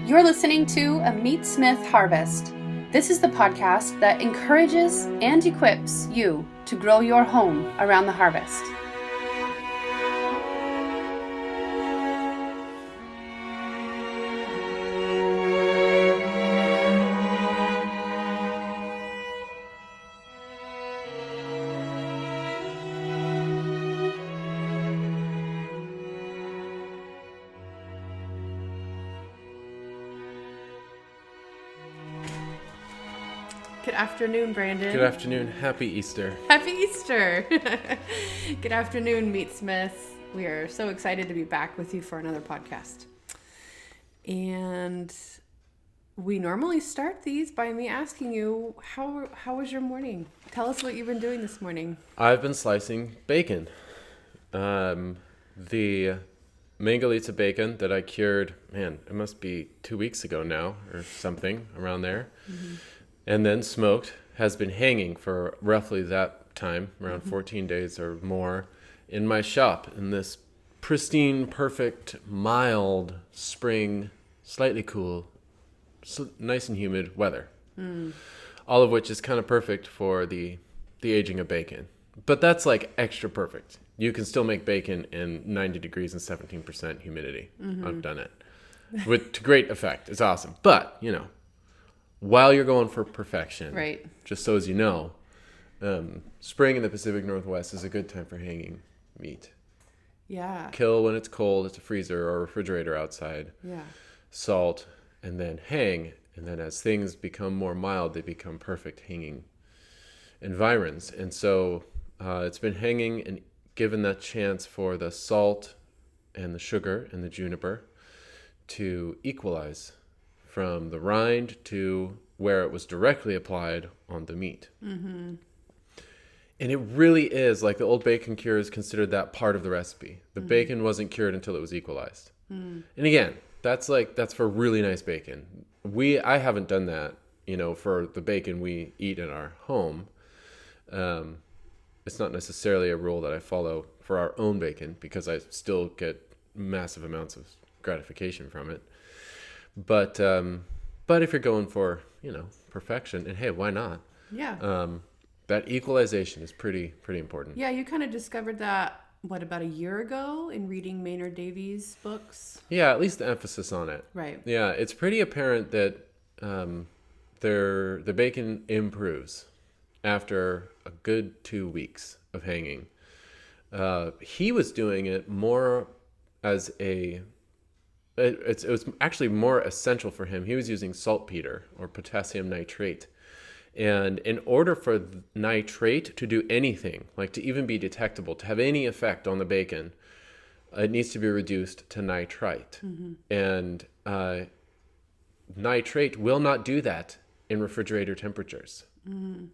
You're listening to a Meatsmith Harvest. This is the podcast that encourages and equips you to grow your home around the harvest. Good afternoon, Brandon. Good afternoon. Happy Easter. Happy Easter. Good afternoon, Meatsmiths. We are so excited to be back with you for another podcast. And we normally start these by me asking you, how was your morning? Tell us what you've been doing this morning. I've been slicing bacon. The Mangalitza bacon that I cured, it must be 2 weeks ago now or something around there. Mm-hmm. And then smoked, has been hanging for roughly that time, around 14 days or more, in my shop in this pristine, perfect, mild spring, slightly cool, nice and humid weather. All of which is kind of perfect for the aging of bacon. But that's like extra perfect. You can still make bacon in 90 degrees and 17% humidity. I've done it with great effect. It's awesome. But, while you're going for perfection, right? Just so as you know, spring in the Pacific Northwest is a good time for hanging meat. Yeah. Kill when it's cold. It's a freezer or refrigerator outside. Yeah. Salt, and then hang. And then as things become more mild, they become perfect hanging environs. And so it's been hanging and given that chance for the salt and the sugar and the juniper to equalize from the rind to where it was directly applied on the meat. Mm-hmm. And it really is, like the old bacon cures considered that part of the recipe. The bacon wasn't cured until it was equalized. And again, that's for really nice bacon. I haven't done that, for the bacon we eat in our home. It's not necessarily a rule that I follow for our own bacon because I still get massive amounts of gratification from it. But if you're going for, perfection, and hey, why not? Yeah. That equalization is pretty important. Yeah, you kind of discovered that, about a year ago in reading Maynard Davies' books? Yeah, at least the emphasis on it. Right. Yeah, it's pretty apparent that the bacon improves after a good 2 weeks of hanging. He was doing it more as it was actually more essential for him. He was using saltpeter or potassium nitrate. And in order for nitrate to do anything, like to even be detectable, to have any effect on the bacon, it needs to be reduced to nitrite. Mm-hmm. And nitrate will not do that in refrigerator temperatures. Mm-hmm.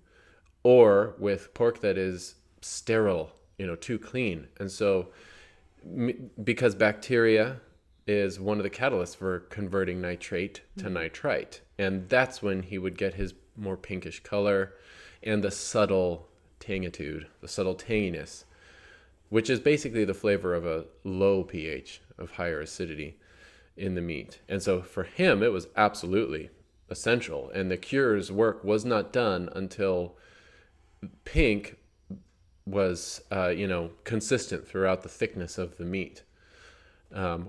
Or with pork that is sterile, too clean. And so because bacteria is one of the catalysts for converting nitrate to nitrite. And that's when he would get his more pinkish color and the subtle tangitude, the subtle tanginess, which is basically the flavor of a low pH, of higher acidity in the meat. And so for him, it was absolutely essential. And the cure's work was not done until pink was, consistent throughout the thickness of the meat.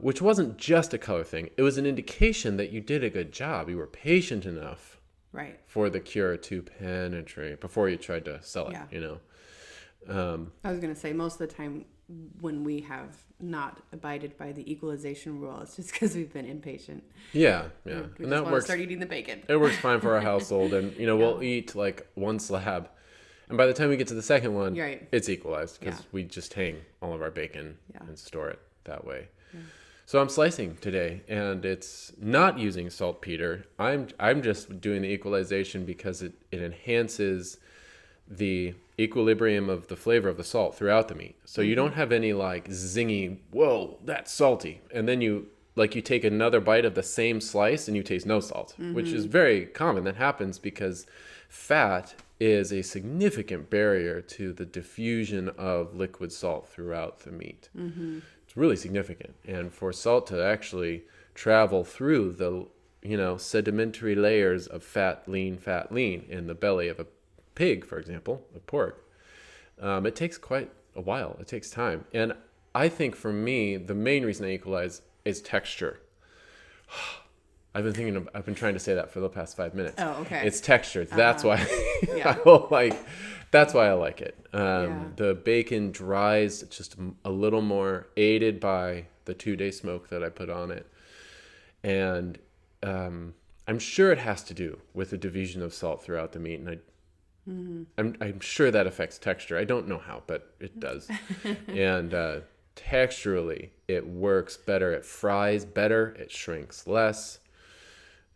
Which wasn't just a color thing. It was an indication that you did a good job. You were patient enough for the cure to penetrate before you tried to sell it, I was going to say, most of the time when we have not abided by the equalization rule, it's just because we've been impatient. Yeah. We and just that want works. to start eating the bacon. It works fine for our household. And, we'll eat like one slab. And by the time we get to the second one, it's equalized because we just hang all of our bacon and store it that way. So I'm slicing today, and it's not using saltpeter. I'm just doing the equalization because it enhances the equilibrium of the flavor of the salt throughout the meat. So you don't have any like zingy, whoa, that's salty. And then you take another bite of the same slice and you taste no salt, which is very common. That happens because fat is a significant barrier to the diffusion of liquid salt throughout the meat. It's really significant. And for salt to actually travel through the sedimentary layers of fat, lean in the belly of a pig, for example, a pork. It takes quite a while. It takes time. And I think for me, the main reason I equalize is texture. I've been trying to say that for the past 5 minutes. Oh, okay. It's texture. That's why Yeah. that's why I like it. The bacon dries just a little more, aided by the 2-day smoke that I put on it. And I'm sure it has to do with the diffusion of salt throughout the meat. And I'm sure that affects texture. I don't know how, but it does. And texturally, it works better. It fries better. It shrinks less.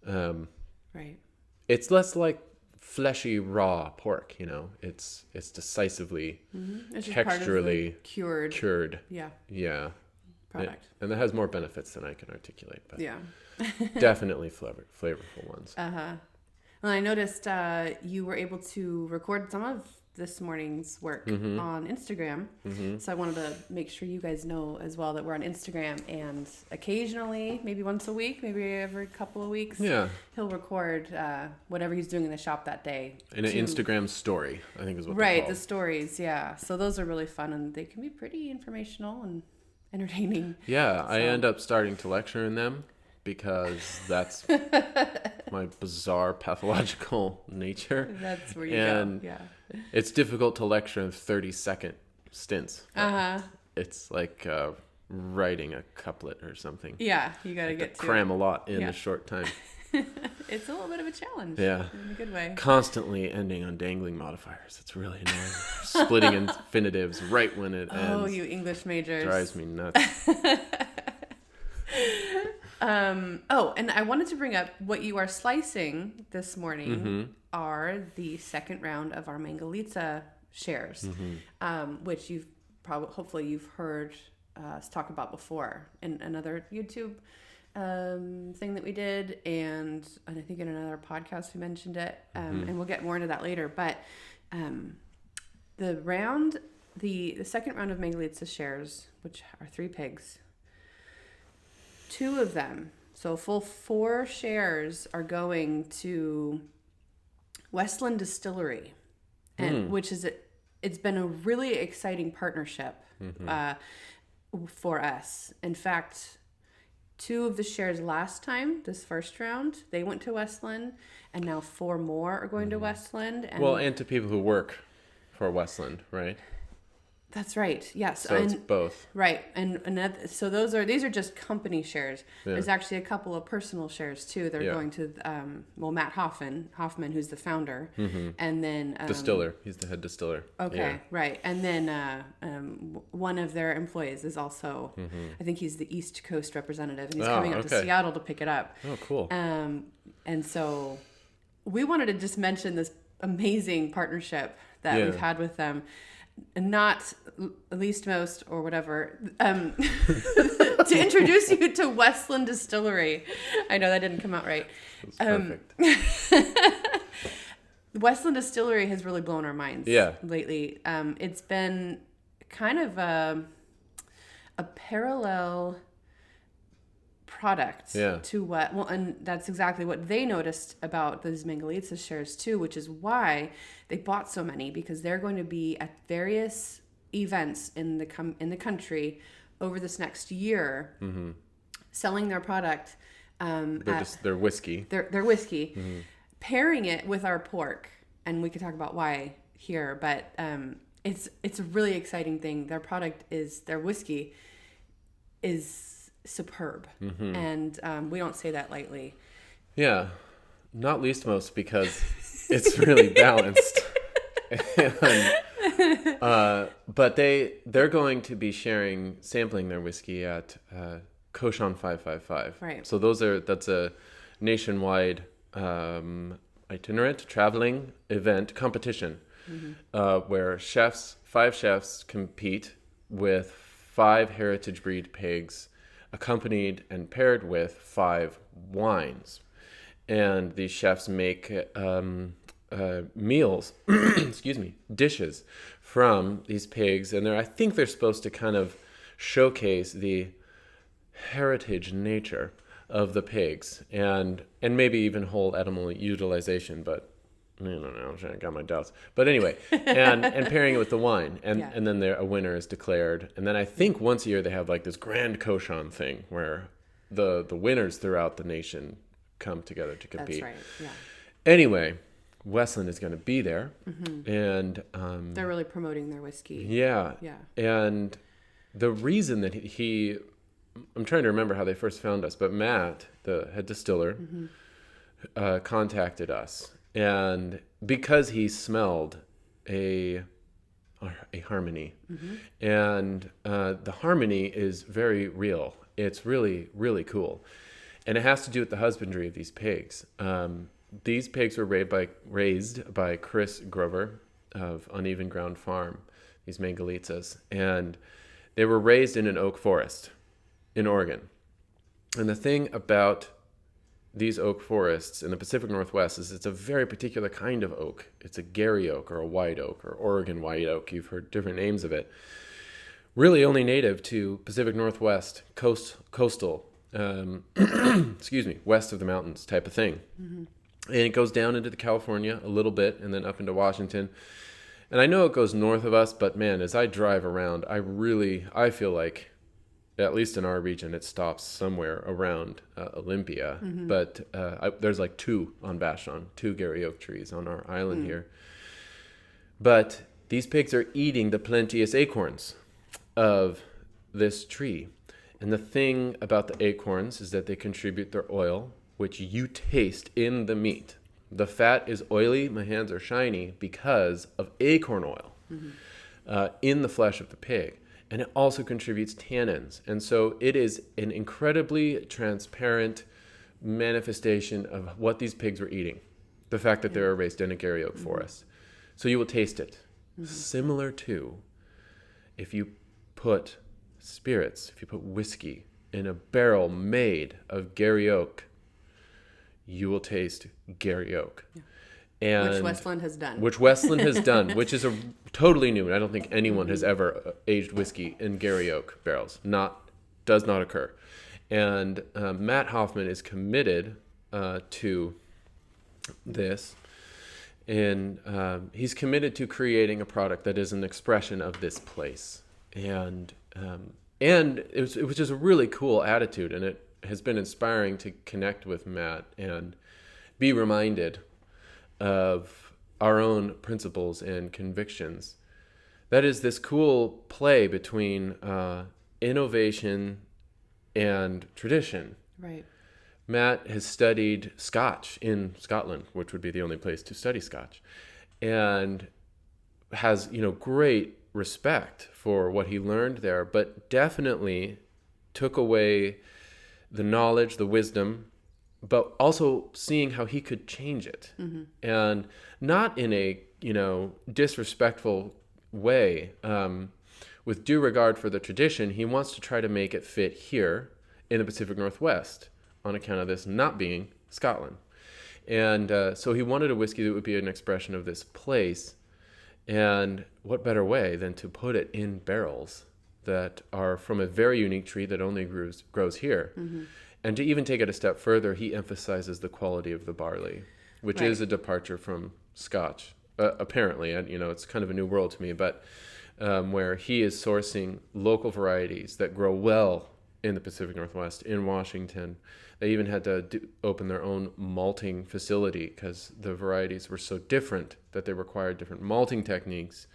Right. It's less like fleshy raw pork. It's decisively It's just texturally part of the cured. Yeah. Product. And that has more benefits than I can articulate. But Yeah. definitely flavorful ones. Well, I noticed you were able to record some of this morning's work on Instagram. So I wanted to make sure you guys know as well that we're on Instagram, and occasionally, maybe once a week, maybe every couple of weeks, he'll record whatever he's doing in the shop that day. In an Instagram story, I think is what they're Right, called. the stories, yeah. So those are really fun, and they can be pretty informational and entertaining. Yeah, I end up starting to lecture in them because that's my bizarre pathological nature. That's where you and go, yeah. It's difficult to lecture in 30-second stints. It's like writing a couplet or something. Yeah, you got to get to cram a lot in a short time. It's a little bit of a challenge. Yeah. In a good way. Constantly ending on dangling modifiers. It's really annoying. Splitting infinitives right when it ends. Oh, you English majors. Drives me nuts. And I wanted to bring up what you are slicing this morning are the second round of our Mangalitza shares, which hopefully you've heard us talk about before in another YouTube thing that we did, and I think in another podcast we mentioned it, and we'll get more into that later. But the second round of Mangalitza shares, which are 3 pigs, 2 of them, so a full 4 shares, are going to Westland Distillery, and it's been a really exciting partnership for us. In fact, 2 of the shares last time, this first round, they went to Westland, and now 4 more are going to Westland. And to people who work for Westland, right? That's right. Yes. So it's both. Right. So these are just company shares. Yeah. There's actually a couple of personal shares too. They're going to Matt Hoffman, who's the founder, and then distiller. He's the head distiller. Okay, yeah. Right. And then one of their employees is also, I think he's the East Coast representative, and he's coming up to Seattle to pick it up. Oh, cool. And so we wanted to just mention this amazing partnership that we've had with them. Not least most or whatever, to introduce you to Westland Distillery. I know that didn't come out right. Perfect. Westland Distillery has really blown our minds lately. It's been kind of a parallel product to and that's exactly what they noticed about those Mangalitza shares too, which is why they bought so many, because they're going to be at various events in the country over this next year, selling their product, their whiskey, their whiskey, pairing it with our pork, and we could talk about why here, but it's a really exciting thing. Their whiskey is superb, and we don't say that lightly. Yeah, not least most because it's really balanced. But they're going to be sampling their whiskey at Cochon 555. Right. So that's a nationwide itinerant traveling event competition where 5 chefs compete with 5 heritage breed pigs, accompanied and paired with 5 wines. And these chefs make meals, dishes from these pigs. And I think they're supposed to kind of showcase the heritage nature of the pigs, and maybe even whole edible utilization, but I don't know, I got my doubts. But anyway, and pairing it with the wine, and then a winner is declared. And then I think once a year they have like this grand Cochon thing where the winners throughout the nation come together to compete. That's right, yeah. Anyway, Westland is going to be there, and they're really promoting their whiskey. Yeah. And the reason that I'm trying to remember how they first found us, but Matt, the head distiller, contacted us, and because he smelled a harmony, and the harmony is very real. It's really, really cool, and it has to do with the husbandry of these pigs. These pigs were raised by Chris Grover of Uneven Ground Farm, these Mangalitzas, and they were raised in an oak forest in Oregon. And the thing about these oak forests in the Pacific Northwest is it's a very particular kind of oak. It's a Gary oak or a white oak or Oregon white oak. You've heard different names of it. Really only native to Pacific Northwest, coastal, west of the mountains type of thing. And it goes down into California a little bit and then up into Washington. And I know it goes north of us, but man, as I drive around, I feel like, at least in our region, it stops somewhere around Olympia. But there's like 2 on Vashon, 2 Gary oak trees on our island here. But these pigs are eating the plenteous acorns of this tree. And the thing about the acorns is that they contribute their oil, which you taste in the meat. The fat is oily, my hands are shiny because of acorn oil in the flesh of the pig. And it also contributes tannins. And so it is an incredibly transparent manifestation of what these pigs were eating. The fact that they were raised in a Gary oak forest. So you will taste it. Similar to if you put spirits, if you put whiskey in a barrel made of Gary oak, you will taste Gary oak. And which Westland has done. Which is a totally new. I don't think anyone has ever aged whiskey in Gary oak barrels. Does not occur. And Matt Hoffman is committed to this. And he's committed to creating a product that is an expression of this place. And it was just a really cool attitude, and it has been inspiring to connect with Matt and be reminded of our own principles and convictions. That is this cool play between innovation and tradition. Right. Matt has studied Scotch in Scotland, which would be the only place to study Scotch, and has, great respect for what he learned there, but definitely took away the knowledge, the wisdom, but also seeing how he could change it. And not in a, disrespectful way. With due regard for the tradition, he wants to try to make it fit here in the Pacific Northwest on account of this not being Scotland. And so he wanted a whiskey that would be an expression of this place. And what better way than to put it in barrels that are from a very unique tree that only grows here. And to even take it a step further, he emphasizes the quality of the barley, which is a departure from Scotch, apparently. And, it's kind of a new world to me, but where he is sourcing local varieties that grow well in the Pacific Northwest, in Washington. They even had to open their own malting facility because the varieties were so different that they required different malting techniques.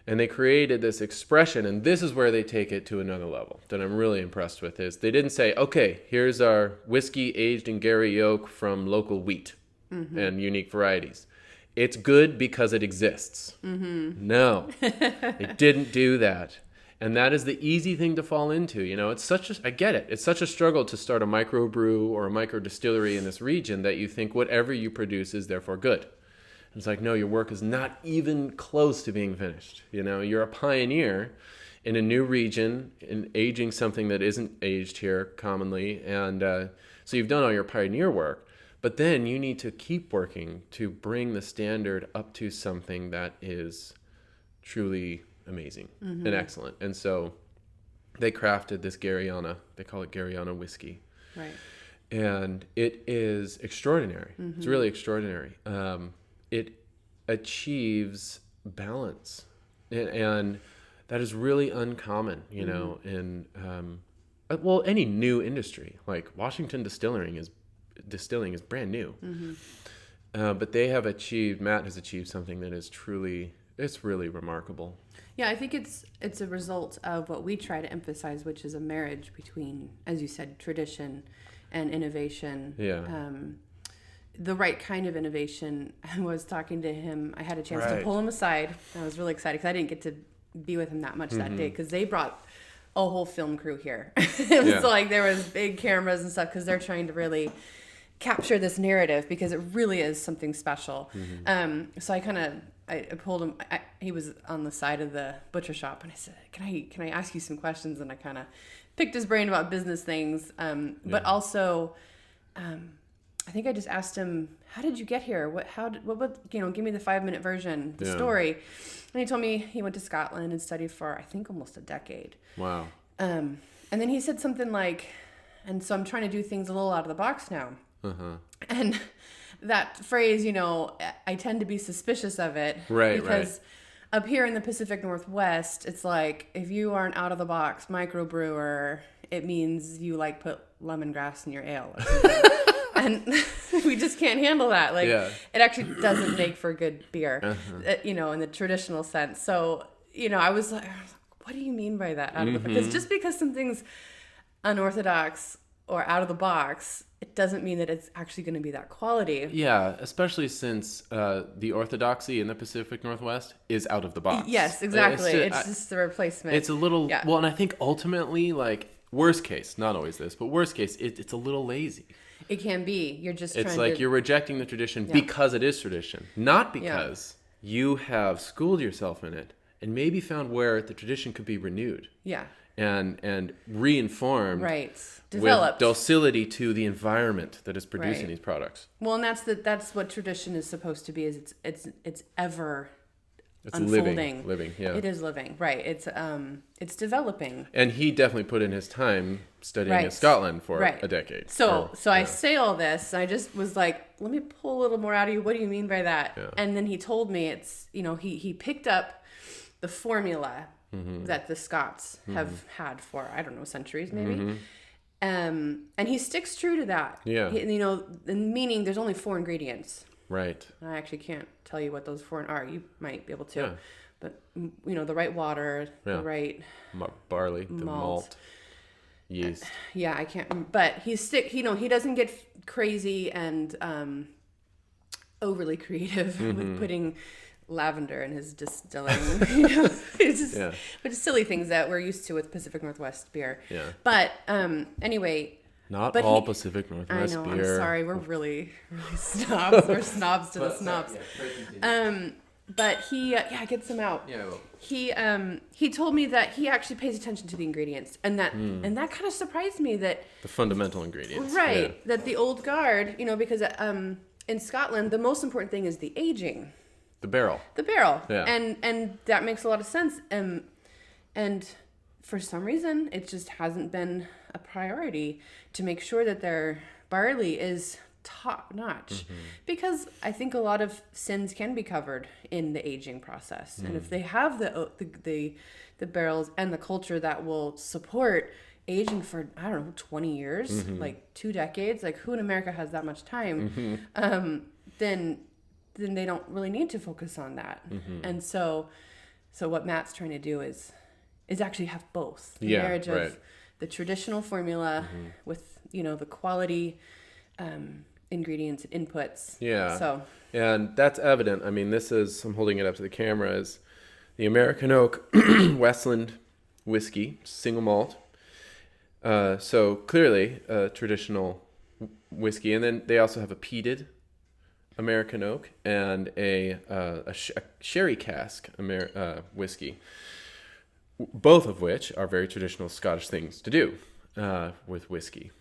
And they created this expression, and this is where they take it to another level that I'm really impressed with, is they didn't say, okay, here's our whiskey aged in Gary oak from local wheat and unique varieties. It's good because it exists. No, they didn't do that. And that is the easy thing to fall into. I get it. It's such a struggle to start a microbrew or a micro distillery in this region that you think whatever you produce is therefore good. It's like, no, your work is not even close to being finished. You're a pioneer in a new region in aging something that isn't aged here commonly. And so you've done all your pioneer work, but then you need to keep working to bring the standard up to something that is truly amazing and excellent. And so they crafted this Garyana. They call it Garyana whiskey. Right. And it is extraordinary. It's really extraordinary. It achieves balance, and that is really uncommon, in any new industry. Like Washington distilling is brand new, but Matt has achieved something that is it's really remarkable. Yeah, I think it's a result of what we try to emphasize, which is a marriage between, as you said, tradition and innovation. Yeah. The right kind of innovation. I was talking to him. I had a chance to pull him aside. I was really excited because I didn't get to be with him that much that day because they brought a whole film crew here. It was like there was big cameras and stuff because they're trying to really capture this narrative because it really is something special. So I pulled him. He was on the side of the butcher shop, and I said, "Can I ask you some questions?" And I kind of picked his brain about business things, but also, I think I just asked him, "How did you get here? Give me the 5-minute version, the story." And he told me he went to Scotland and studied for I think almost a decade. Wow. And then he said something like, "And so I'm trying to do things a little out of the box now." And that phrase, I tend to be suspicious of it. Right, because up here in the Pacific Northwest, it's like, if you are an out-of-the-box microbrewer, it means you put lemongrass in your ale. Or something. And we just can't handle that. It actually doesn't make for good beer, in the traditional sense. So, I was like, what do you mean by that? Because just because something's unorthodox or out of the box, it doesn't mean that it's actually going to be that quality. Yeah, especially since the orthodoxy in the Pacific Northwest is out of the box. Yes, exactly. It's just the replacement. It's a little... Yeah. Well, and I think ultimately, worst case, not always this, but worst case, it's a little lazy. It can be. You're just It's like you're rejecting the tradition because it is tradition, not because you have schooled yourself in it and maybe found where the tradition could be renewed. Yeah. And reinformed. Right. Developed. With docility to the environment that is producing these products. Well, and that's what tradition is supposed to be. Is it's ever It's unfolding. living, yeah. It is living, right? It's developing. And he definitely put in his time studying in Scotland for a decade. So I say all this. I just was like, let me pull a little more out of you. What do you mean by that? Yeah. And then he told me it's he picked up the formula that the Scots have had for centuries maybe. And he sticks true to that. Yeah. Meaning there's only 4 ingredients. Right. I actually can't tell you what those 4 are. You might be able to. Yeah. But, the right water, the right... barley, the malt, yeast. Yeah, I can't... But he doesn't get crazy and overly creative with putting lavender in his distilling. It's just but just silly things that we're used to with Pacific Northwest beer. Yeah. But anyway... Not all Pacific Northwest beer. beer. I'm sorry, we're really, really snobs. We're snobs to the snobs. But he gets them out. Yeah. Well. He told me that he actually pays attention to the ingredients, and that kind of surprised me that the fundamental ingredients. Right. Yeah. That the old guard, because in Scotland the most important thing is the aging. The barrel. Yeah. And that makes a lot of sense. And for some reason it just hasn't been a priority to make sure that their barley is top notch, because I think a lot of sins can be covered in the aging process. And if they have the barrels and the culture that will support aging for 20 years, 2 decades, who in America has that much time, then they don't really need to focus on that. And so what Matt's trying to do is actually have both the marriage of the traditional formula with the quality ingredients and inputs. Yeah. So. And that's evident. I mean, I'm holding it up to the camera, is the American Oak Westland whiskey, single malt. So clearly a traditional whiskey. And then they also have a peated American Oak and a sherry cask whiskey. Both of which are very traditional Scottish things to do with whiskey.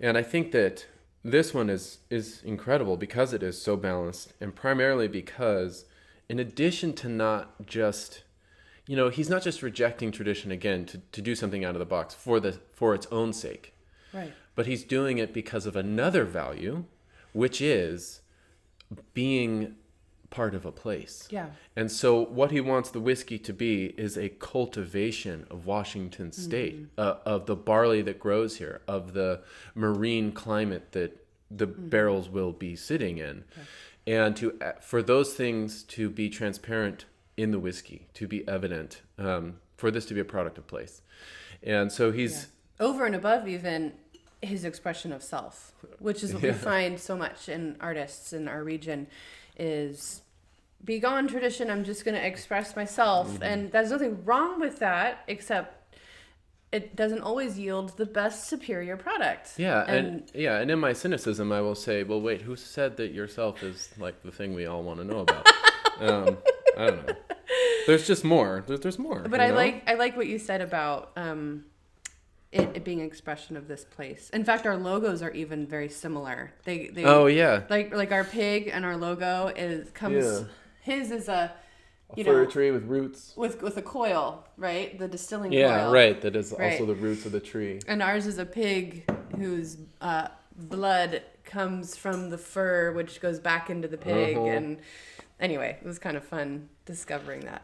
And I think that this one is incredible because it is so balanced, and primarily because in addition to not just, he's not just rejecting tradition again to do something out of the box for its own sake. Right. But he's doing it because of another value, which is being part of a place. Yeah. And so what he wants the whiskey to be is a cultivation of Washington State, of the barley that grows here, of the marine climate that the barrels will be sitting in. Okay. And for those things to be transparent in the whiskey, to be evident, for this to be a product of place. And so he's... Over and above even his expression of self, which is what we find so much in artists in our region, is be gone tradition, I'm just going to express myself. And there's nothing wrong with that, except it doesn't always yield the best superior product. Yeah, and in my cynicism, I will say, well, wait, who said that yourself is like the thing we all want to know about? I don't know. There's just more. There's more. But I like what you said about it being an expression of this place. In fact, our logos are even very similar. They like our pig and our logo his is a fir tree with roots with a coil, right? The distilling coil. Yeah, right. That is also the roots of the tree. And ours is a pig whose blood comes from the fur, which goes back into the pig. And anyway, it was kind of fun discovering that.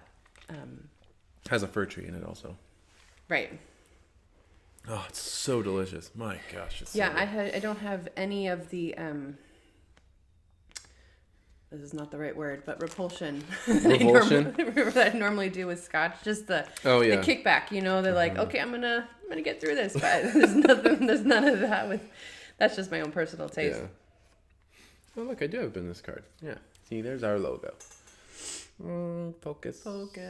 Has a fir tree in it also. Right. Oh, it's so delicious. My gosh. It's so good. I don't have any of the, this is not the right wword, but repulsion. Revulsion? that I normally do with scotch. Just the kickback, they're like, okay, I'm gonna get through this, but there's none of that with, that's just my own personal taste. Yeah. Oh, look, I do have a business card. Yeah. See, there's our logo. Focus.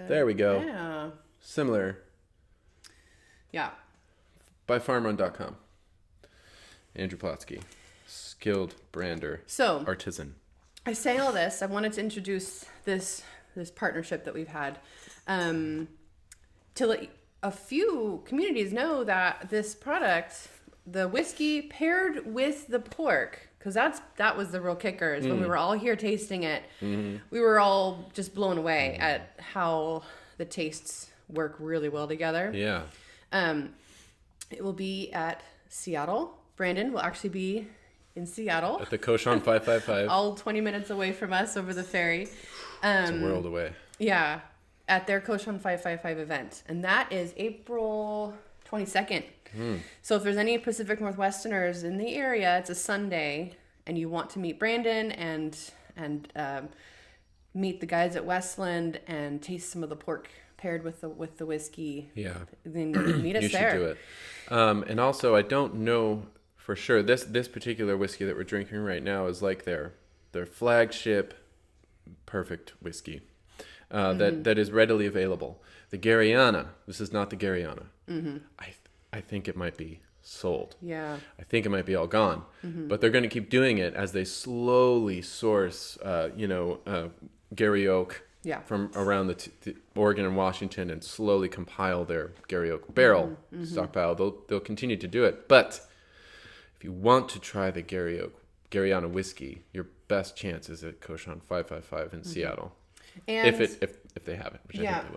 There we go. Yeah. Similar. Yeah. By farmrun.com. Andrew Plotsky, skilled brander, artisan. I say all this. I wanted to introduce this partnership that we've had to let a few communities know that this product, the whiskey paired with the pork, because that was the real kicker, is when we were all here tasting it, we were all just blown away at how the tastes work really well together. Yeah. It will be at Seattle. Brandon will actually be in Seattle. At the Cochon 555. All 20 minutes away from us over the ferry. It's a world away. Yeah. At their Cochon 555 event. And that is April 22nd. So if there's any Pacific Northwesterners in the area, it's a Sunday, and you want to meet Brandon and meet the guys at Westland and taste some of the pork paired with the whiskey, then meet us there. You should do it. And also, I don't know for sure, this particular whiskey that we're drinking right now is like their flagship perfect whiskey that is readily available. The Gariana, this is not the Gariana. I think it might be sold. Yeah. I think it might be all gone. But they're going to keep doing it as they slowly source, Gary Oak from around the Oregon and Washington, and slowly compile their Gary Oak barrel stockpile. They'll continue to do it. But if you want to try the Gariana whiskey, your best chance is at Cochon 555 in Seattle. And if they have it, which I think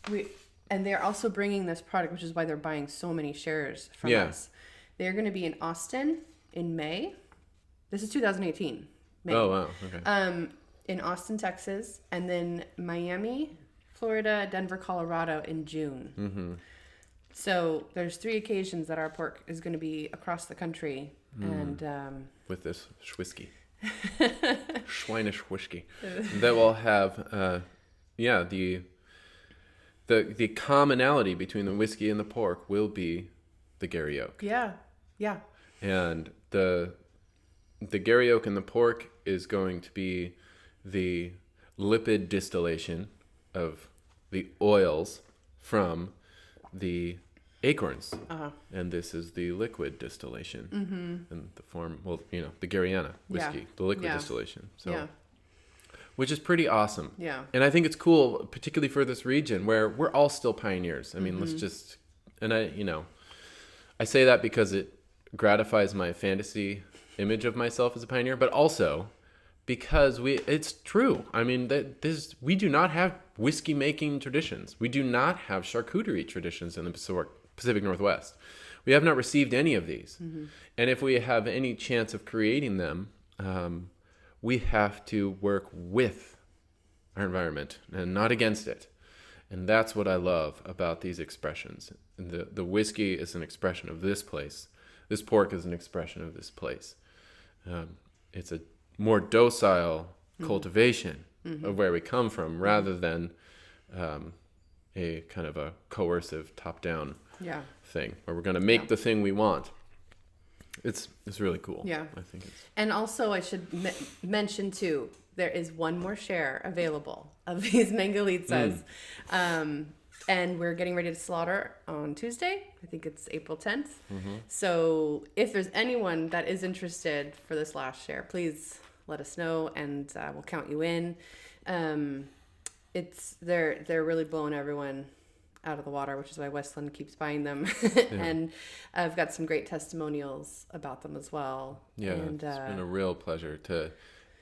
they will. And they're also bringing this product, which is why they're buying so many shares from us. They're going to be in Austin in May. This is 2018. May. Oh, wow. Okay. In Austin, Texas, and then Miami, Florida, Denver, Colorado in June. So there's 3 occasions that our pork is going to be across the country. And with this whiskey. Schweinisch whiskey. That will have, the commonality between the whiskey and the pork will be the Gary Oak. Yeah. And the Gary Oak and the pork is going to be the lipid distillation of the oils from the acorns. And this is the liquid distillation. And the form, the Gariana whiskey, the liquid distillation. So. Which is pretty awesome. Yeah. And I think it's cool, particularly for this region where we're all still pioneers. I mean, let's just, and I say that because it gratifies my fantasy image of myself as a pioneer, but also because it's true. I mean, we do not have whiskey making traditions. We do not have charcuterie traditions in the Pacific Northwest. We have not received any of these. Mm-hmm. And if we have any chance of creating them, we have to work with our environment and not against it. And that's what I love about these expressions. And the whiskey is an expression of this place. This pork is an expression of this place. It's a more docile cultivation of where we come from, rather than a kind of a coercive top-down thing where we're going to make the thing we want. It's really cool. Yeah, I think it's. And also, I should mention too, there is one more share available of these Mangalitzas. And we're getting ready to slaughter on Tuesday. I think it's April 10th. Mm-hmm. So if there's anyone that is interested for this last share, please let us know, and we'll count you in. They're really blowing everyone out of the water, which is why Westland keeps buying them. And I've got some great testimonials about them as well. Yeah, and, it's been a real pleasure to...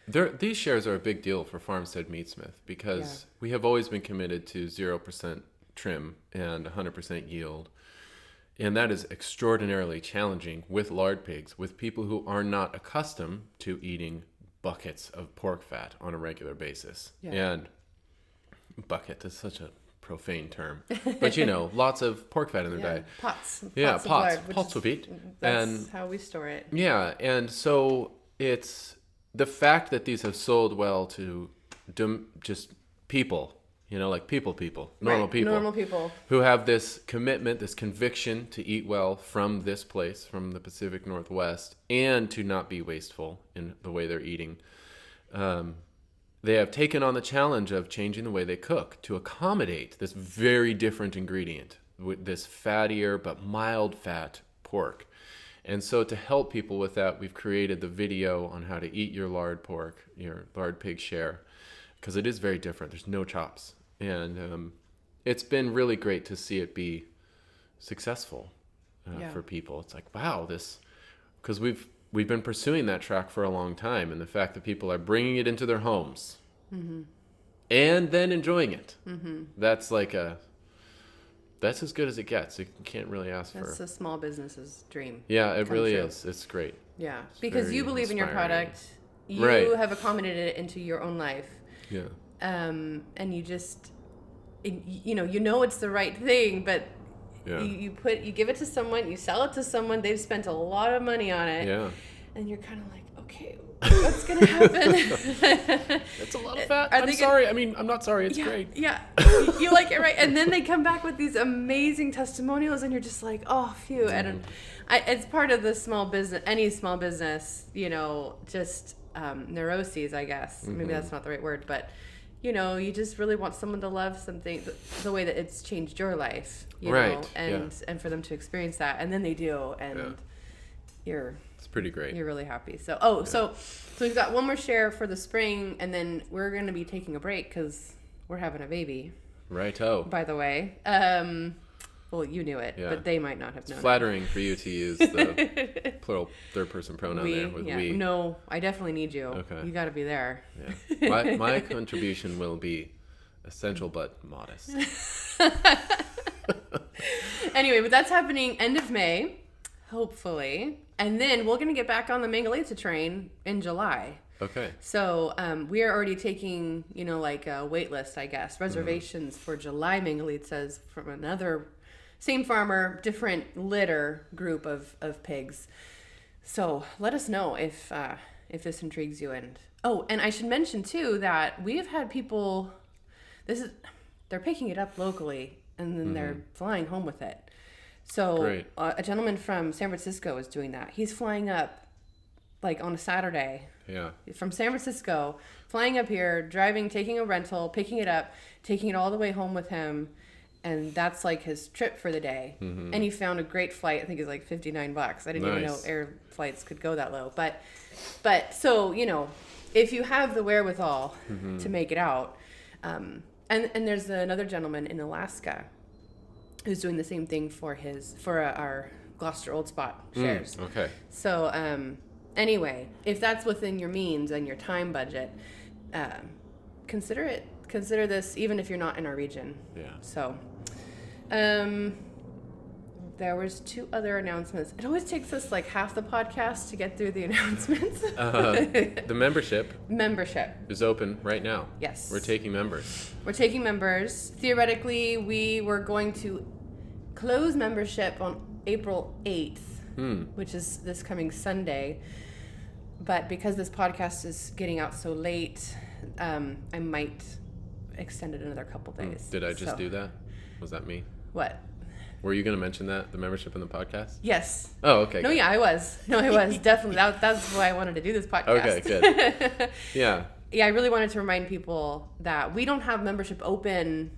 These shares are a big deal for Farmstead Meatsmith, because we have always been committed to 0% trim and 100% yield. And that is extraordinarily challenging with lard pigs, with people who are not accustomed to eating buckets of pork fat on a regular basis. Yeah. And bucket is such a profane term, but lots of pork fat in their diet. Pots. Pots of it. That's how we store it. Yeah, and so it's the fact that these have sold well to just people, like normal people who have this commitment, this conviction to eat well from this place, from the Pacific Northwest, and to not be wasteful in the way they're eating. They have taken on the challenge of changing the way they cook to accommodate this very different ingredient, with this fattier but mild fat pork. And so to help people with that, we've created the video on how to eat your lard pork, your lard pig share, because it is very different. There's no chops. And it's been really great to see it be successful for people. It's like, wow, because we've been pursuing that track for a long time, and the fact that people are bringing it into their homes and then enjoying it, that's as good as it gets. You can't really ask for. That's a small business's dream. Yeah, it really is. It's great. Yeah, because you believe in your product, you have accommodated it into your own life. Yeah. And you just, it's the right thing, but you give it to someone, you sell it to someone, they've spent a lot of money on it, and you're kind of like, okay, what's gonna happen? It's a lot of fat. I'm sorry. I'm not sorry. It's great. Yeah, you like it, right? And then they come back with these amazing testimonials, and you're just like, oh, phew. And it's part of the small business, any small business, just neuroses, I guess. Maybe that's not the right word, but. You just really want someone to love something the way that it's changed your life, and for them to experience that, and then they do, and it's pretty great. You're really happy. So so we've got one more share for the spring, and then we're going to be taking a break because we're having a baby. Righto. By the way, well, you knew it, but they might not have known. It's flattering for you to use the plural third-person pronoun there with we. No, I definitely need you. Okay. You got to be there. Yeah. My contribution will be essential but modest. Anyway, but that's happening end of May, hopefully. And then we're going to get back on the Mangalitza train in July. Okay. So we are already taking, like a wait list, I guess, reservations for July Mangalitzas from another... same farmer, different litter group of pigs. So let us know if this intrigues you. And I should mention too that we have had people. They're picking it up locally and then they're flying home with it. So a gentleman from San Francisco is doing that. He's flying up like on a Saturday. Yeah. From San Francisco, flying up here, driving, taking a rental, picking it up, taking it all the way home with him. And that's like his trip for the day. Mm-hmm. And he found a great flight. I think it's like $59. I didn't even know air flights could go that low. But so, if you have the wherewithal to make it out. And there's another gentleman in Alaska who's doing the same thing for our Gloucester Old Spot shares. Okay. So anyway, if that's within your means and your time budget, consider it. Consider this, even if you're not in our region. Yeah. So, there was 2 other announcements. It always takes us like half the podcast to get through the announcements. The membership is open right now. Yes. We're taking members. Theoretically, we were going to close membership on April 8th, which is this coming Sunday. But because this podcast is getting out so late, I might extend it another couple days. Did I just do that? Was that me? What? Were you going to mention that, the membership in the podcast? Yes. Oh, okay. No, good. yeah, I was. Definitely. That's why I wanted to do this podcast. Okay, good. Yeah. Yeah, I really wanted to remind people that we don't have membership open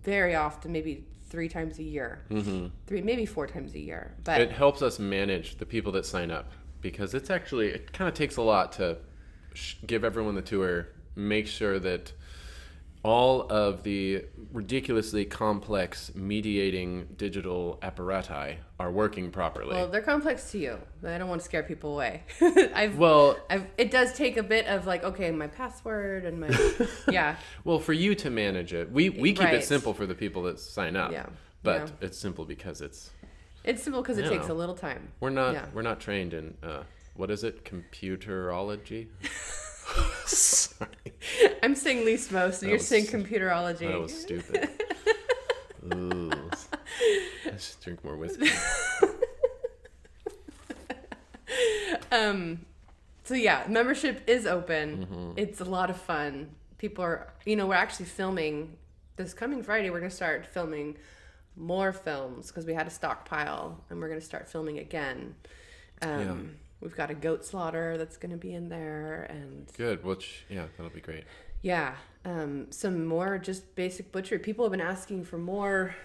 very often, maybe 3 times a year. Mm-hmm. 3, maybe 4 times a year. But it helps us manage the people that sign up, because it kind of takes a lot to give everyone the tour, make sure that all of the ridiculously complex mediating digital apparati are working properly. Well, they're complex to you. I don't want to scare people away. It does take a bit of like, okay, my password and my, yeah. Well, for you to manage it, we keep Right. it simple for the people that sign up. Yeah. But Yeah. it's simple because it takes a little time. We're not trained in what is it? Computerology? Sorry. I'm saying least most, and you're saying computerology. That was stupid. Ooh. I should drink more whiskey. So yeah, membership is open. Mm-hmm. It's a lot of fun. People are, we're actually filming this coming Friday. We're going to start filming more films because we had a stockpile, and we're going to start filming again. We've got a goat slaughter that's going to be in there, and good. That'll be great. Yeah, some more just basic butchery. People have been asking for more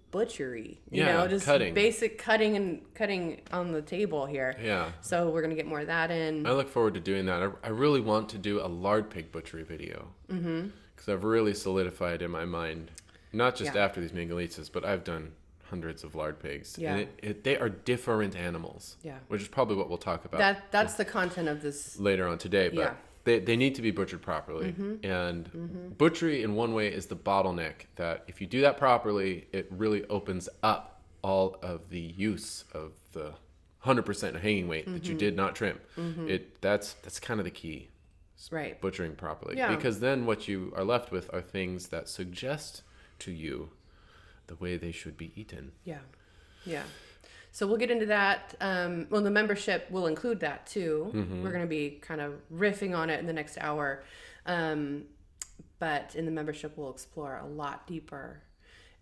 butchery. Just cutting. Basic cutting on the table here. Yeah. So we're gonna get more of that in. I look forward to doing that. I really want to do a lard pig butchery video because I've really solidified in my mind, not just after these Mangalitzas, but I've done hundreds of lard pigs. Yeah. And they are different animals. Yeah. Which is probably what we'll talk about. That's the content of this later on today, but they need to be butchered properly. And butchery in one way is the bottleneck that if you do that properly, it really opens up all of the use of the 100% hanging weight that you did not trim. That's kind of the key. Right. Butchering properly. Yeah. Because then what you are left with are things that suggest to you the way they should be eaten. Yeah. Yeah. So we'll get into that. The membership will include that too. We're going to be kind of riffing on it in the next hour. But in the membership, we'll explore a lot deeper.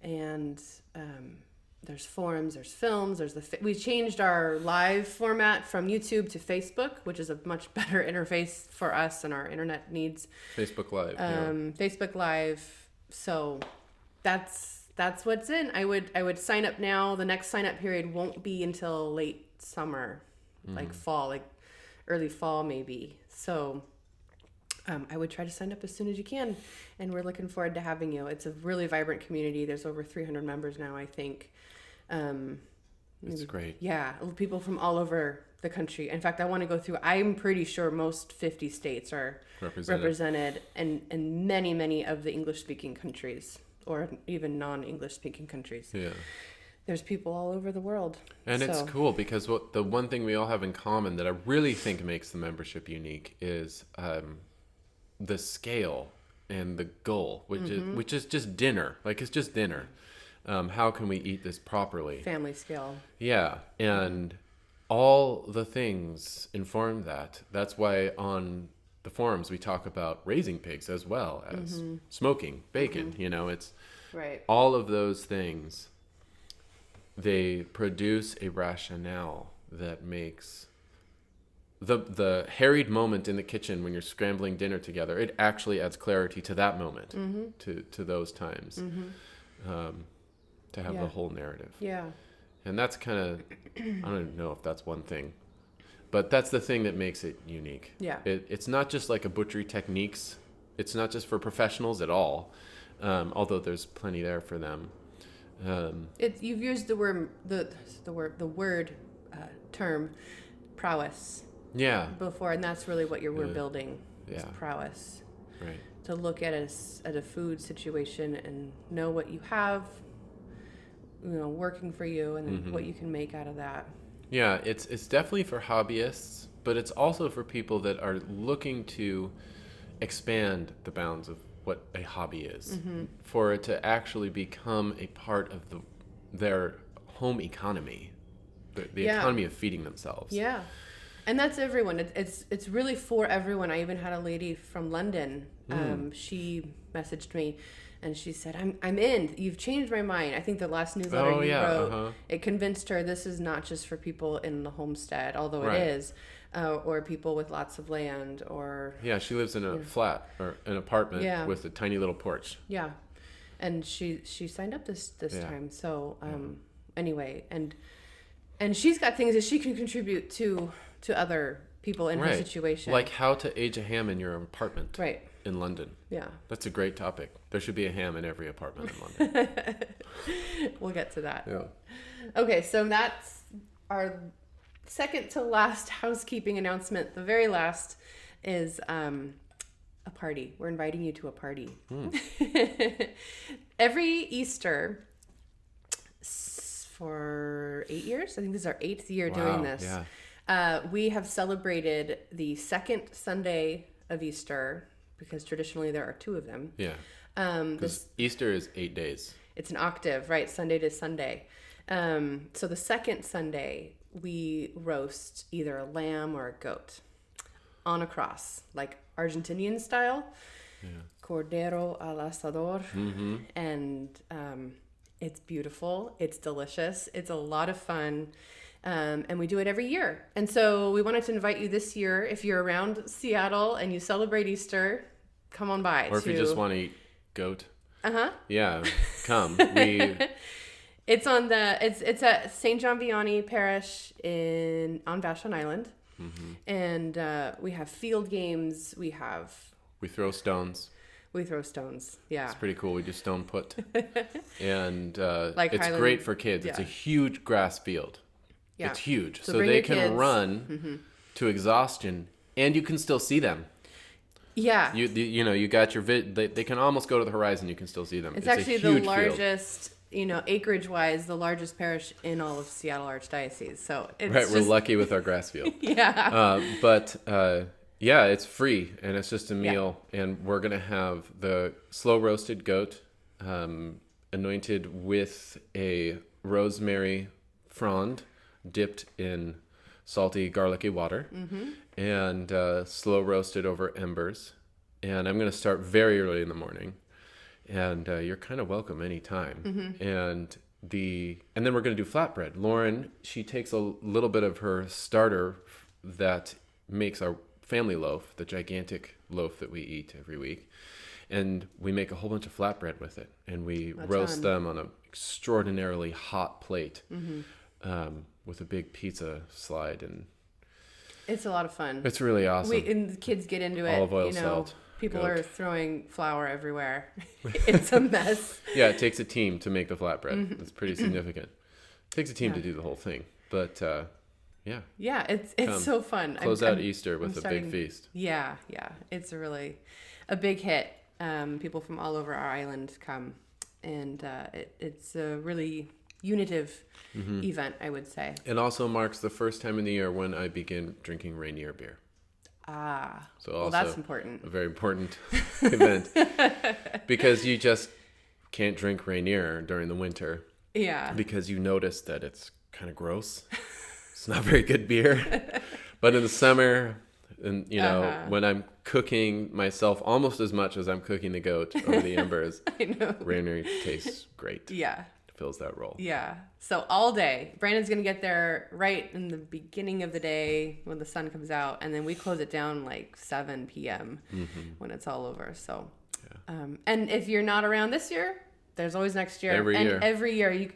And there's forums, there's films, we changed our live format from YouTube to Facebook, which is a much better interface for us and our internet needs. Facebook Live. Facebook Live. So that's what's in. I would sign up now. The next sign up period won't be until late summer, like fall, like early fall maybe. So I would try to sign up as soon as you can, and we're looking forward to having you. It's a really vibrant community. There's over 300 members now, I think. It's great. Yeah, people from all over the country. In fact, I want to go through. I'm pretty sure most 50 states are represented, and many of the English-speaking countries, or even non-English-speaking countries. Yeah. There's people all over the world. And it's cool because the one thing we all have in common that I really think makes the membership unique is the scale and the goal, which is just dinner. Like, it's just dinner. How can we eat this properly? Family scale. Yeah. And all the things inform that. That's why on the forums we talk about raising pigs as well as smoking, bacon. It's right. All of those things, they produce a rationale that makes the harried moment in the kitchen when you're scrambling dinner together, it actually adds clarity to that moment, to those times, to have the whole narrative. Yeah. And that's kind of, I don't even know if that's one thing, but that's the thing that makes it unique. Yeah. It's not just like a butchery techniques. It's not just for professionals at all, although there's plenty there for them. You've used the word term prowess. Yeah. before, and that's really what we're building. Yeah. Is prowess. Right. To look at a food situation and know what you have, working for you, and then what you can make out of that. Yeah, it's definitely for hobbyists, but it's also for people that are looking to expand the bounds of what a hobby is, for it to actually become a part of their home economy, the economy of feeding themselves. Yeah, and that's everyone. It's really for everyone. I even had a lady from London. She messaged me, and she said, "I'm in. You've changed my mind. I think the last newsletter wrote, it convinced her this is not just for people in the homestead, although it is, or people with lots of land, or she lives in a flat or an apartment with a tiny little porch. Yeah, and she signed up this time. So anyway, and she's got things that she can contribute to other people in her situation, like how to age a ham in your apartment. Right. In London. Yeah. That's a great topic. There should be a ham in every apartment in London. We'll get to that. Yeah. Okay, so that's our second to last housekeeping announcement. The very last is a party. We're inviting you to a party. Every Easter for 8 years, I think this is our 8th year doing this. Yeah. We have celebrated the second Sunday of Easter, because traditionally there are 2 of them. Yeah. Because Easter is 8 days. It's an octave, right? Sunday to Sunday. So the second Sunday, we roast either a lamb or a goat on a cross, like Argentinian style. Yeah. Cordero al asador. And it's beautiful. It's delicious. It's a lot of fun. And we do it every year. And so we wanted to invite you this year, if you're around Seattle and you celebrate Easter, come on by. Or if you just want to eat goat. Yeah, come. It's at St. John Vianney Parish on Vashon Island. And we have field games. We throw stones. Yeah. It's pretty cool. We do stone put. And like it's Highland, great for kids. Yeah. It's a huge grass field. Yeah. It's huge. So they can run to exhaustion, and you can still see them. Yeah. You got your they can almost go to the horizon. You can still see them. It's actually the largest, acreage-wise, the largest parish in all of Seattle Archdiocese. So it's we're lucky with our grass field. Yeah. But it's free, and it's just a meal, and we're gonna have the slow roasted goat, anointed with a rosemary frond, dipped in salty garlicky water, and slow roasted over embers. And I'm going to start very early in the morning, and you're kind of welcome anytime. And then we're going to do flatbread. Lauren, she takes a little bit of her starter that makes our family loaf, the gigantic loaf that we eat every week, and we make a whole bunch of flatbread with it, and we roast them on an extraordinarily hot plate. With a big pizza slide, and it's a lot of fun. It's really awesome. And the kids get into it. Olive oil, salt. People are throwing flour everywhere. It's a mess. Yeah, it takes a team to make the flatbread. It's pretty significant. It takes a team to do the whole thing, but yeah. Yeah, it's so fun. Close out Easter with a big feast. Yeah, it's a big hit. People from all over our island come, and it's a really unitive event, I would say. It also marks the first time in the year when I begin drinking Reindeer Beer. So also that's important. A very important event, because you just can't drink Rainier during the winter. Yeah. Because you notice that it's kind of gross. It's not very good beer. But in the summer, and when I'm cooking myself almost as much as I'm cooking the goat over the embers, I know. Rainier tastes great. Yeah. Fills that role. Yeah. So all day. Brandon's going to get there right in the beginning of the day when the sun comes out, and then we close it down like 7 p.m. When it's all over. So, and if you're not around this year, there's always next year. Every year. You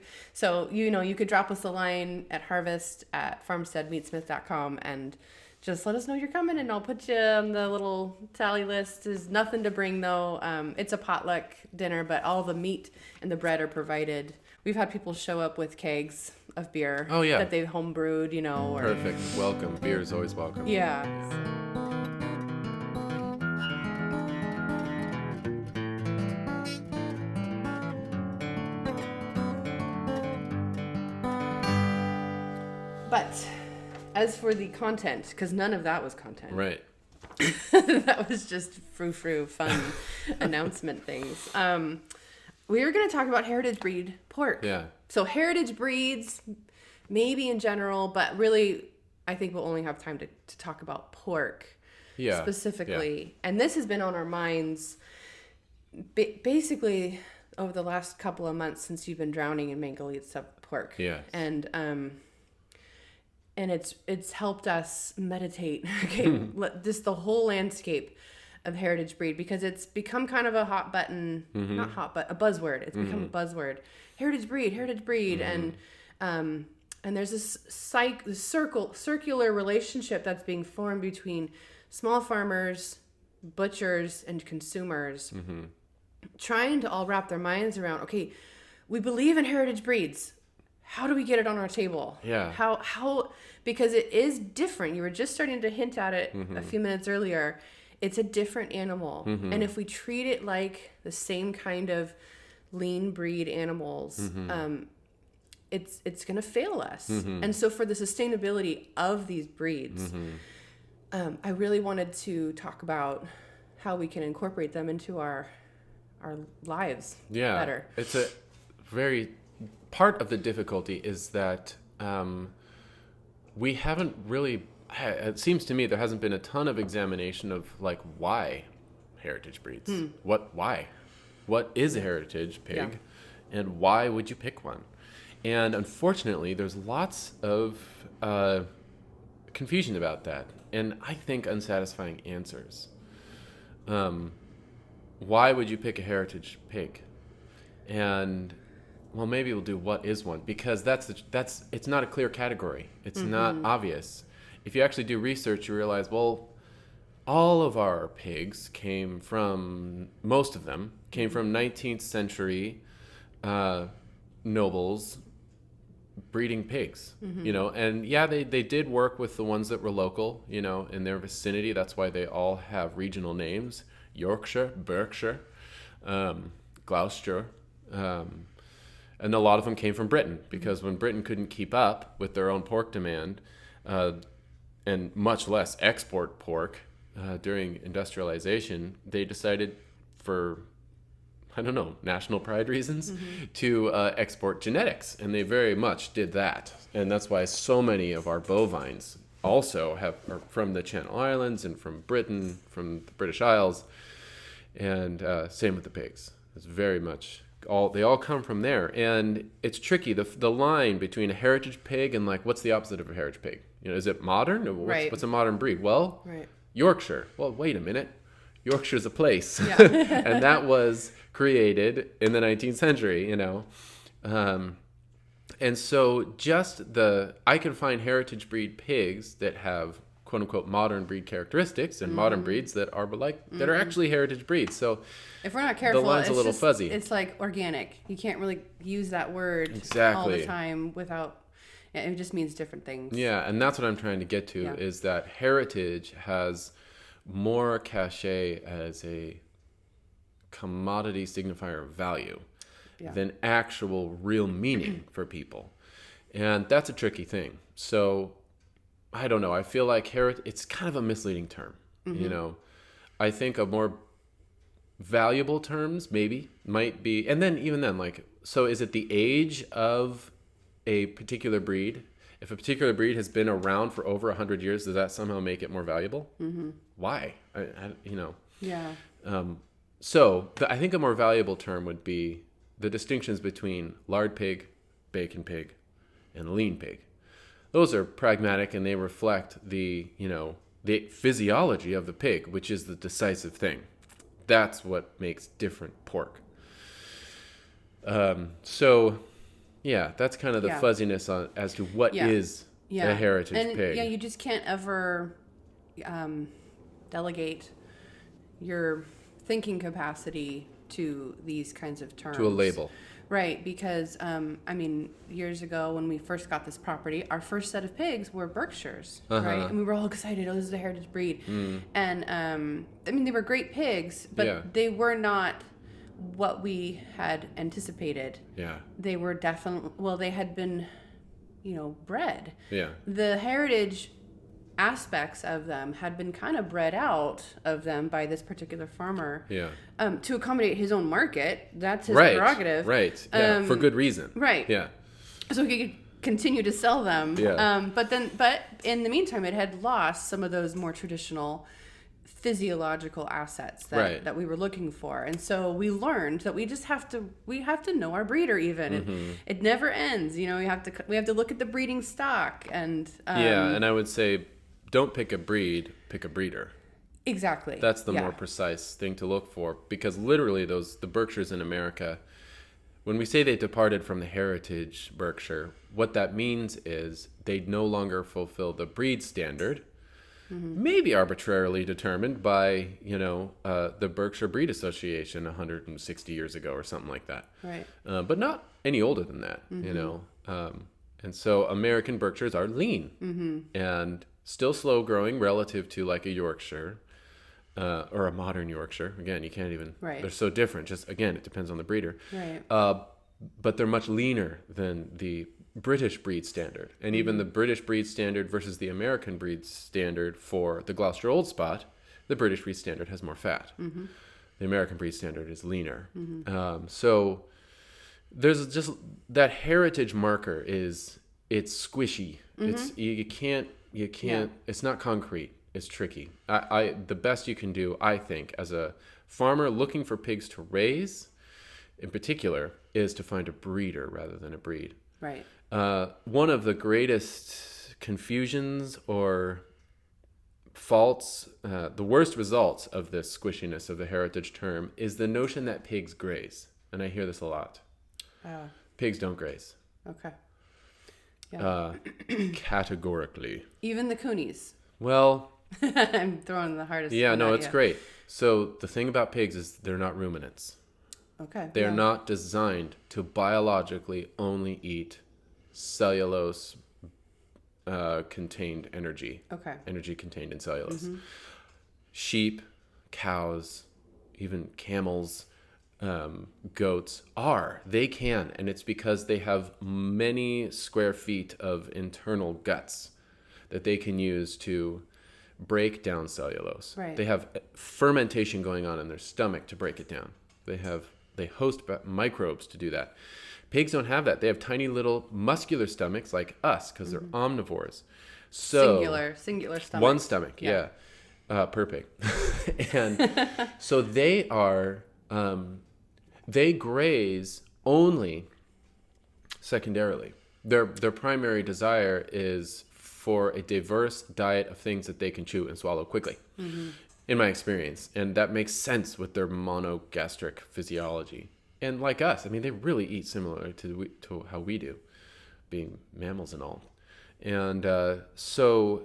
could drop us a line at harvest@farmsteadmeatsmith.com and just let us know you're coming, and I'll put you on the little tally list. There's nothing to bring, though. It's a potluck dinner, but all the meat and the bread are provided we've had people show up with kegs of beer Oh, yeah. that they've home brewed, or Perfect. Welcome. Beer is always welcome. yeah. But as for the content, because none of that was content. Right. That was just frou-frou fun announcement things. We were going to talk about heritage breed pork. Yeah. So heritage breeds, maybe in general, but really, I think we'll only have time to talk about pork specifically. Yeah. And this has been on our minds basically over the last couple of months since you've been drowning in Mangalitza pork. Yeah. And it's helped us meditate, just the whole landscape of heritage breed, because it's become kind of a hot button, not hot, but a buzzword. It's become a buzzword. Heritage breed, and there's this circular relationship that's being formed between small farmers, butchers, and consumers, trying to all wrap their minds around. Okay, we believe in heritage breeds. How do we get it on our table? Yeah. How because it is different. You were just starting to hint at it a few minutes earlier. It's a different animal. And if we treat it like the same kind of lean breed animals, it's going to fail us. And so for the sustainability of these breeds, I really wanted to talk about how we can incorporate them into our lives better. It's a very... Part of the difficulty is that we haven't really... It seems to me there hasn't been a ton of examination of like why heritage breeds. Why? What is a heritage pig? Yeah. And why would you pick one? And unfortunately, there's lots of confusion about that. And I think unsatisfying answers. Why would you pick a heritage pig? And... well, maybe we'll do what is one, because it's not a clear category. It's not obvious. If you actually do research, you realize, well, all of our pigs most of them came from 19th century nobles breeding pigs, and they did work with the ones that were local, in their vicinity. That's why they all have regional names: Yorkshire, Berkshire, Gloucester, and a lot of them came from Britain, because when Britain couldn't keep up with their own pork demand, and much less export pork during industrialization, they decided, for, I don't know, national pride reasons, to export genetics. And they very much did that. And that's why so many of our bovines also are from the Channel Islands and from Britain, from the British Isles. And same with the pigs. It's very much... they all come from there, and it's tricky. The line between a heritage pig and like, what's the opposite of a heritage pig? Is it modern? Or what's a modern breed? Well, Yorkshire. Well, wait a minute. Yorkshire's a place, and that was created in the 19th century. And so I can find heritage breed pigs that have quote unquote modern breed characteristics, and modern breeds that are that are actually heritage breeds. So if we're not careful, the line's a little fuzzy. It's like organic. You can't really use that word all the time without... It just means different things. Yeah, and that's what I'm trying to get to, is that heritage has more cachet as a commodity signifier of value than actual real meaning for people. And that's a tricky thing. So I don't know. I feel like it's kind of a misleading term. I think a more valuable terms might be, and then even then, like, so is it the age of a particular breed? If a particular breed has been around for over 100 years, does that somehow make it more valuable? Why? Yeah. So I think a more valuable term would be the distinctions between lard pig, bacon pig, and lean pig. Those are pragmatic, and they reflect the physiology of the pig, which is the decisive thing. That's what makes different pork. So, that's kind of the fuzziness as to what is a heritage pig. Yeah, you just can't ever delegate your thinking capacity to these kinds of terms. To a label. Right, because, I mean, years ago when we first got this property, our first set of pigs were Berkshires, right? And we were all excited, oh, this is a heritage breed. And, I mean, they were great pigs, but they were not what we had anticipated. Yeah. They were definitely, well, they had been, bred. Yeah. The heritage aspects of them had been kind of bred out of them by this particular farmer. Yeah. To accommodate his own market. That's his prerogative. Right. Yeah. For good reason. Right. Yeah. So he could continue to sell them. Yeah. But in the meantime, it had lost some of those more traditional physiological assets that we were looking for. And so we learned that we have to know our breeder even. It never ends. We have to look at the breeding stock and and I would say don't pick a breed, pick a breeder. Exactly. That's the more precise thing to look for, because literally the Berkshires in America, when we say they departed from the heritage Berkshire, what that means is they no longer fulfill the breed standard, maybe arbitrarily determined by, the Berkshire Breed Association 160 years ago or something like that. Right. But not any older than that, and so American Berkshires are lean and still slow growing relative to like a Yorkshire or a modern Yorkshire. Again, you can't even, they're so different. Just again, it depends on the breeder. Right. But they're much leaner than the British breed standard. And even the British breed standard versus the American breed standard for the Gloucester Old Spot, the British breed standard has more fat. The American breed standard is leaner. So there's just that heritage marker it's squishy. It's you can't it's not concrete. It's tricky. The best you can do, I think, as a farmer looking for pigs to raise in particular, is to find a breeder rather than a breed. Right. One of the greatest confusions or faults, the worst results of this squishiness of the heritage term is the notion that pigs graze. And I hear this a lot. Pigs don't graze. Okay. Yeah. Categorically. Even the coonies. Well, I'm throwing the hardest. Yeah, no, it's great. So the thing about pigs is they're not ruminants. Okay. They're not designed to biologically only eat cellulose contained energy. Okay. Energy contained in cellulose. Sheep, cows, even camels, goats they can, and it's because they have many square feet of internal guts that they can use to break down cellulose. Right. They have fermentation going on in their stomach to break it down. They host microbes to do that. Pigs don't have that. They have tiny little muscular stomachs like us because they're omnivores. So singular stomach. One stomach, yeah. Per pig. And so they are they graze only secondarily. Their primary desire is for a diverse diet of things that they can chew and swallow quickly, in my experience. And that makes sense with their monogastric physiology. And like us, I mean, they really eat similar to how we do, being mammals and all. And so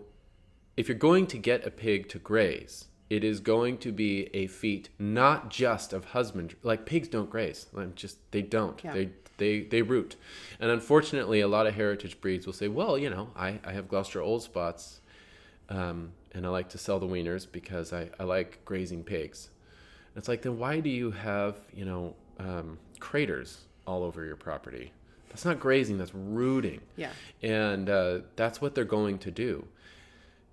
if you're going to get a pig to graze, it is going to be a feat not just of husbandry. Like, pigs don't graze. They don't. Yeah. They root. And unfortunately, a lot of heritage breeds will say, well, I have Gloucester Old Spots, and I like to sell the weaners because I like grazing pigs. And it's like, then why do you have, craters all over your property? That's not grazing, that's rooting. Yeah. And that's what they're going to do.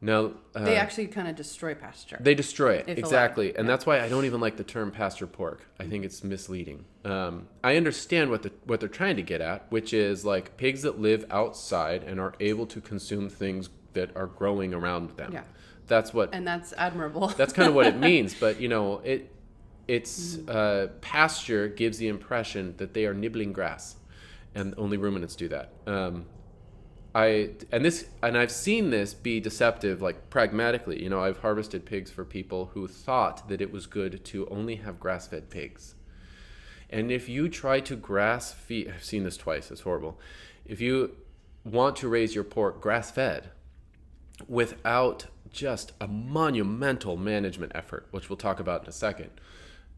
Now, they actually kind of destroy pasture. They destroy it, exactly. And that's why I don't even like the term pasture pork. I think it's misleading. I understand what they're trying to get at, which is like pigs that live outside and are able to consume things that are growing around them. Yeah. And that's admirable. That's kind of what it means. But, it's pasture gives the impression that they are nibbling grass, and only ruminants do that. I've seen this be deceptive, like pragmatically. I've harvested pigs for people who thought that it was good to only have grass-fed pigs. And if you try to grass feed, I've seen this twice, it's horrible. If you want to raise your pork grass-fed without just a monumental management effort, which we'll talk about in a second,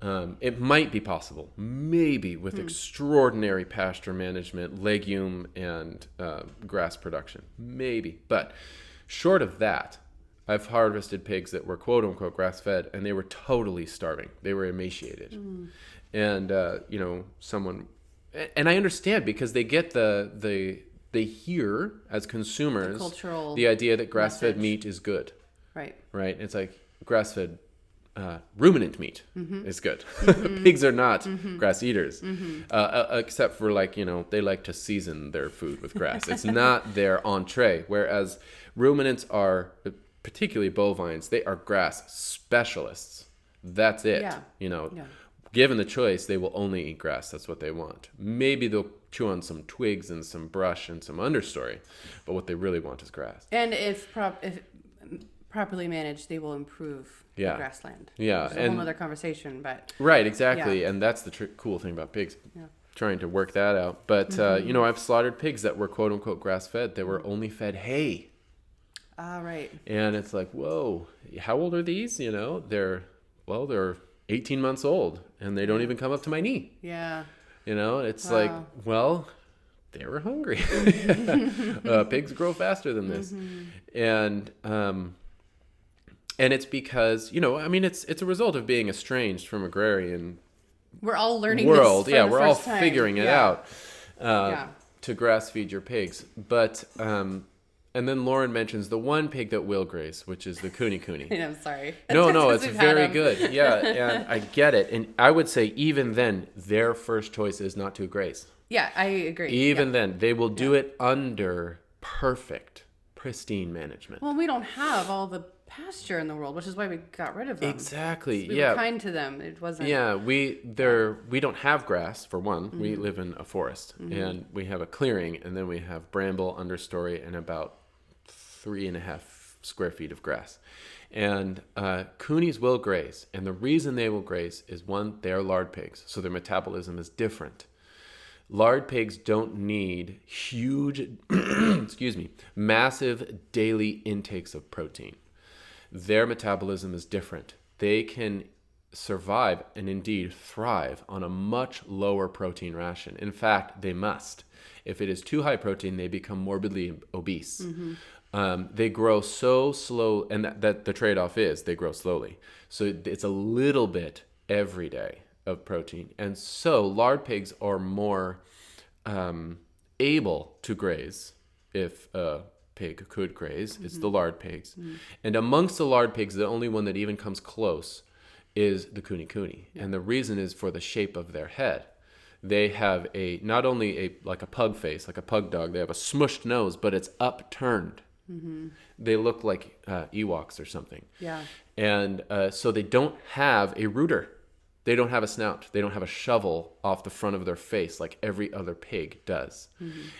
It might be possible, maybe with extraordinary pasture management, legume, and grass production. Maybe. But short of that, I've harvested pigs that were quote unquote grass fed, and they were totally starving. They were emaciated. And, and I understand because they get they hear as consumers the idea that grass fed meat is good. Right. It's like grass fed ruminant meat is good. Pigs are not grass eaters, except for they like to season their food with grass. It's not their entree. Whereas ruminants are, particularly bovines, they are grass specialists. That's it. Given the choice, they will only eat grass. That's what they want. Maybe they'll chew on some twigs and some brush and some understory, but what they really want is grass. And if properly managed, they will improve the grassland. Yeah. It's a whole other conversation, but... Right, exactly. Yeah. And that's the cool thing about pigs. Yeah. Trying to work that out. But, I've slaughtered pigs that were quote-unquote grass-fed. They were only fed hay. Right. And it's like, whoa, how old are these? They're 18 months old, and they don't even come up to my knee. Yeah. It's like, well... They were hungry. Pigs grow faster than this. And it's because, it's a result of being estranged from agrarian we're all learning world. This for the we're all first time. figuring it out to grass feed your pigs. But and then Lauren mentions the one pig that will graze, which is the Kuni. I'm sorry. No, it's very good. Yeah, and I get it. And I would say even then, their first choice is not to graze. Yeah, I agree. Even then, they will do it under perfect, pristine management. Well, we don't have all the pasture in the world, which is why we got rid of them. Exactly. We were kind to them. It wasn't. Yeah, we don't have grass for one. We live in a forest, and we have a clearing, and then we have bramble, understory, and about 3.5 square feet of grass. And Kunis will graze, and the reason they will graze is one, they are lard pigs, so their metabolism is different. Lard pigs don't need huge, massive daily intakes of protein. Their metabolism is different. They can survive and indeed thrive on a much lower protein ration. In fact, they must. If it is too high protein, they become morbidly obese. They grow so slow, and that the trade-off is they grow slowly. So it's a little bit every day of protein. And so lard pigs are more able to graze if a pig could graze. It's the lard pigs. And amongst the lard pigs, the only one that even comes close is the Kuni. And the reason is for the shape of their head. They have not only like a pug face, like a pug dog, they have a smushed nose, but it's upturned. They look like Ewoks or something. Yeah. And so they don't have a rooter. They don't have a snout. They don't have a shovel off the front of their face like every other pig does.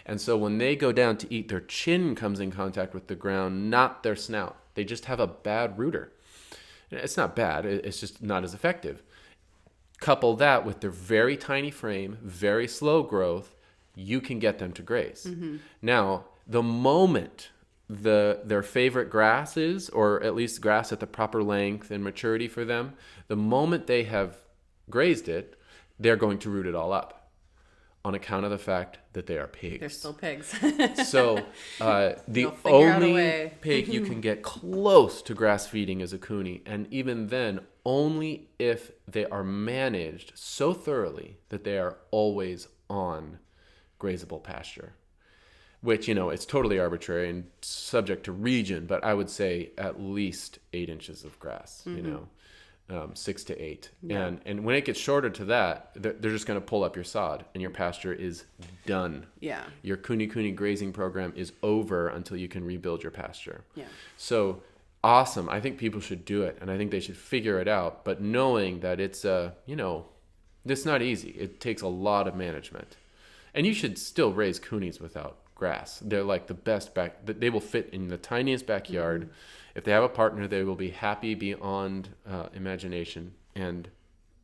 And so when they go down to eat, their chin comes in contact with the ground, not their snout. They just have a bad rooter. It's not bad. It's just not as effective. Couple that with their very tiny frame, very slow growth, you can get them to graze. Now, the moment their favorite grass is, or at least grass at the proper length and maturity for them, the moment they have grazed it, they're going to root it all up on account of the fact that they are pigs. They're still pigs. So the only pig you can get close to grass feeding is a Kuni, and even then only if they are managed so thoroughly that they are always on grazable pasture, which, it's totally arbitrary and subject to region, but I would say at least 8 inches of grass, 6 to 8. Yeah. And when it gets shorter to that, they're just going to pull up your sod and your pasture is done. Yeah. Your Kuni grazing program is over until you can rebuild your pasture. Yeah. So awesome. I think people should do it, and I think they should figure it out, but knowing that it's it's not easy. It takes a lot of management. And you should still raise Kunis without grass. They're like the best they will fit in the tiniest backyard. If they have a partner, they will be happy beyond imagination, and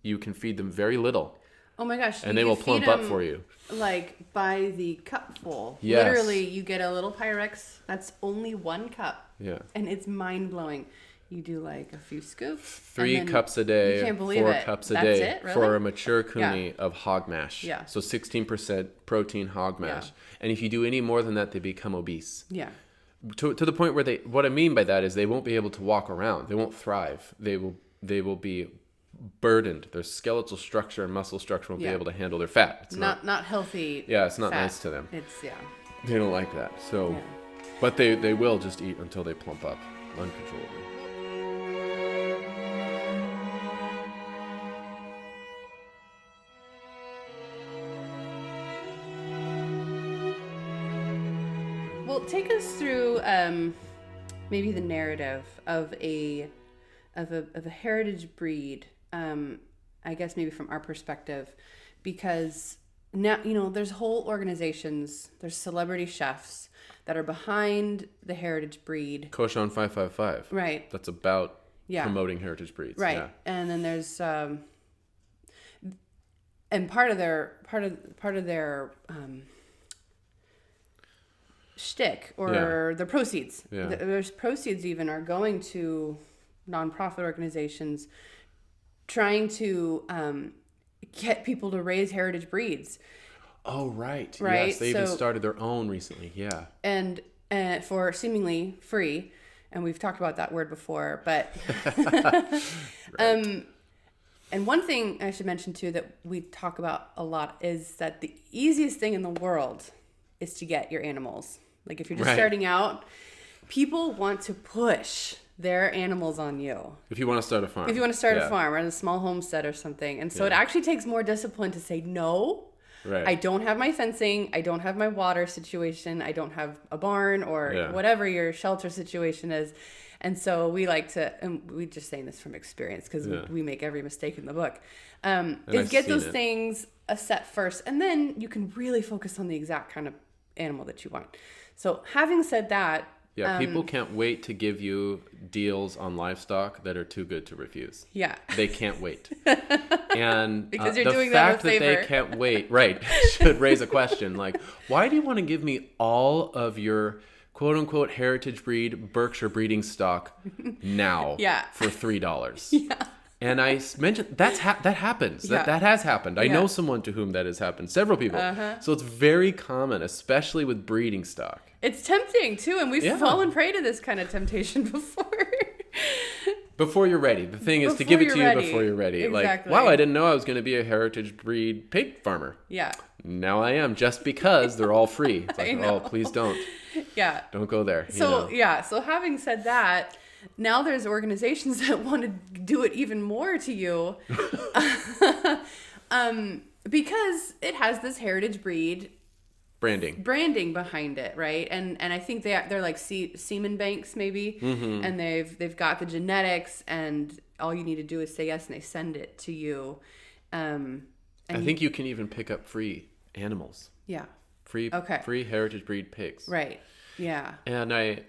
you can feed them very little. Oh my gosh. And they will plump up for you. Like by the cupful. Yes. Literally, you get a little Pyrex. That's only 1 cup. Yeah. And it's mind-blowing. You do like a few scoops. 3 cups a day, you can't believe 4 it. cups a That's day it? Really? for a mature kuni of hog mash. Yeah. So 16% protein hog mash. Yeah. And if you do any more than that, they become obese. Yeah. To the point where what I mean by that is they won't be able to walk around. They won't thrive. They will be burdened. Their skeletal structure and muscle structure won't be able to handle their fat. It's not healthy. Yeah, it's not fat. nice to them. It's They don't like that. So, but they will just eat until they plump up uncontrollably. Well, take us through maybe the narrative of a heritage breed. I guess maybe from our perspective, because now there's whole organizations, there's celebrity chefs that are behind the heritage breed. Cochon 555. Right. That's about promoting heritage breeds. Right. Yeah. And then there's and part of their shtick or the proceeds. There's proceeds even are going to nonprofit organizations trying to get people to raise heritage breeds. Oh, right. Right. Yes, they even started their own recently. Yeah. And for seemingly free, and we've talked about that word before, but right. And one thing I should mention too that we talk about a lot is that the easiest thing in the world is to get your animals. Like if you're just starting out, people want to push their animals on you. If you want to start a farm. If you want to start a farm or a small homestead or something. And so it actually takes more discipline to say, no, I don't have my fencing. I don't have my water situation. I don't have a barn or whatever your shelter situation is. And so we like to, and we're just saying this from experience because we make every mistake in the book, is get those things set first. And then you can really focus on the exact kind of animal that you want. So having said that, people can't wait to give you deals on livestock that are too good to refuse. Yeah. They can't wait. And because you're doing them a favor. The fact that they can't wait, should raise a question like, why do you want to give me all of your quote unquote heritage breed Berkshire breeding stock now for $3? Yeah. And I mentioned that happens. That has happened. I know someone to whom that has happened. Several people. So it's very common, especially with breeding stock. It's tempting too, and we've fallen prey to this kind of temptation before. Before you're ready. The thing is to give it to you before you're ready. Exactly. Like, wow, I didn't know I was going to be a heritage breed pig farmer. Yeah. Now I am, just because they're all free. It's like, oh, please don't. Yeah. Don't go there. So, so having said that, now there's organizations that want to do it even more to you because it has this heritage breed branding behind it, right? And I think they're like semen banks maybe, and they've got the genetics, and all you need to do is say yes, and they send it to you. And I think you can even pick up free animals. Yeah. Free heritage breed pigs. Right. Yeah. And I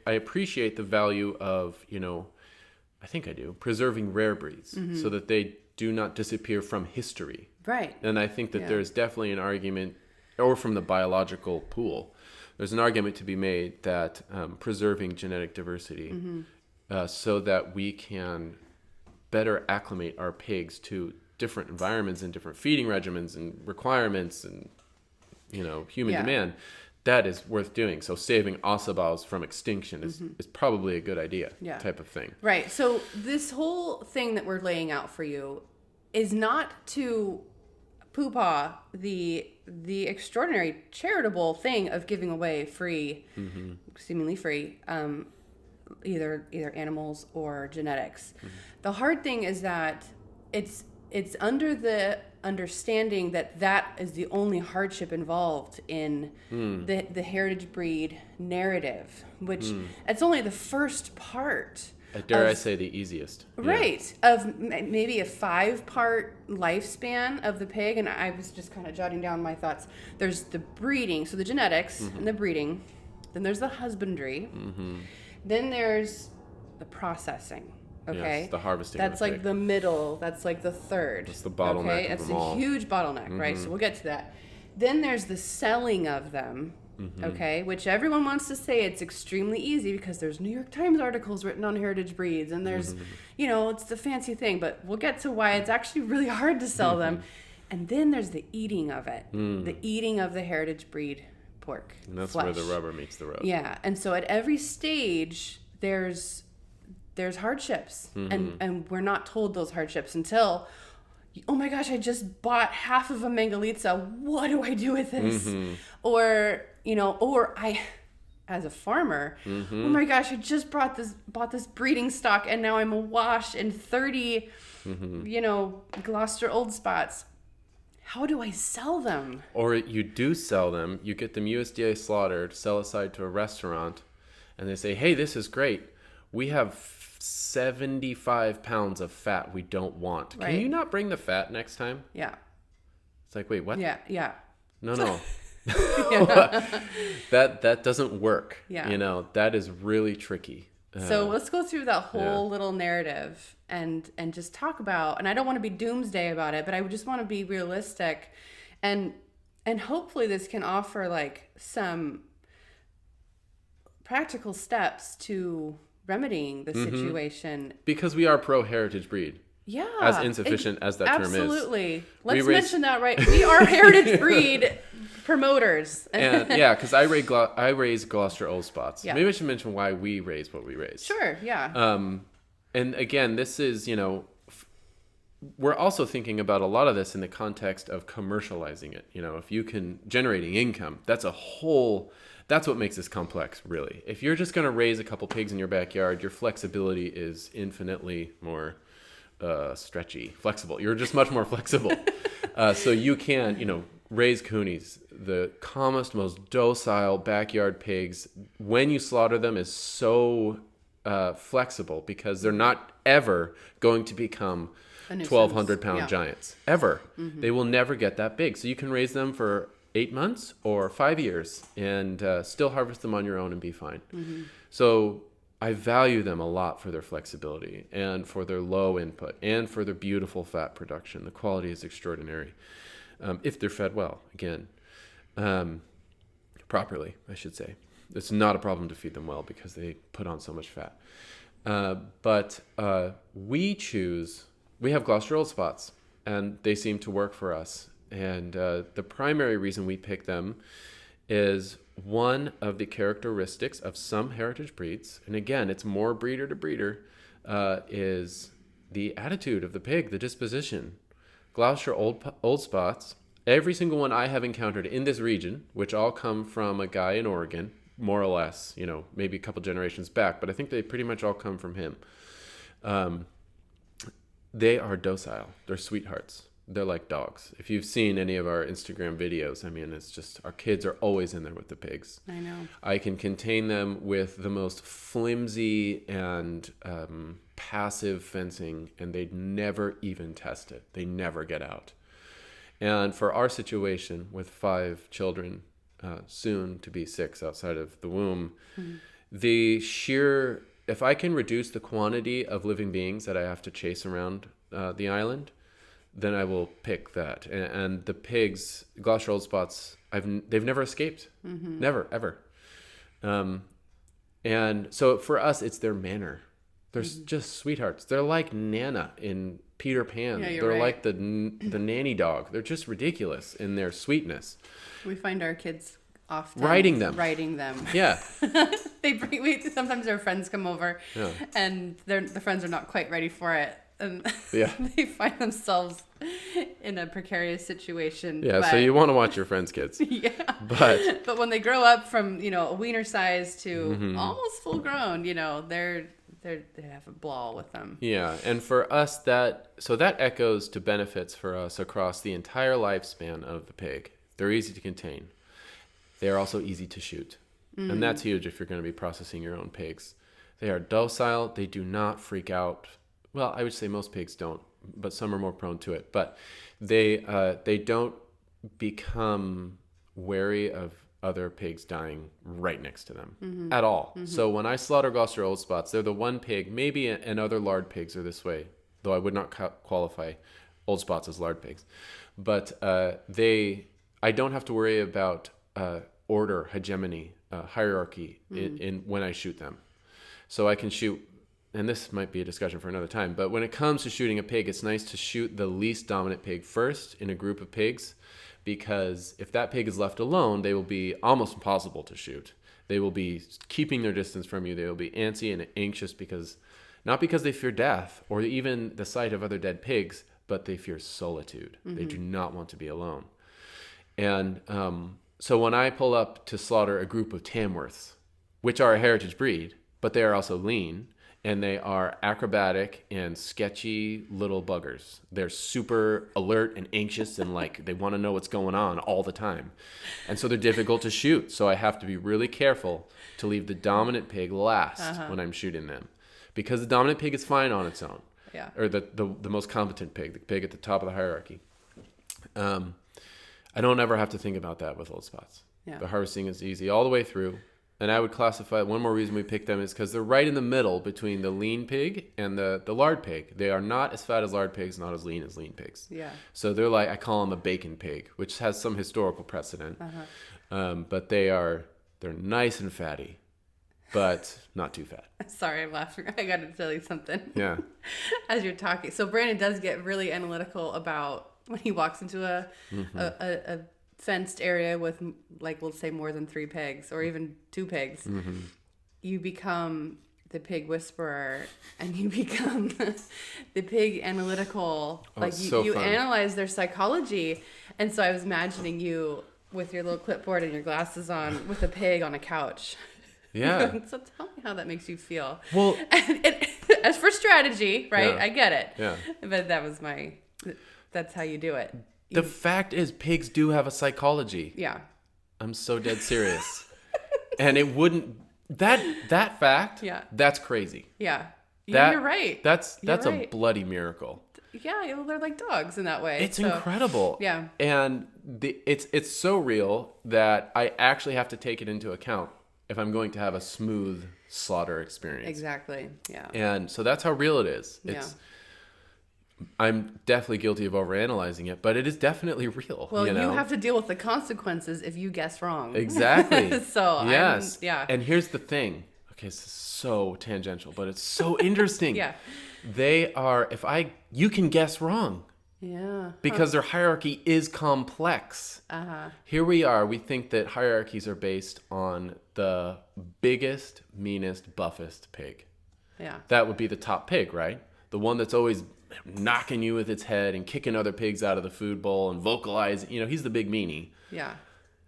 appreciate the value of, I think I do, preserving rare breeds so that they do not disappear from history. Right. And I think that there's definitely an argument, or from the biological pool, there's an argument to be made that preserving genetic diversity so that we can better acclimate our pigs to different environments and different feeding regimens and requirements and, human demand, that is worth doing. So saving ossabals from extinction is probably a good idea type of thing. Right. So this whole thing that we're laying out for you is not to poo-paw the extraordinary charitable thing of giving away free, seemingly free, either animals or genetics. The hard thing is that it's under the understanding that is the only hardship involved in the heritage breed narrative, which it's only the first part. Dare I say the easiest. Right. Yeah. Of maybe a 5-part lifespan of the pig. And I was just kind of jotting down my thoughts. There's the breeding, so the genetics and the breeding. Then there's the husbandry. Then there's the processing. Okay. Yes, the harvesting. That's like the middle. That's like the third. That's the bottleneck. Okay. It's a huge bottleneck, right? So we'll get to that. Then there's the selling of them. Okay, which everyone wants to say it's extremely easy because there's New York Times articles written on heritage breeds and there's, it's the fancy thing, but we'll get to why it's actually really hard to sell them. And then there's the eating of it, the eating of the heritage breed pork. And that's flesh. where the rubber meets the road. Yeah, and so at every stage there's hardships, and we're not told those hardships until, oh my gosh, I just bought half of a Mangalitza. What do I do with this? Or I, as a farmer, oh my gosh, I just bought this breeding stock, and now I'm awash in 30, Gloucester Old Spots. How do I sell them? Or you do sell them, you get them USDA slaughtered, sell aside to a restaurant, and they say, hey, this is great. We have 75 pounds of fat we don't want. Right. Can you not bring the fat next time? Yeah. It's like, wait, what? Yeah. No. That doesn't work. Yeah. That is really tricky. So let's go through that whole little narrative and just talk about, and I don't want to be doomsday about it, but I just want to be realistic, and hopefully this can offer like some practical steps to remedying the situation. Because we are pro-heritage breed. Yeah. As insufficient as that term is. Absolutely. Let's mention that right. We are heritage breed promoters. And because I raise Gloucester Old Spots. Yeah. Maybe I should mention why we raise what we raise. Sure, yeah. And again, this is, we're also thinking about a lot of this in the context of commercializing it. If you can, generating income, that's what makes this complex, really. If you're just going to raise a couple pigs in your backyard, your flexibility is infinitely more flexible. You're just much more flexible. So you can, raise coonies, the calmest, most docile backyard pigs. When you slaughter them is so flexible because they're not ever going to become 1,200-pound giants. Ever. They will never get that big. So you can raise them for 8 months or 5 years and still harvest them on your own and be fine. So I value them a lot for their flexibility and for their low input and for their beautiful fat production. The quality is extraordinary. If they're fed well, again, properly, I should say. It's not a problem to feed them well because they put on so much fat. But we have Gloucester Old Spots, and they seem to work for us. And the primary reason we pick them is one of the characteristics of some heritage breeds, and again, it's more breeder to breeder, is the attitude of the pig, the disposition. Gloucester Old Spots, every single one I have encountered in this region, which all come from a guy in Oregon, more or less, maybe a couple generations back, but I think they pretty much all come from him. They are docile. They're sweethearts. They're like dogs. If you've seen any of our Instagram videos, it's just our kids are always in there with the pigs. I know. I can contain them with the most flimsy and passive fencing, and they'd never even test it. They never get out. And for our situation with 5 children, soon to be 6 outside of the womb, if I can reduce the quantity of living beings that I have to chase around the island, then I will pick that. And the pigs, Gloucester Old Spots, they've never escaped. Never, ever. And so for us, it's their manner. They're just sweethearts. They're like Nana in Peter Pan. Yeah, They're right. like the nanny dog. They're just ridiculous in their sweetness. We find our kids often riding them. Yeah. Sometimes their friends come over, and the friends are not quite ready for it. And they find themselves in a precarious situation. Yeah, so you want to watch your friends' kids. Yeah. But when they grow up from, a wiener size to almost full grown, they have a ball with them. Yeah, and for us that echoes to benefits for us across the entire lifespan of the pig. They're easy to contain. They're also easy to shoot. And that's huge if you're going to be processing your own pigs. They are docile. They do not freak out. Well, I would say most pigs don't, but some are more prone to it. But they don't become wary of other pigs dying right next to them at all. So when I slaughter Gloucester Old Spots, they're the one pig, maybe and other lard pigs are this way, though I would not qualify Old Spots as lard pigs. But I don't have to worry about order, hegemony, hierarchy in when I shoot them. So I can shoot, and this might be a discussion for another time, but when it comes to shooting a pig, it's nice to shoot the least dominant pig first in a group of pigs, because if that pig is left alone, they will be almost impossible to shoot. They will be keeping their distance from you. They will be antsy and anxious not because they fear death or even the sight of other dead pigs, but they fear solitude. They do not want to be alone. And so when I pull up to slaughter a group of Tamworths, which are a heritage breed, but they are also lean, and they are acrobatic and sketchy little buggers. They're super alert and anxious and like they want to know what's going on all the time. And so they're difficult to shoot. So I have to be really careful to leave the dominant pig last when I'm shooting them. Because the dominant pig is fine on its own. Yeah. Or the most competent pig, the pig at the top of the hierarchy. I don't ever have to think about that with old spots. Yeah. The harvesting is easy all the way through. And I would classify, one more reason we pick them is because they're right in the middle between the lean pig and the lard pig. They are not as fat as lard pigs, not as lean pigs. Yeah. So they're like, I call them a bacon pig, which has some historical precedent. But they're nice and fatty, but not too fat. Sorry, I'm laughing. I got to tell you something. Yeah. As you're talking. So Brandon does get really analytical about when he walks into a fenced area with, like, we'll say more than 3 pigs or even 2 pigs. You become the pig whisperer and you become the pig analytical. Like you analyze their psychology. And so I was imagining you with your little clipboard and your glasses on with a pig on a couch. Yeah. So tell me how that makes you feel. Well, and as for strategy, right? Yeah. I get it. Yeah. But that's how you do it. The fact is, pigs do have a psychology. Yeah. I'm so dead serious. And it wouldn't, that fact, that's crazy. Yeah. You're right. That's right. a bloody miracle. Yeah, well, they're like dogs in that way. It's incredible. Yeah. And it's so real that I actually have to take it into account if I'm going to have a smooth slaughter experience. Exactly. Yeah. And so that's how real it is. I'm definitely guilty of overanalyzing it, but it is definitely real. Well, you have to deal with the consequences if you guess wrong. Exactly. So, yes. Yeah. And here's the thing. Okay, this is so tangential, but it's so interesting. Yeah. They are, you can guess wrong. Yeah. Because their hierarchy is complex. Here we are. We think that hierarchies are based on the biggest, meanest, buffest pig. Yeah. That would be the top pig, right? The one that's always knocking you with its head and kicking other pigs out of the food bowl and vocalizing. He's the big meanie. Yeah.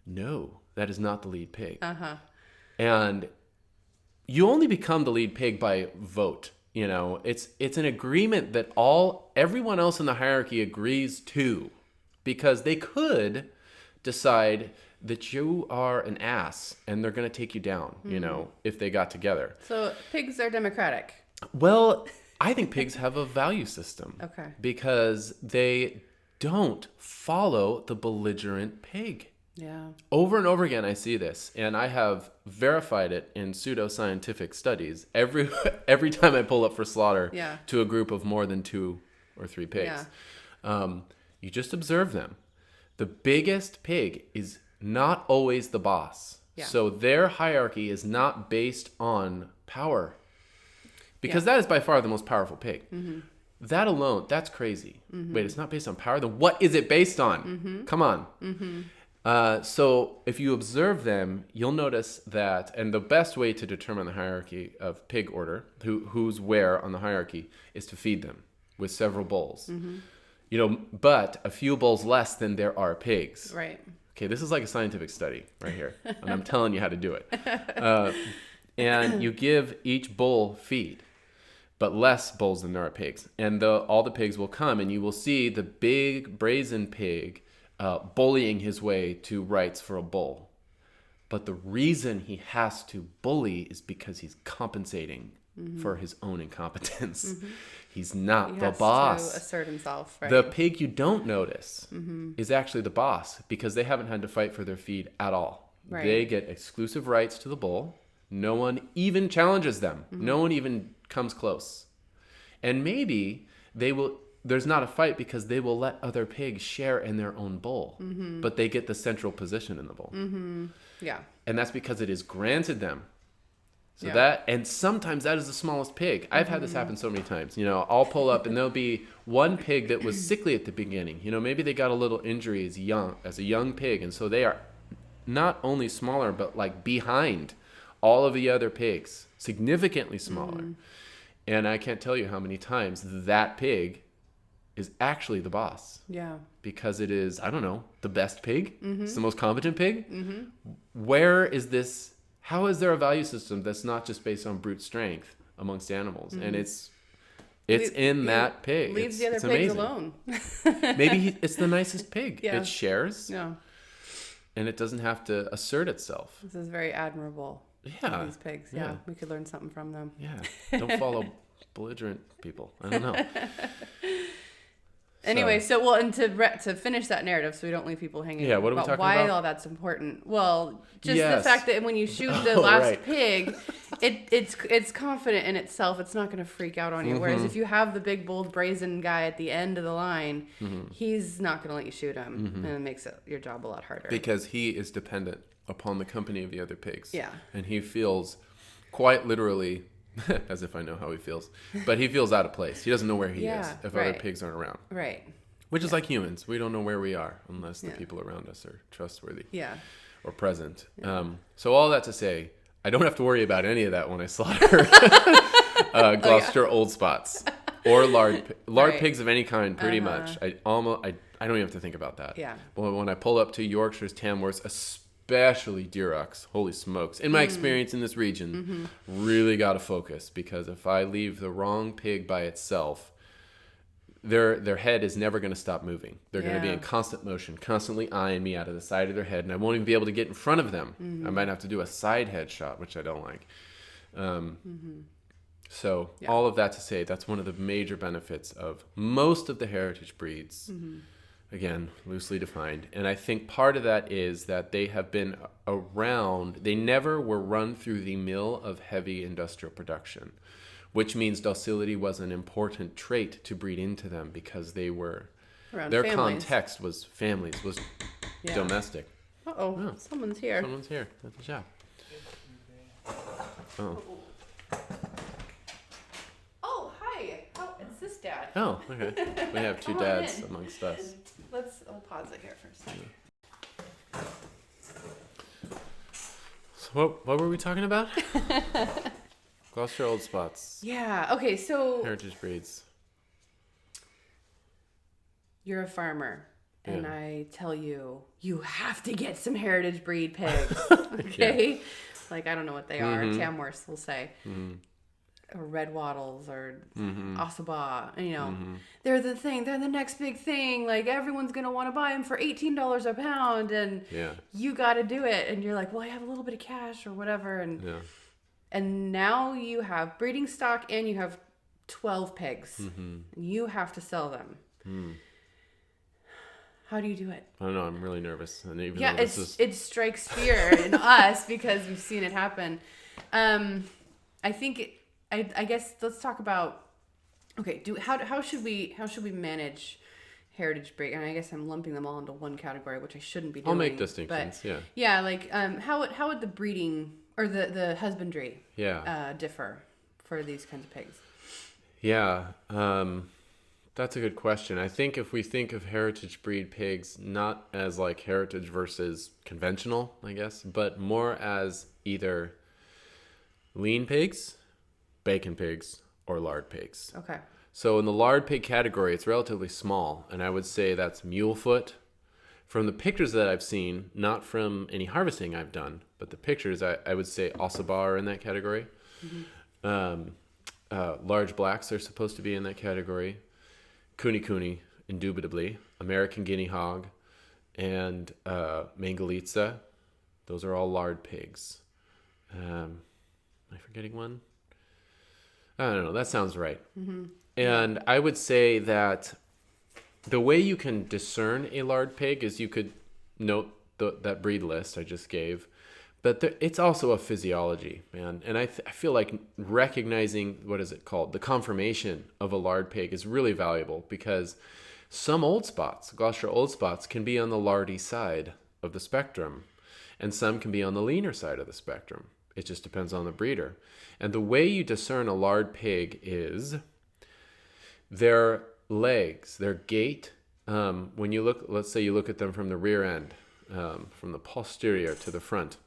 No, that is not the lead pig. And you only become the lead pig by vote. It's an agreement that everyone else in the hierarchy agrees to, because they could decide that you are an ass and they're going to take you down, if they got together. So pigs are democratic. Well, I think pigs have a value system. Okay. Because they don't follow the belligerent pig. Yeah. Over and over again, I see this, and I have verified it in pseudoscientific studies. Every time I pull up for slaughter to a group of more than 2 or 3 pigs, you just observe them. The biggest pig is not always the boss. Yeah. So their hierarchy is not based on power, because that is by far the most powerful pig. That alone, that's crazy. Wait, it's not based on power? Then what is it based on? Come on. So if you observe them, you'll notice that, and the best way to determine the hierarchy of pig order, who's where on the hierarchy, is to feed them with several bowls. But a few bowls less than there are pigs. Right. Okay, this is like a scientific study right here, and I'm telling you how to do it. And you give each bull feed, but less bowls than there are pigs. And all the pigs will come, and you will see the big brazen pig bullying his way to rights for a bowl. But the reason he has to bully is because he's compensating for his own incompetence. He's not the boss. To assert himself, right? The pig you don't notice is actually the boss, because they haven't had to fight for their feed at all. Right. They get exclusive rights to the bowl. No one even challenges them. No one even comes close. And maybe there's not a fight because they will let other pigs share in their own bowl, but they get the central position in the bowl. Yeah. And that's because it is granted them. So Yeah. and sometimes that is the smallest pig. I've had this happen so many times. I'll pull up and there'll be one pig that was sickly at the beginning. maybe they got a little injury as a young pig. And so they are not only smaller, but like behind all of the other pigs, significantly smaller. And I can't tell you how many times that pig is actually the boss. Yeah. Because it is, I don't know, the best pig. It's the most competent pig. Where is this? How is there a value system that's not just based on brute strength amongst animals? And it's in that pig. Leaves the other it's pigs amazing. alone. Maybe it's the nicest pig. Yeah. It shares. Yeah. And it doesn't have to assert itself. This is very admirable. Yeah. These pigs. Yeah. We could learn something from them. Yeah. Don't follow belligerent people. I don't know. Anyway, and to finish that narrative, so we don't leave people hanging. Yeah, what are we talking why about? all that's important? Well, just Yes. the fact that when you shoot the last right. pig, it's confident in itself. It's not going to freak out on you. Whereas if you have the big, bold, brazen guy at the end of the line, he's not going to let you shoot him, and it makes your job a lot harder. Because he is dependent upon the company of the other pigs. Yeah. And he feels quite literally, as if I know how he feels, but he feels out of place. He doesn't know where he is if other pigs aren't around. Right. Which is like humans. We don't know where we are unless the people around us are trustworthy. Yeah. Or present. Yeah. So all that to say, I don't have to worry about any of that when I slaughter Gloucester Old Spots or lard pigs of any kind. Pretty much, I don't even have to think about that. Yeah. But when I pull up to Yorkshire's, Tamworths, especially Durocs, holy smokes! In my experience in this region, really got to focus, because if I leave the wrong pig by itself, their head is never going to stop moving. They're going to be in constant motion, constantly eyeing me out of the side of their head, and I won't even be able to get in front of them. I might have to do a side head shot, which I don't like. So all of that to say, that's one of the major benefits of most of the heritage breeds. Again, loosely defined. And I think part of that is that they have been around. They never were run through the mill of heavy industrial production, which means docility was an important trait to breed into them, because they were, their context was families, was domestic. Uh-oh, someone's here. Someone's here at the shop. Oh. Oh, hi. Oh, it's this dad. Oh, okay. We have two dads amongst us. I'll pause it here for a second. So what were we talking about? Gloucester Old Spots. Yeah. Okay. So Heritage breeds. You're a farmer, and I tell you, you have to get some heritage breed pigs. Okay. Like, I don't know what they are. Tamworths, we'll say. Or red wattles, or Ossabaw. They're the thing. They're the next big thing. Like, everyone's gonna want to buy them for $18 a pound, and you got to do it. And you're like, well, I have a little bit of cash or whatever, and now you have breeding stock, and you have 12 pigs. And you have to sell them. How do you do it? I don't know. I'm really nervous. And even it strikes fear in us, because we've seen it happen. I think. I guess let's talk about, okay, how should we manage heritage breed? And I guess I'm lumping them all into one category, which I shouldn't be doing. I'll make distinctions. Like how would the breeding or the husbandry differ for these kinds of pigs? That's a good question. I think if we think of heritage breed pigs not as like heritage versus conventional, I guess, but more as either lean pigs, bacon pigs, or lard pigs. Okay. So in the lard pig category, it's relatively small, and I would say that's mulefoot. From the pictures that I've seen, not from any harvesting I've done, but the pictures, I would say Ossabaw are in that category. Large blacks are supposed to be in that category. Cooney, indubitably. American guinea hog, and Mangalitza. Those are all lard pigs. Am I forgetting one? I don't know. That sounds right. And I would say that the way you can discern a lard pig is you could note that breed list I just gave. But it's also a physiology, man. And I feel like recognizing, what is it called? The conformation of a lard pig is really valuable, because some old spots, Gloucester Old Spots, can be on the lardy side of the spectrum. and some can be on the leaner side of the spectrum. It just depends on the breeder. And the way you discern a lard pig is their legs, their gait. When you look, let's say you look at them from the rear end, from the posterior to the front,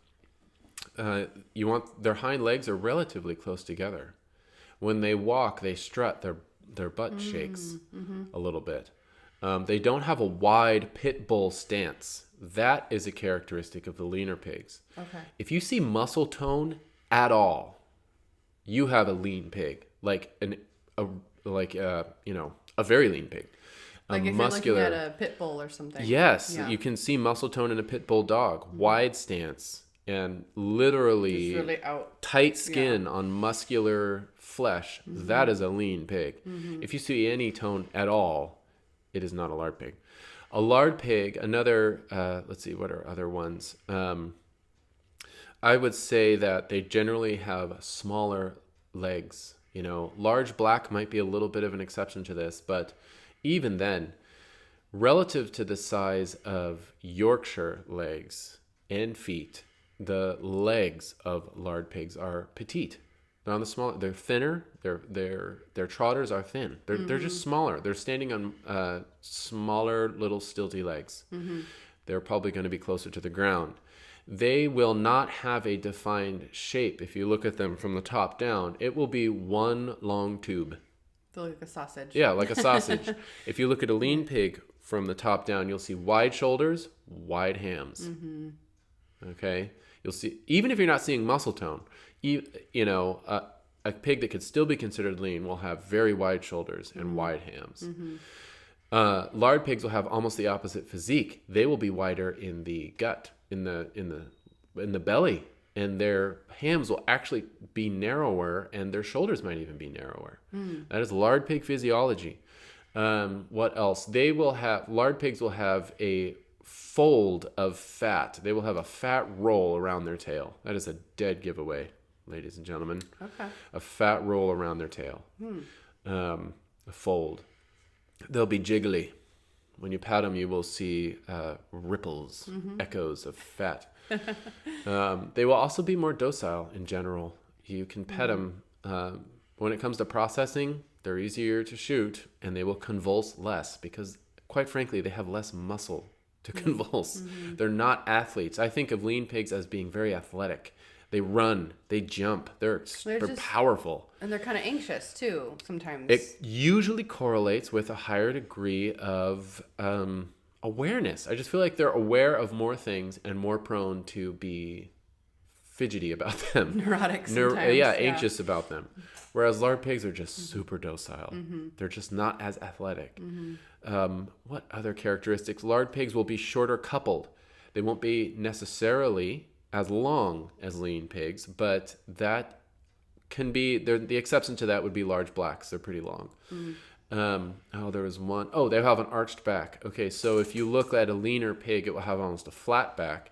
you want their hind legs are relatively close together. When they walk, they strut, their butt shakes a little bit. They don't have a wide pit bull stance. That is a characteristic of the leaner pigs. Okay. If you see muscle tone at all, you have a lean pig, like a very lean pig. Like if muscular, you're looking at a pit bull or something. Yes, Yeah. you can see muscle tone in a pit bull dog, wide stance, and literally really out. tight skin on muscular flesh. That is a lean pig. If you see any tone at all, it is not a lard pig. A lard pig, another, let's see, what are other ones? I would say that they generally have smaller legs. Large black might be a little bit of an exception to this, but even then, relative to the size of Yorkshire legs and feet, the legs of lard pigs are petite. They're on the small. They're thinner. Their trotters are thin. They're just smaller. They're standing on smaller little stilty legs. They're probably going to be closer to the ground. They will not have a defined shape. If you look at them from the top down, it will be one long tube. They look like a sausage. Yeah, like a sausage. If you look at a lean pig from the top down, you'll see wide shoulders, wide hams. Okay? You'll see, even if you're not seeing muscle tone, a pig that could still be considered lean will have very wide shoulders and wide hams. Lard pigs will have almost the opposite physique. They will be wider in the gut, in the belly, and their hams will actually be narrower, and their shoulders might even be narrower. That is lard pig physiology. What else? Lard pigs will have a fold of fat. They will have a fat roll around their tail. That is a dead giveaway, ladies and gentlemen. Okay. A fat roll around their tail. A fold. They'll be jiggly. When you pat them, you will see ripples, echoes of fat. They will also be more docile in general. You can pet them. When it comes to processing, they're easier to shoot, and they will convulse less because, quite frankly, they have less muscle to convulse. They're not athletes. I think of lean pigs as being very athletic. They run, they jump, they're powerful. And they're kind of anxious too, sometimes. It usually correlates with a higher degree of awareness. I just feel like they're aware of more things and more prone to be fidgety about them. Neurotic sometimes. Anxious about them. Whereas lard pigs are just super docile. They're just not as athletic. What other characteristics? Lard pigs will be shorter coupled. They won't be necessarily as long as lean pigs, but that can be, the exception to that would be large blacks. They're pretty long. There was one. Oh, they have an arched back. Okay, so if you look at a leaner pig, it will have almost a flat back.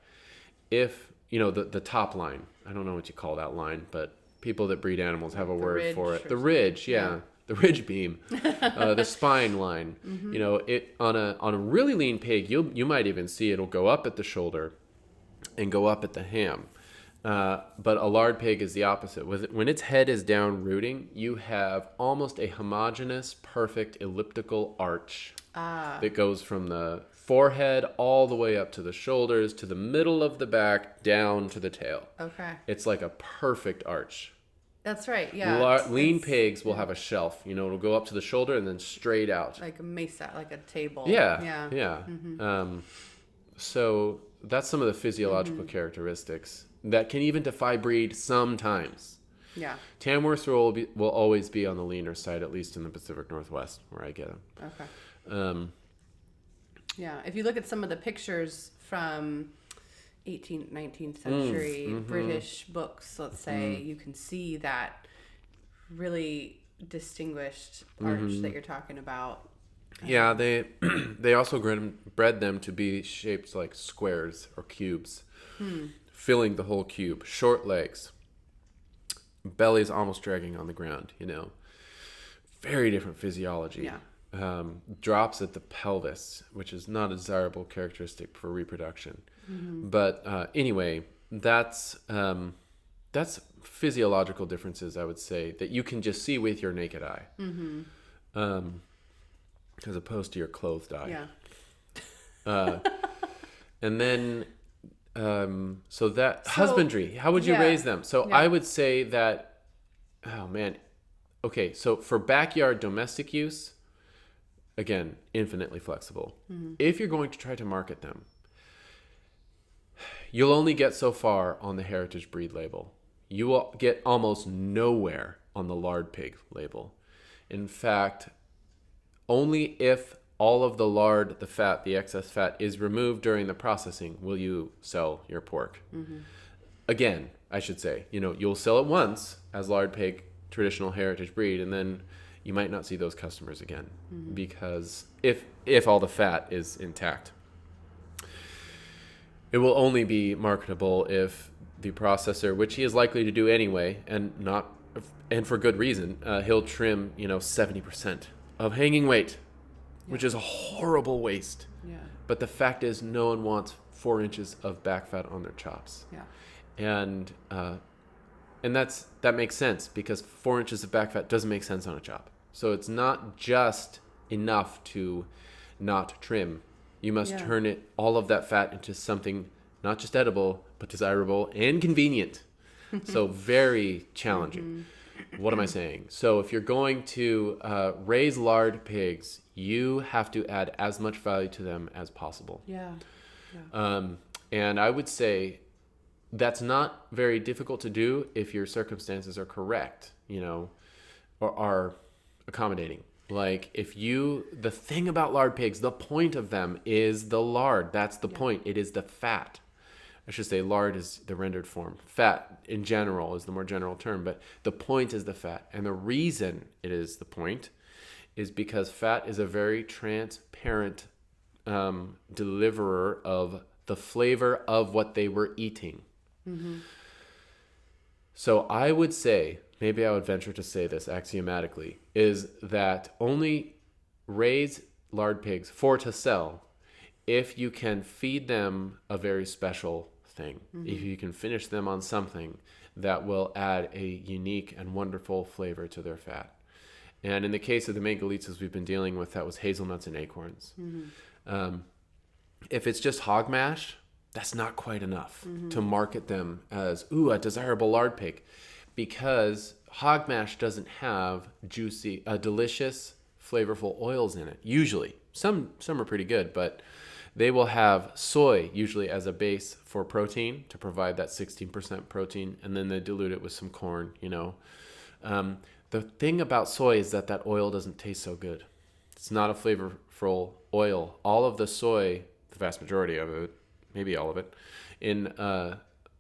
If, the top line, I don't know what you call that line, but people that breed animals have a word for it. The ridge, yeah. The ridge beam, the spine line. It on a really lean pig, you might even see it'll go up at the shoulder and go up at the ham. But a lard pig is the opposite. When its head is down rooting, you have almost a homogeneous, perfect elliptical arch that goes from the forehead all the way up to the shoulders, to the middle of the back, down to the tail. Okay. It's like a perfect arch. That's right, yeah. Lean pigs will have a shelf. It'll go up to the shoulder and then straight out. Like a mesa, like a table. Yeah. So that's some of the physiological characteristics that can even defy breed sometimes. Yeah. Tamworths will always be on the leaner side, at least in the Pacific Northwest, where I get them. Okay. Yeah, if you look at some of the pictures from 18th, 19th century British books, let's say, you can see that really distinguished arch that you're talking about. Yeah, they also bred them to be shaped like squares or cubes, filling the whole cube. Short legs, bellies almost dragging on the ground. Very different physiology. Yeah. drops at the pelvis, which is not a desirable characteristic for reproduction. But anyway, that's physiological differences, I would say, that you can just see with your naked eye, as opposed to your clothed eye. Yeah. And then, so husbandry, how would you raise them? So I would say that, oh man, okay, so for backyard domestic use, again, infinitely flexible. If you're going to try to market them, you'll only get so far on the heritage breed label. You will get almost nowhere on the Lard Pig label. In fact, only if all of the lard, the fat, the excess fat is removed during the processing will you sell your pork. Again, I should say, you'll sell it once as Lard Pig, traditional heritage breed, and then you might not see those customers again because if all the fat is intact. It will only be marketable if the processor, which he is likely to do anyway, and for good reason, he'll trim 70% of hanging weight, which is a horrible waste. Yeah. But the fact is, no one wants 4 inches of back fat on their chops. Yeah. And that makes sense because 4 inches of back fat doesn't make sense on a chop. So it's not just enough to not trim. You must turn all of that fat into something not just edible, but desirable and convenient. So very challenging. What am I saying? So if you're going to raise lard pigs, you have to add as much value to them as possible. Yeah. And I would say that's not very difficult to do if your circumstances are correct, or are accommodating. Like the thing about lard pigs, the point of them is the lard. That's the point. It is the fat. I should say lard is the rendered form. Fat in general is the more general term, but the point is the fat. And the reason it is the point is because fat is a very transparent deliverer of the flavor of what they were eating. So I would say, maybe I would venture to say this axiomatically, is that only raise lard pigs to sell if you can feed them a very special thing. If you can finish them on something that will add a unique and wonderful flavor to their fat. And in the case of the Mangalitzas we've been dealing with, that was hazelnuts and acorns. If it's just hog mash, that's not quite enough to market them as, a desirable lard pig, because hog mash doesn't have juicy, delicious, flavorful oils in it. Usually, some are pretty good, but they will have soy usually as a base for protein to provide that 16% protein, and then they dilute it with some corn. The thing about soy is that oil doesn't taste so good. It's not a flavorful oil. All of the soy, the vast majority of it, maybe all of it, in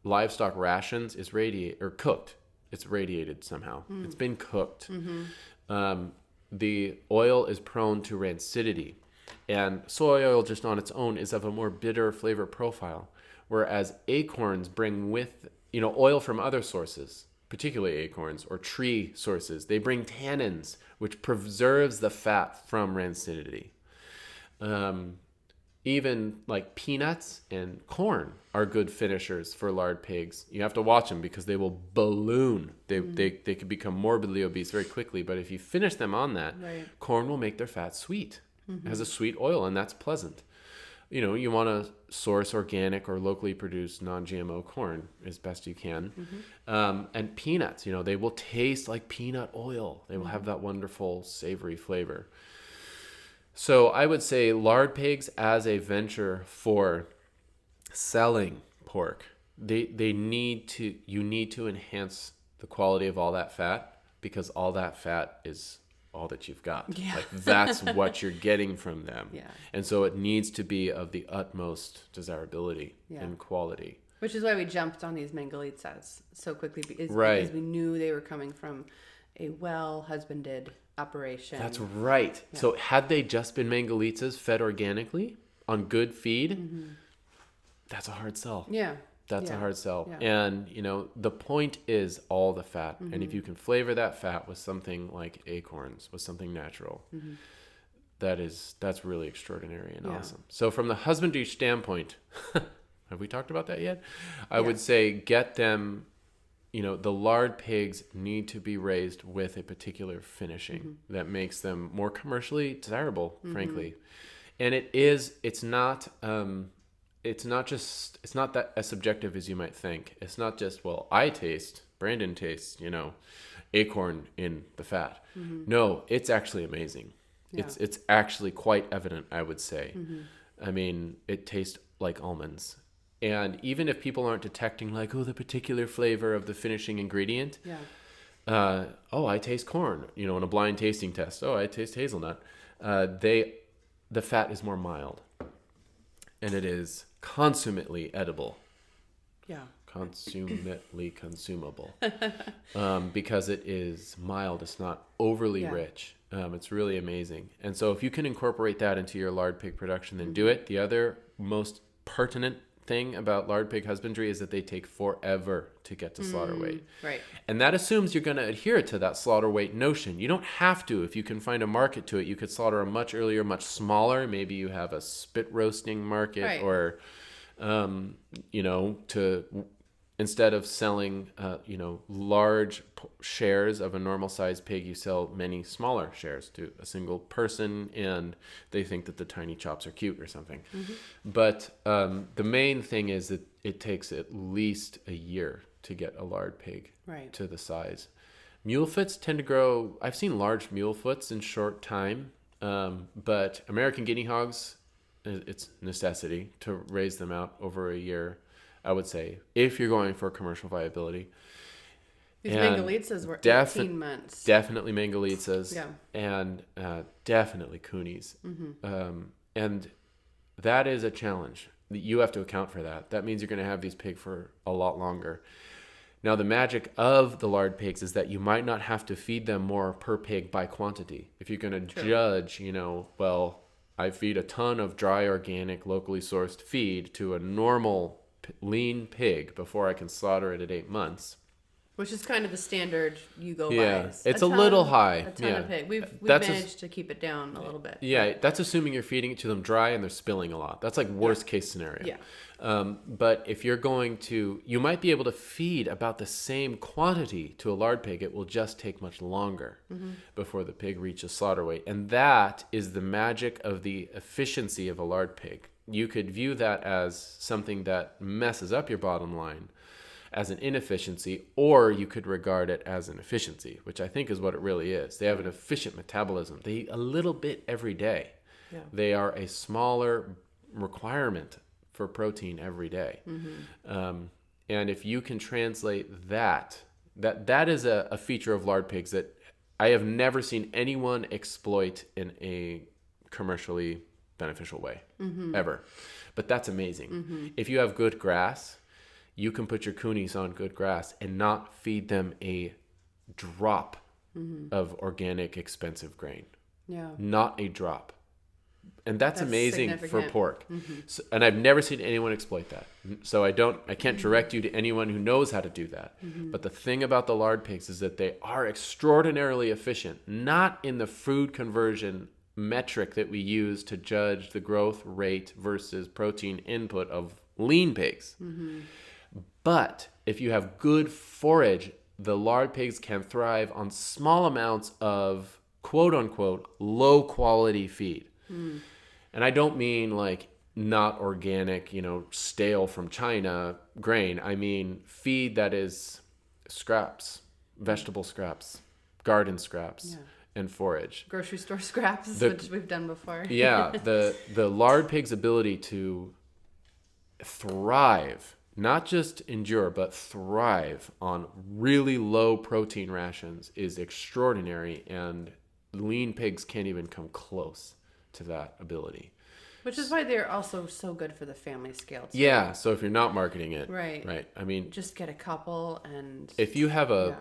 livestock rations is cooked. It's radiated somehow. It's been cooked. The oil is prone to rancidity. And soy oil just on its own is of a more bitter flavor profile, whereas acorns bring with, oil from other sources, particularly acorns or tree sources. They bring tannins, which preserves the fat from rancidity. Even like peanuts and corn are good finishers for lard pigs. You have to watch them because they will balloon. They could become morbidly obese very quickly. But if you finish them on that, corn will make their fat sweet. It has a sweet oil, and that's pleasant. You want to source organic or locally produced non-GMO corn as best you can. And peanuts, they will taste like peanut oil. They will have that wonderful savory flavor. So I would say lard pigs as a venture for selling pork, you need to enhance the quality of all that fat, because all that fat is all that you've got. Yeah. Like that's what you're getting from them. Yeah. And so it needs to be of the utmost desirability and quality. Which is why we jumped on these Mangalitzas so quickly, because we knew they were coming from a well-husbanded operation. That's right. Yeah. So had they just been Mangalitzas fed organically on good feed, that's a hard sell. Yeah. That's a hard sell. Yeah. And, the point is all the fat. And if you can flavor that fat with something like acorns, with something natural, that's really extraordinary and awesome. So from the husbandry standpoint, have we talked about that yet? I would say get them, the lard pigs need to be raised with a particular finishing that makes them more commercially desirable, frankly. And it's not that as subjective as you might think. It's not just, well, Brandon tastes, acorn in the fat. No, it's actually amazing. Yeah. It's actually quite evident, I would say. I mean, it tastes like almonds. And even if people aren't detecting like, the particular flavor of the finishing ingredient, I taste corn, in a blind tasting test. Oh, I taste hazelnut. The fat is more mild, and it is consummately edible. Yeah. Consummately consumable. Because it is mild. It's not overly rich. It's really amazing. And so if you can incorporate that into your lard pig production, then do it. The other most pertinent thing about lard pig husbandry is that they take forever to get to slaughter weight. Right. And that assumes you're going to adhere to that slaughter weight notion. You don't have to. If you can find a market to it, you could slaughter a much earlier, much smaller. Maybe you have a spit roasting market or, instead of selling, large shares of a normal sized pig, you sell many smaller shares to a single person, and they think that the tiny chops are cute or something. But the main thing is that it takes at least a year to get a lard pig to the size. Mule foots tend to grow. I've seen large mule foots in short time, but American guinea hogs, it's necessity to raise them out over a year, I would say, if you're going for commercial viability. These Mangalitzas were 18 months. Definitely Mangalitzas. Yeah. And definitely Coonies. And that is a challenge. You have to account for that. That means you're going to have these pig for a lot longer. Now, the magic of the lard pigs is that you might not have to feed them more per pig by quantity. If you're going to judge, I feed a ton of dry, organic, locally sourced feed to a normal lean pig before I can slaughter it at 8 months, which is kind of the standard you go by. Yeah, it's a little high. A ton of pig. We've managed to keep it down a little bit. Yeah, that's assuming you're feeding it to them dry and they're spilling a lot. That's like worst case scenario. Yeah. But if you're going to, you might be able to feed about the same quantity to a lard pig. It will just take much longer before the pig reaches slaughter weight, and that is the magic of the efficiency of a lard pig. You could view that as something that messes up your bottom line as an inefficiency, or you could regard it as an efficiency, which I think is what it really is. They have an efficient metabolism. They eat a little bit every day. Yeah. They are a smaller requirement for protein every day. And if you can translate that is a feature of lard pigs that I have never seen anyone exploit in a commercially beneficial way ever. But that's amazing. If you have good grass, you can put your coonies on good grass and not feed them a drop of organic expensive grain. Yeah. Not a drop. And that's amazing for pork. So, and I've never seen anyone exploit that. So I can't direct you to anyone who knows how to do that. But the thing about the lard pigs is that they are extraordinarily efficient, not in the food conversion metric that we use to judge the growth rate versus protein input of lean pigs. But if you have good forage, the lard pigs can thrive on small amounts of quote unquote low quality feed. And I don't mean like not organic, stale from China grain. I mean feed that is scraps, vegetable scraps, garden scraps. And forage. Grocery store scraps, which we've done before. Yeah, the lard pig's ability to thrive, not just endure, but thrive on really low protein rations is extraordinary, and lean pigs can't even come close to that ability. Which is why they're also so good for the family scale too. Yeah, so if you're not marketing it, right. I mean, just get a couple, and if you have a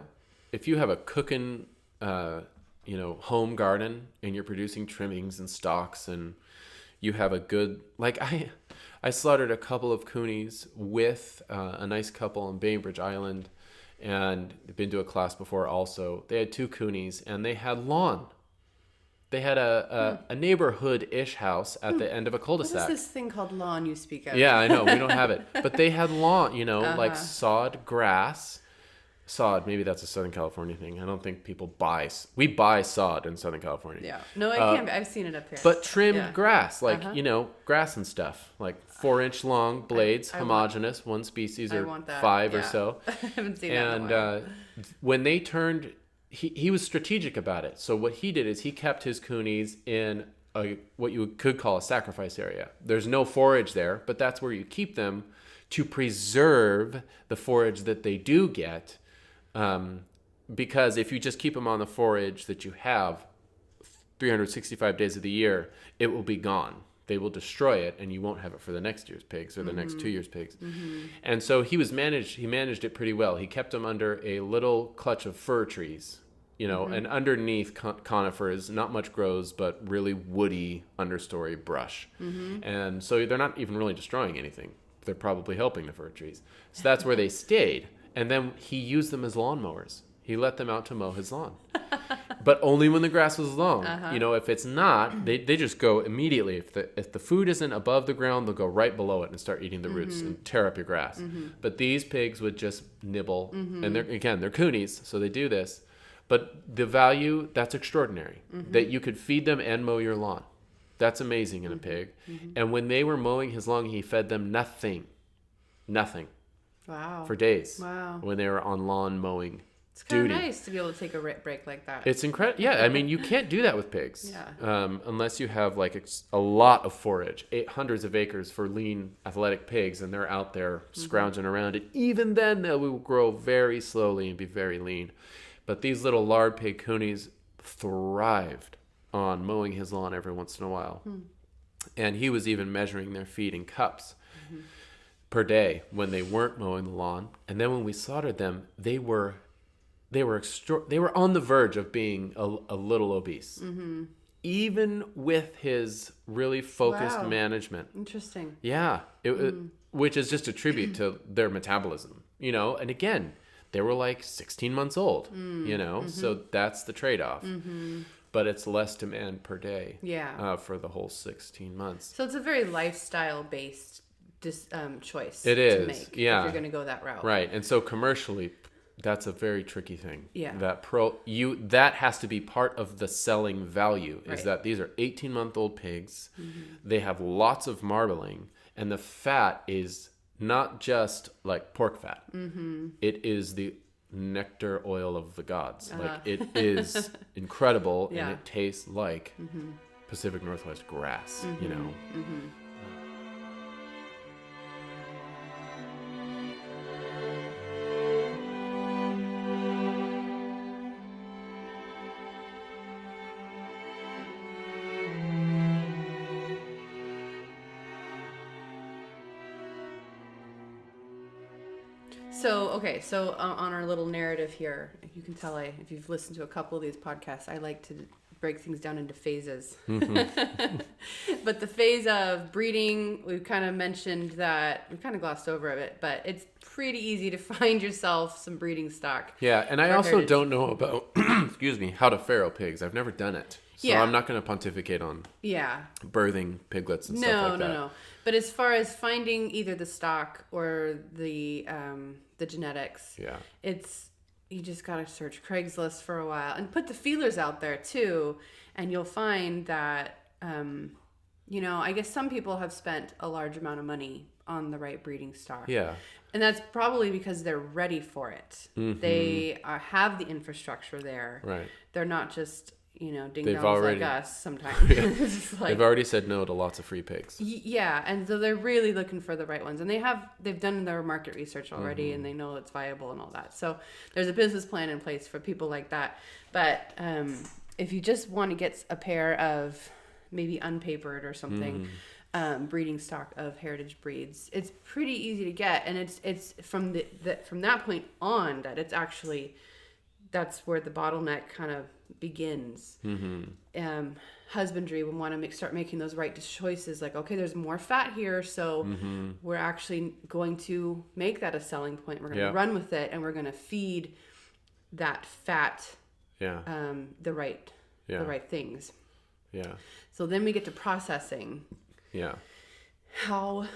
cooking home garden and you're producing trimmings and stalks, and you have a good, like I slaughtered a couple of coonies with a nice couple on Bainbridge Island, and been to a class before also. They had 2 coonies and they had lawn. They had a neighborhood-ish house at the end of a cul-de-sac. What is this thing called lawn you speak of? Yeah, I know. We don't have it. But they had lawn, like sod grass. Sod, maybe that's a Southern California thing. I don't think people we buy sod in Southern California. Yeah. No, I can't. I've seen it up here. But trimmed grass, like, grass and stuff. Like 4-inch long blades, homogeneous, one species or 5 or so. I haven't seen that in a while. When they turned... He was strategic about it. So what he did is he kept his coonies in what you could call a sacrifice area. There's no forage there, but that's where you keep them to preserve the forage that they do get. Because if you just keep them on the forage that you have 365 days of the year, it will be gone. They will destroy it, and you won't have it for the next year's pigs or the next 2 years' pigs. And so he managed it pretty well. He kept them under a little clutch of fir trees, and underneath conifers, not much grows, but really woody understory brush. And so they're not even really destroying anything. They're probably helping the fir trees. So that's where they stayed. And then he used them as lawnmowers. He let them out to mow his lawn. But only when the grass was long. If it's not, they just go immediately. If the food isn't above the ground, they'll go right below it and start eating the roots and tear up your grass. But these pigs would just nibble. And they're coonies, so they do this. But the value, that's extraordinary. That you could feed them and mow your lawn. That's amazing in a pig. And when they were mowing his lawn, he fed them nothing. Nothing. Wow. For days. Wow. When they were on lawn mowing. It's kind of nice to be able to take a break like that. It's incredible. Yeah, I mean, you can't do that with pigs. Yeah. Unless you have like a lot of forage, hundreds of acres for lean, athletic pigs, and they're out there scrounging around it. Even then, they will grow very slowly and be very lean. But these little lard pig coonies thrived on mowing his lawn every once in a while. And he was even measuring their feed in cups per day when they weren't mowing the lawn. And then when we slaughtered them, they were on the verge of being a little obese, even with his really focused management. Interesting. Yeah, which is just a tribute to their metabolism, And again, they were like 16 months old, So that's the trade-off. But it's less demand per day. For the whole 16 months. So it's a very lifestyle-based choice. It is. To make if you're going to go that route. Right, and so commercially. That's a very tricky thing. Yeah. That has to be part of the selling value is that these are 18-month-old pigs. They have lots of marbling, and the fat is not just like pork fat. It is the nectar oil of the gods. Like it is incredible, and it tastes like Pacific Northwest grass, So on our little narrative here, you can tell if you've listened to a couple of these podcasts, I like to break things down into phases. But the phase of breeding, we've kind of mentioned that, we kind of glossed over it, but it's pretty easy to find yourself some breeding stock. Yeah, and I also don't know about, how to farrow pigs. I've never done it. So I'm not going to pontificate on birthing piglets and stuff like that. No. But as far as finding either the stock or the genetics, you just got to search Craigslist for a while and put the feelers out there too. And you'll find that, I guess some people have spent a large amount of money on the right breeding stock. Yeah. And that's probably because they're ready for it. They have the infrastructure there. Right. They're not just... ding-dongs like us sometimes. They've already said no to lots of free pigs. Yeah, and so they're really looking for the right ones. And they've done their market research already, and they know it's viable and all that. So there's a business plan in place for people like that. But if you just want to get a pair of maybe unpapered or something, breeding stock of heritage breeds, it's pretty easy to get. And it's from that point on that it's actually... that's where the bottleneck kind of begins. Husbandry, we want to start making those right choices. Like, okay, there's more fat here, so we're actually going to make that a selling point. We're going to run with it, and we're going to feed that fat the right things. Yeah. So then we get to processing. Yeah. How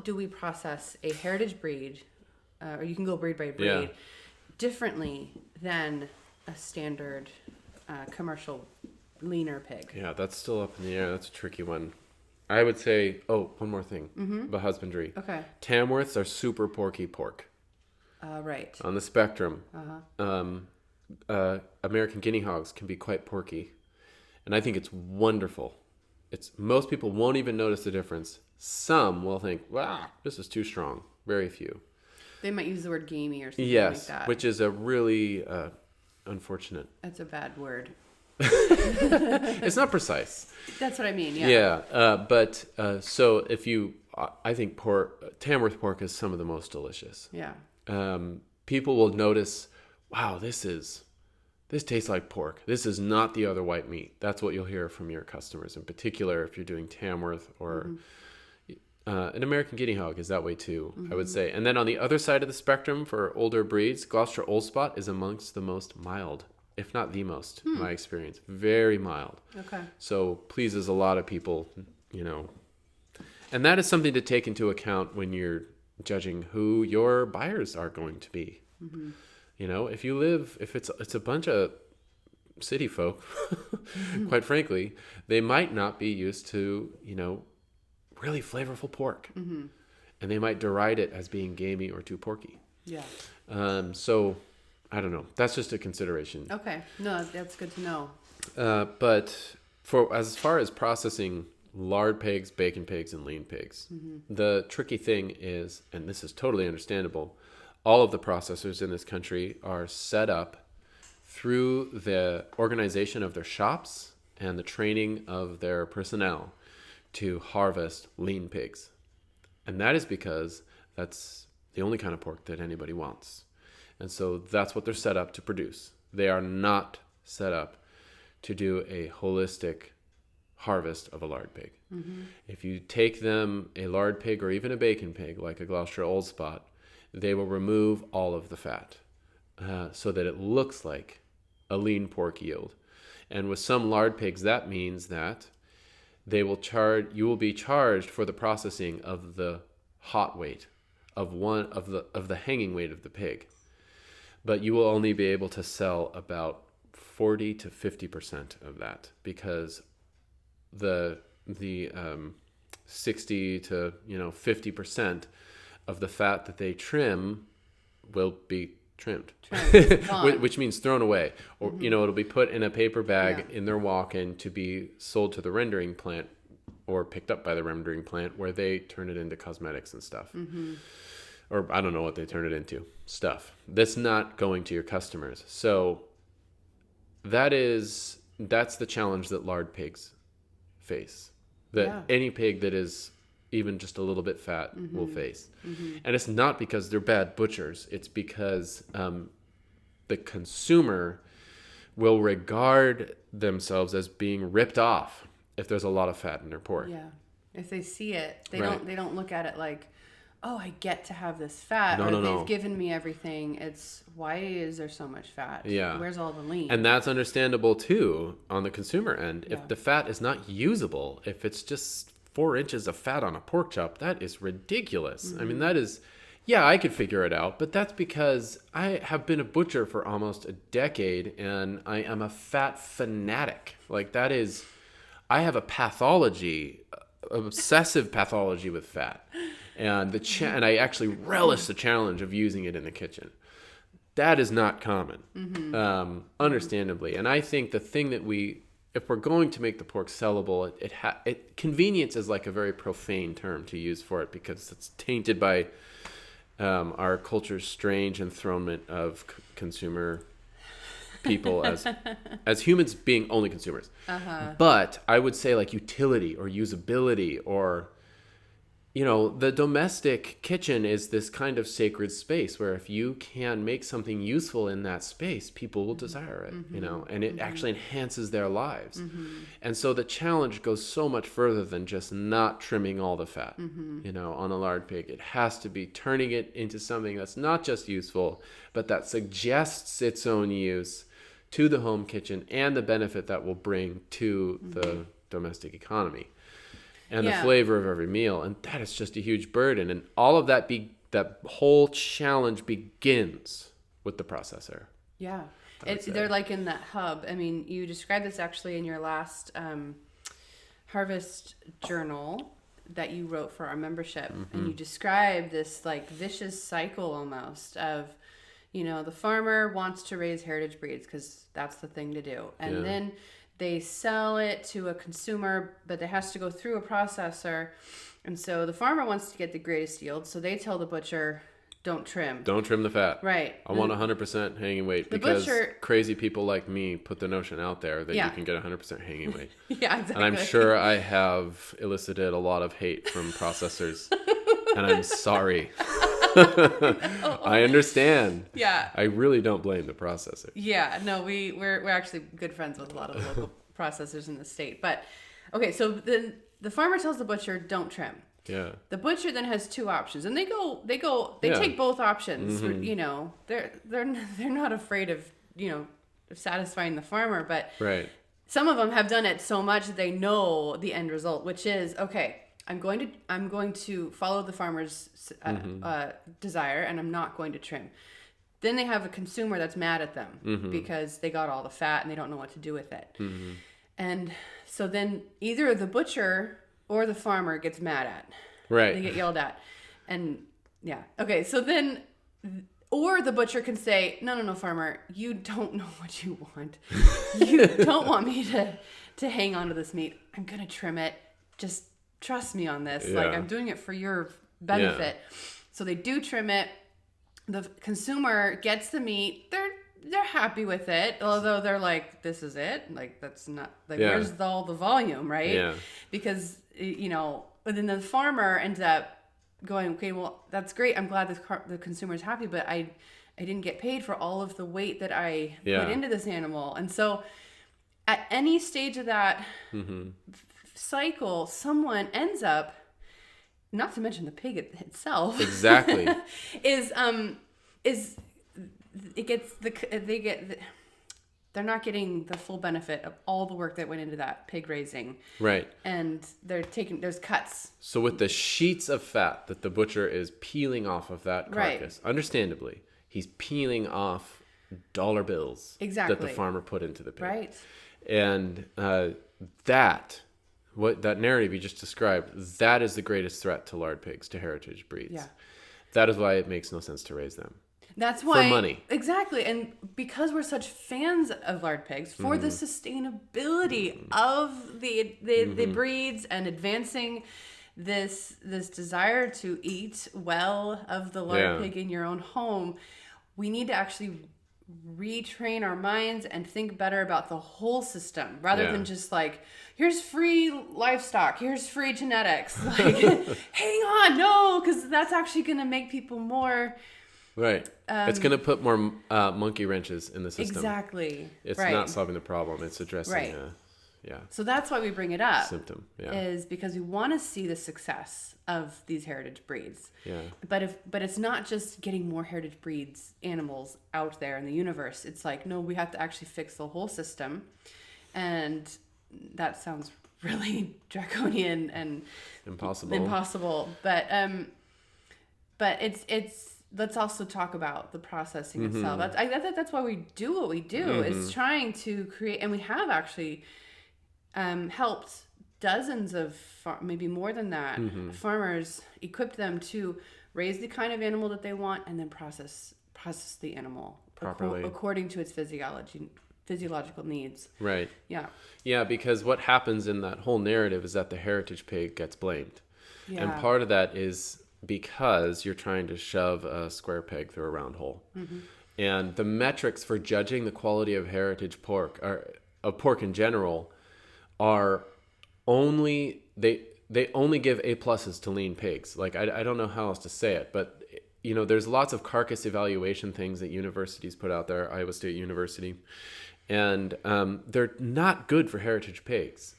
do we process a heritage breed, or you can go breed by breed, differently than a standard commercial leaner pig? Yeah, that's still up in the air. That's a tricky one. I would say, one more thing about husbandry. Okay. Tamworths are super porky pork. Right. On the spectrum. American guinea hogs can be quite porky. And I think it's wonderful. Most people won't even notice the difference. Some will think, wow, this is too strong. Very few. They might use the word gamey or something Yes, like that. which is a really unfortunate. That's a bad word. It's not precise. That's what I mean, yeah. Yeah, so I think Tamworth pork is some of the most delicious. Yeah. People will notice, wow, this tastes like pork. This is not the other white meat. That's what you'll hear from your customers, in particular if you're doing Tamworth or an American guinea hog is that way too, I would say. And then on the other side of the spectrum for older breeds, Gloucester Old Spot is amongst the most mild, if not the most, in my experience. Very mild. Okay. So pleases a lot of people, And that is something to take into account when you're judging who your buyers are going to be. Mm-hmm. If it's a bunch of city folk, quite frankly, they might not be used to, really flavorful pork. Mm-hmm. And they might deride it as being gamey or too porky. Yeah. So I don't know. That's just a consideration. Okay. No, that's good to know. But as far as processing lard pigs, bacon pigs, and lean pigs, the tricky thing is, and this is totally understandable, all of the processors in this country are set up through the organization of their shops and the training of their personnel to harvest lean pigs. And that is because that's the only kind of pork that anybody wants. And so that's what they're set up to produce. They are not set up to do a holistic harvest of a lard pig. Mm-hmm. If you take them a lard pig or even a bacon pig, like a Gloucester Old Spot, they will remove all of the fat so that it looks like a lean pork yield. And with some lard pigs, that means that you will be charged for the processing of the hot weight of the hanging weight of the pig. But you will only be able to sell about 40 to 50% of that, because the 60 to 50% of the fat that they trim will be trimmed, which means thrown away, or it'll be put in a paper bag in their walk-in to be sold to the rendering plant or picked up by the rendering plant, where they turn it into cosmetics and stuff. Or I don't know what they turn it into, stuff that's not going to your customers. So that's the challenge that lard pigs face, that any pig that is even just a little bit fat will face. And it's not because they're bad butchers. It's because the consumer will regard themselves as being ripped off if there's a lot of fat in their pork. Yeah. If they see it, they don't look at it like, oh, I get to have this fat, they've given me everything. It's, why is there so much fat? Yeah. Where's all the lean? And that's understandable too on the consumer end. If the fat is not usable, if it's just 4 inches of fat on a pork chop, that is ridiculous. I mean, that is, I could figure it out, but that's because I have been a butcher for almost a decade and I am a fat fanatic. Like, that is, I have a pathology, obsessive pathology with fat. And and I actually relish the challenge of using it in the kitchen. That is not common, understandably. And I think the thing that if we're going to make the pork sellable, convenience is like a very profane term to use for it, because it's tainted by our culture's strange enthronement of consumer people as humans being only consumers. But I would say like utility or usability, or the domestic kitchen is this kind of sacred space where if you can make something useful in that space, people will desire it, and it actually enhances their lives. And so the challenge goes so much further than just not trimming all the fat, on a lard pig. It has to be turning it into something that's not just useful, but that suggests its own use to the home kitchen and the benefit that will bring to the domestic economy and the flavor of every meal. And that is just a huge burden. And all of that, that whole challenge begins with the processor. Yeah. They're like in that hub. I mean, you described this actually in your last harvest journal that you wrote for our membership. And you described this like vicious cycle almost of, the farmer wants to raise heritage breeds because that's the thing to do. And then they sell it to a consumer, but it has to go through a processor. And so the farmer wants to get the greatest yield. So they tell the butcher, don't trim. Don't trim the fat. Right. I want 100% hanging weight because crazy people like me put the notion out there that you can get 100% hanging weight. Yeah, exactly. And I'm sure I have elicited a lot of hate from processors. And I'm sorry. I understand. Yeah. I really don't blame the processor. Yeah. No, we're actually good friends with a lot of the local processors in the state. But okay, so then the farmer tells the butcher, don't trim. Yeah. The butcher then has two options, and they take both options. They're not afraid of satisfying the farmer, but some of them have done it so much that they know the end result, which is okay. I'm going to follow the farmer's desire, and I'm not going to trim. Then they have a consumer that's mad at them because they got all the fat and they don't know what to do with it. And so then either the butcher or the farmer gets mad at. Right. They get yelled at. And yeah. Okay. So then, or the butcher can say, no, farmer, you don't know what you want. You don't want me to hang on to this meat. I'm going to trim it. Just trust me on this. Like I'm doing it for your benefit. Yeah. So they do trim it. The consumer gets the meat. They're happy with it, although they're like, this is it. Like, that's not, like, where's all the volume, right? Yeah. Because, but then the farmer ends up going, okay, well, that's great. I'm glad the consumer's happy, but I didn't get paid for all of the weight that I put into this animal. And so at any stage of that cycle, someone ends up, not to mention the pig itself. Exactly. They're not getting the full benefit of all the work that went into that pig raising. Right. And there's cuts. So with the sheets of fat that the butcher is peeling off of that carcass, understandably, he's peeling off dollar bills that the farmer put into the pig. Right. And that narrative you just described, that is the greatest threat to lard pigs, to heritage breeds. Yeah. That is why it makes no sense to raise them. That's why, for money. Exactly. And because we're such fans of lard pigs, for the sustainability of the breeds and advancing this desire to eat well of the lard pig in your own home, we need to actually retrain our minds and think better about the whole system rather than just like, here's free livestock, here's free genetics. Like, hang on, no, because that's actually going to make people more... Right. It's going to put more monkey wrenches in the system. Exactly. It's not solving the problem. It's addressing So that's why we bring it up. Symptom. Yeah. Is because we want to see the success of these heritage breeds. Yeah. But it's not just getting more heritage breeds animals out there in the universe. It's like, no, we have to actually fix the whole system. And that sounds really draconian and impossible. But it's let's also talk about the processing itself. That's why we do what we do, is trying to create, and we have actually helped dozens of, maybe more than that, farmers, equip them to raise the kind of animal that they want and then process the animal properly according to its physiological needs. Right. Yeah. Yeah, because what happens in that whole narrative is that the heritage pig gets blamed. Yeah. And part of that is because you're trying to shove a square peg through a round hole. And the metrics for judging the quality of heritage pork, or of pork in general, are only, they only give A+ to lean pigs. Like, I don't know how else to say it, but there's lots of carcass evaluation things that universities put out there, Iowa State University, and they're not good for heritage pigs.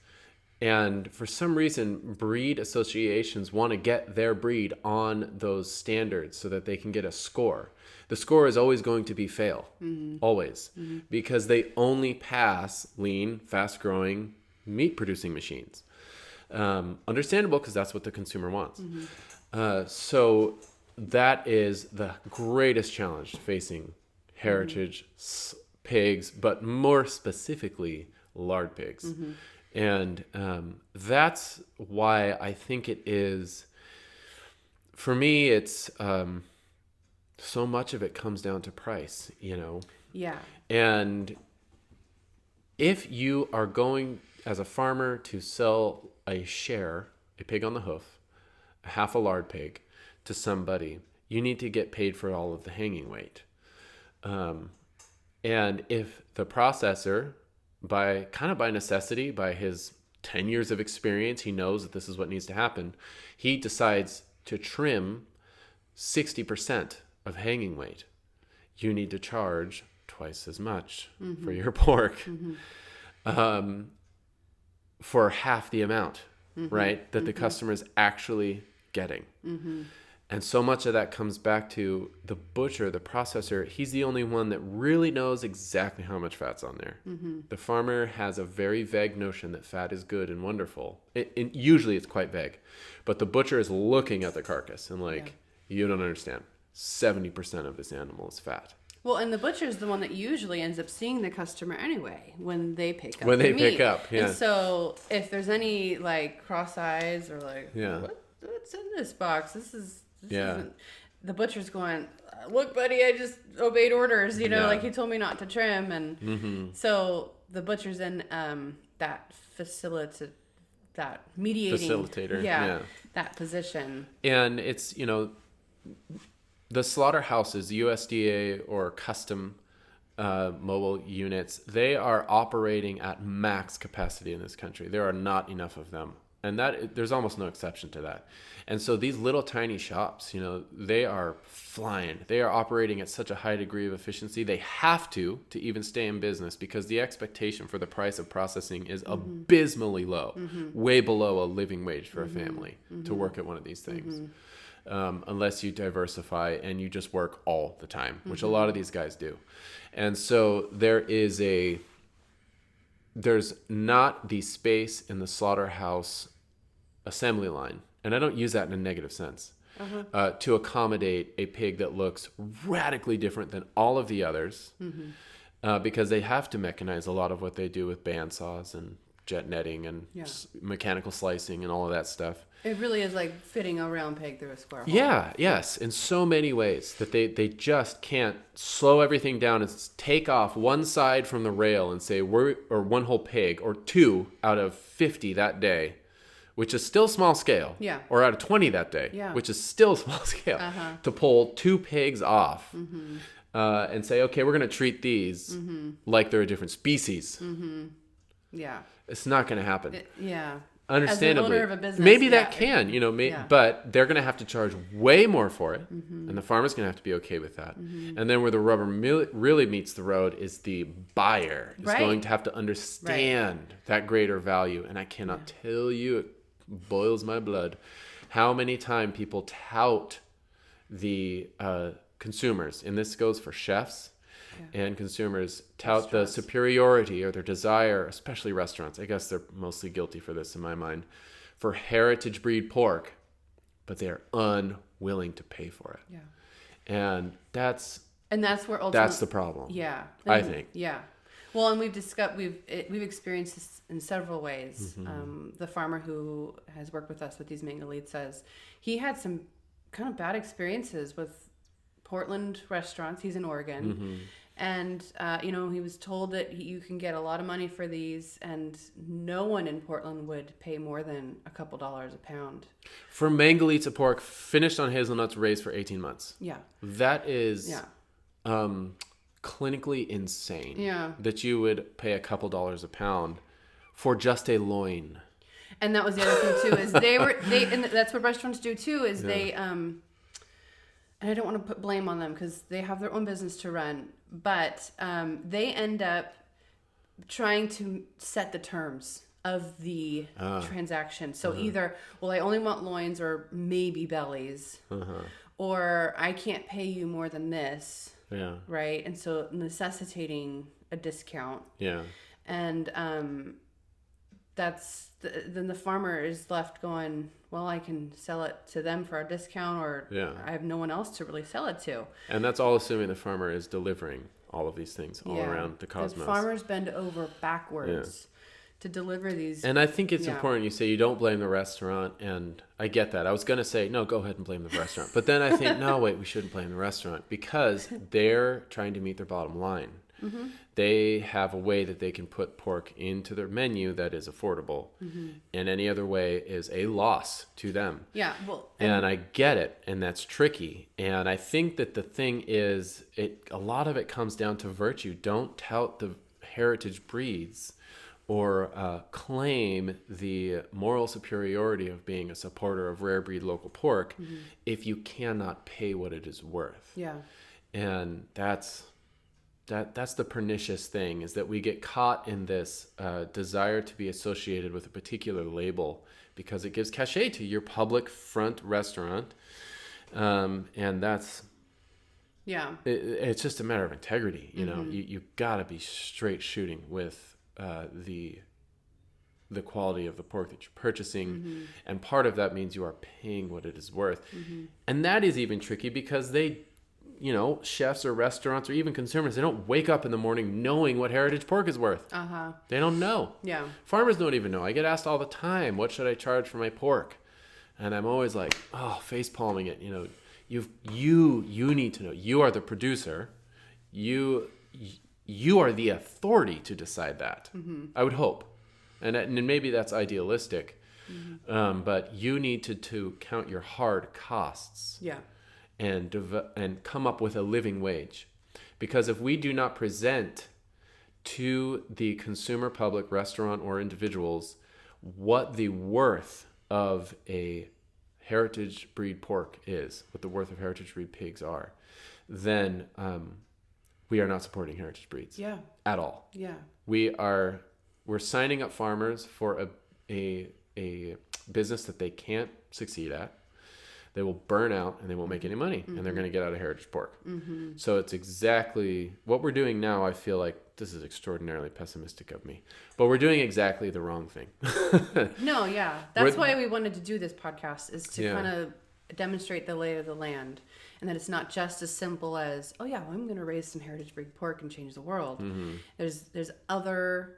And for some reason, breed associations want to get their breed on those standards so that they can get a score. The score is always going to be fail, always, because they only pass lean, fast-growing, meat-producing machines. Understandable, because that's what the consumer wants. So that is the greatest challenge facing heritage pigs, but more specifically, lard pigs. And that's why I think it is, for me, it's so much of it comes down to price, Yeah. And if you are going as a farmer to sell a share, a pig on the hoof, half a lard pig to somebody, you need to get paid for all of the hanging weight. And if the processor, by necessity, by his 10 years of experience, he knows that this is what needs to happen, he decides to trim 60% of hanging weight, you need to charge twice as much for your pork, for half the amount, right, that the customer is actually getting. And so much of that comes back to the butcher, the processor. He's the only one that really knows exactly how much fat's on there. The farmer has a very vague notion that fat is good and wonderful. Usually it's quite vague. But the butcher is looking at the carcass and you don't understand. 70% of this animal is fat. Well, and the butcher's the one that usually ends up seeing the customer anyway when they pick up When they the meat. pick up, yeah. And so if there's any cross eyes or what's in this box? This isn't. The butcher's going, look, buddy, I just obeyed orders. He told me not to trim, and so the butcher's in that facilitator, that position. And it's the slaughterhouses, USDA or custom mobile units, they are operating at max capacity in this country. There are not enough of them. And there's almost no exception to that. And so these little tiny shops, they are flying. They are operating at such a high degree of efficiency. They have to even stay in business, because the expectation for the price of processing is abysmally low, way below a living wage for a family to work at one of these things. Unless you diversify and you just work all the time, which a lot of these guys do. And so there's not the space in the slaughterhouse assembly line, and I don't use that in a negative sense, to accommodate a pig that looks radically different than all of the others, because they have to mechanize a lot of what they do with bandsaws and jet netting and mechanical slicing and all of that stuff. It really is like fitting a round peg through a square hole. Yes, in so many ways that they just can't slow everything down and take off one side from the rail and say or one whole pig or two out of 50 that day, which is still small scale. Yeah. Or out of 20 that day, which is still small scale. To pull two pigs off and say, okay, we're going to treat these like they're a different species. Yeah. It's not going to happen. As Understandably, an owner of a business, maybe that can, but they're going to have to charge way more for it, and the farmer's going to have to be okay with that. And then where the rubber really meets the road is the buyer is going to have to understand that greater value. And I cannot tell you, it boils my blood, how many times people tout the consumers, and this goes for chefs. And consumers tout the superiority or their desire, especially restaurants. I guess they're mostly guilty for this in my mind, for heritage breed pork, but they're unwilling to pay for it. And that's where ultimately, that's the problem. I think. Well, and we've experienced this in several ways. The farmer who has worked with us with these Mangalitzas, he had some kind of bad experiences with Portland restaurants. He's in Oregon. And, he was told that you can get a lot of money for these, and no one in Portland would pay more than a couple dollars a pound. For Mangalitza pork finished on hazelnuts, raised for 18 months. That is clinically insane. That you would pay a couple dollars a pound for just a loin. And that was the other thing, too, is and that's what restaurants do, too, is they, and I don't want to put blame on them because they have their own business to run, but they end up trying to set the terms of the transaction. So either, well, I only want loins or maybe bellies, or I can't pay you more than this. Yeah. Right. And so necessitating a discount. Yeah. And then the farmer is left going, well, I can sell it to them for a discount, or I have no one else to really sell it to. And that's all assuming the farmer is delivering all of these things all around the cosmos. The farmers bend over backwards to deliver these. And I think it's important you say you don't blame the restaurant, and I get that. I was going to say, no, go ahead and blame the restaurant. But then I think, no, wait, we shouldn't blame the restaurant because they're trying to meet their bottom line. Mm-hmm. They have a way that they can put pork into their menu that is affordable, and any other way is a loss to them. Yeah, well, and I get it, and that's tricky. And I think that the thing is, a lot of it comes down to virtue. Don't tout the heritage breeds or claim the moral superiority of being a supporter of rare breed local pork if you cannot pay what it is worth. Yeah, and that's the pernicious thing, is that we get caught in this desire to be associated with a particular label because it gives cachet to your public front restaurant. And that's, it's just a matter of integrity. You know, you gotta be straight shooting with the quality of the pork that you're purchasing. And part of that means you are paying what it is worth. And that is even tricky because chefs or restaurants or even consumers, they don't wake up in the morning knowing what heritage pork is worth. They don't know. Yeah. Farmers don't even know. I get asked all the time, what should I charge for my pork? And I'm always like, face palming it. You need to know. You are the producer. You are the authority to decide that. I would hope. And maybe that's idealistic. But you need to count your hard costs. Yeah. And come up with a living wage. Because if we do not present to the consumer public, restaurant, or individuals what the worth of a heritage breed pork is, what the worth of heritage breed pigs are, then we are not supporting heritage breeds at all. Yeah. We're signing up farmers for a business that they can't succeed at. They will burn out and they won't make any money, and they're going to get out of heritage pork. So it's exactly what we're doing now. I feel like this is extraordinarily pessimistic of me, but we're doing exactly the wrong thing. No, yeah. That's why we wanted to do this podcast, is to kind of demonstrate the lay of the land, and that it's not just as simple as, I'm going to raise some heritage breed pork and change the world. There's other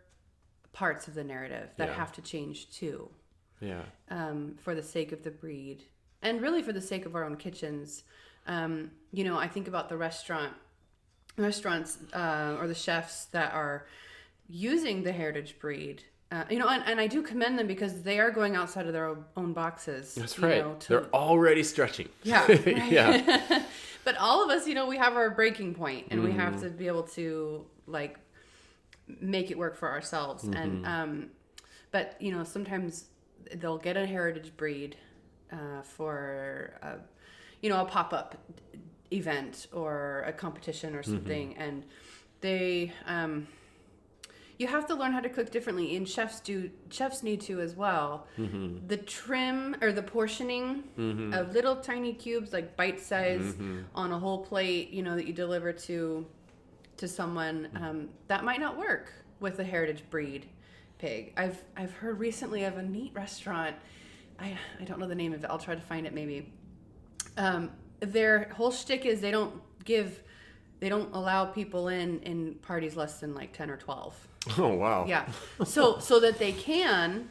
parts of the narrative that have to change too. Yeah. For the sake of the breed. And really for the sake of our own kitchens. I think about the restaurants or the chefs that are using the heritage breed. And I do commend them because they are going outside of their own boxes. That's right. They're already stretching. Yeah. Right? Yeah. But all of us, we have our breaking point, and we have to be able to make it work for ourselves. And but sometimes they'll get a heritage breed for a pop-up event or a competition or something, and they you have to learn how to cook differently, and chefs need to as well. The trim or the portioning of little tiny cubes, like bite size on a whole plate, that you deliver to someone, that might not work with a heritage breed pig. I've heard recently of a meat restaurant. I don't know the name of it. I'll try to find it maybe. Their whole shtick is they don't allow people in parties less than 10 or 12. Oh, wow. Yeah. So that they can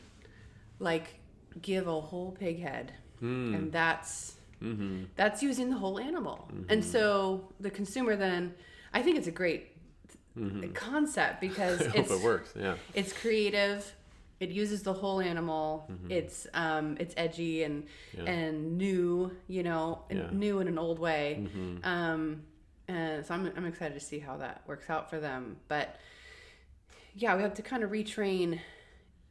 give a whole pig head. And that's using the whole animal. And so the consumer then, I think it's a great concept because I hope it works. Yeah. It's creative. It uses the whole animal. It's edgy and new, new in an old way. And so I'm excited to see how that works out for them. But yeah, we have to kind of retrain.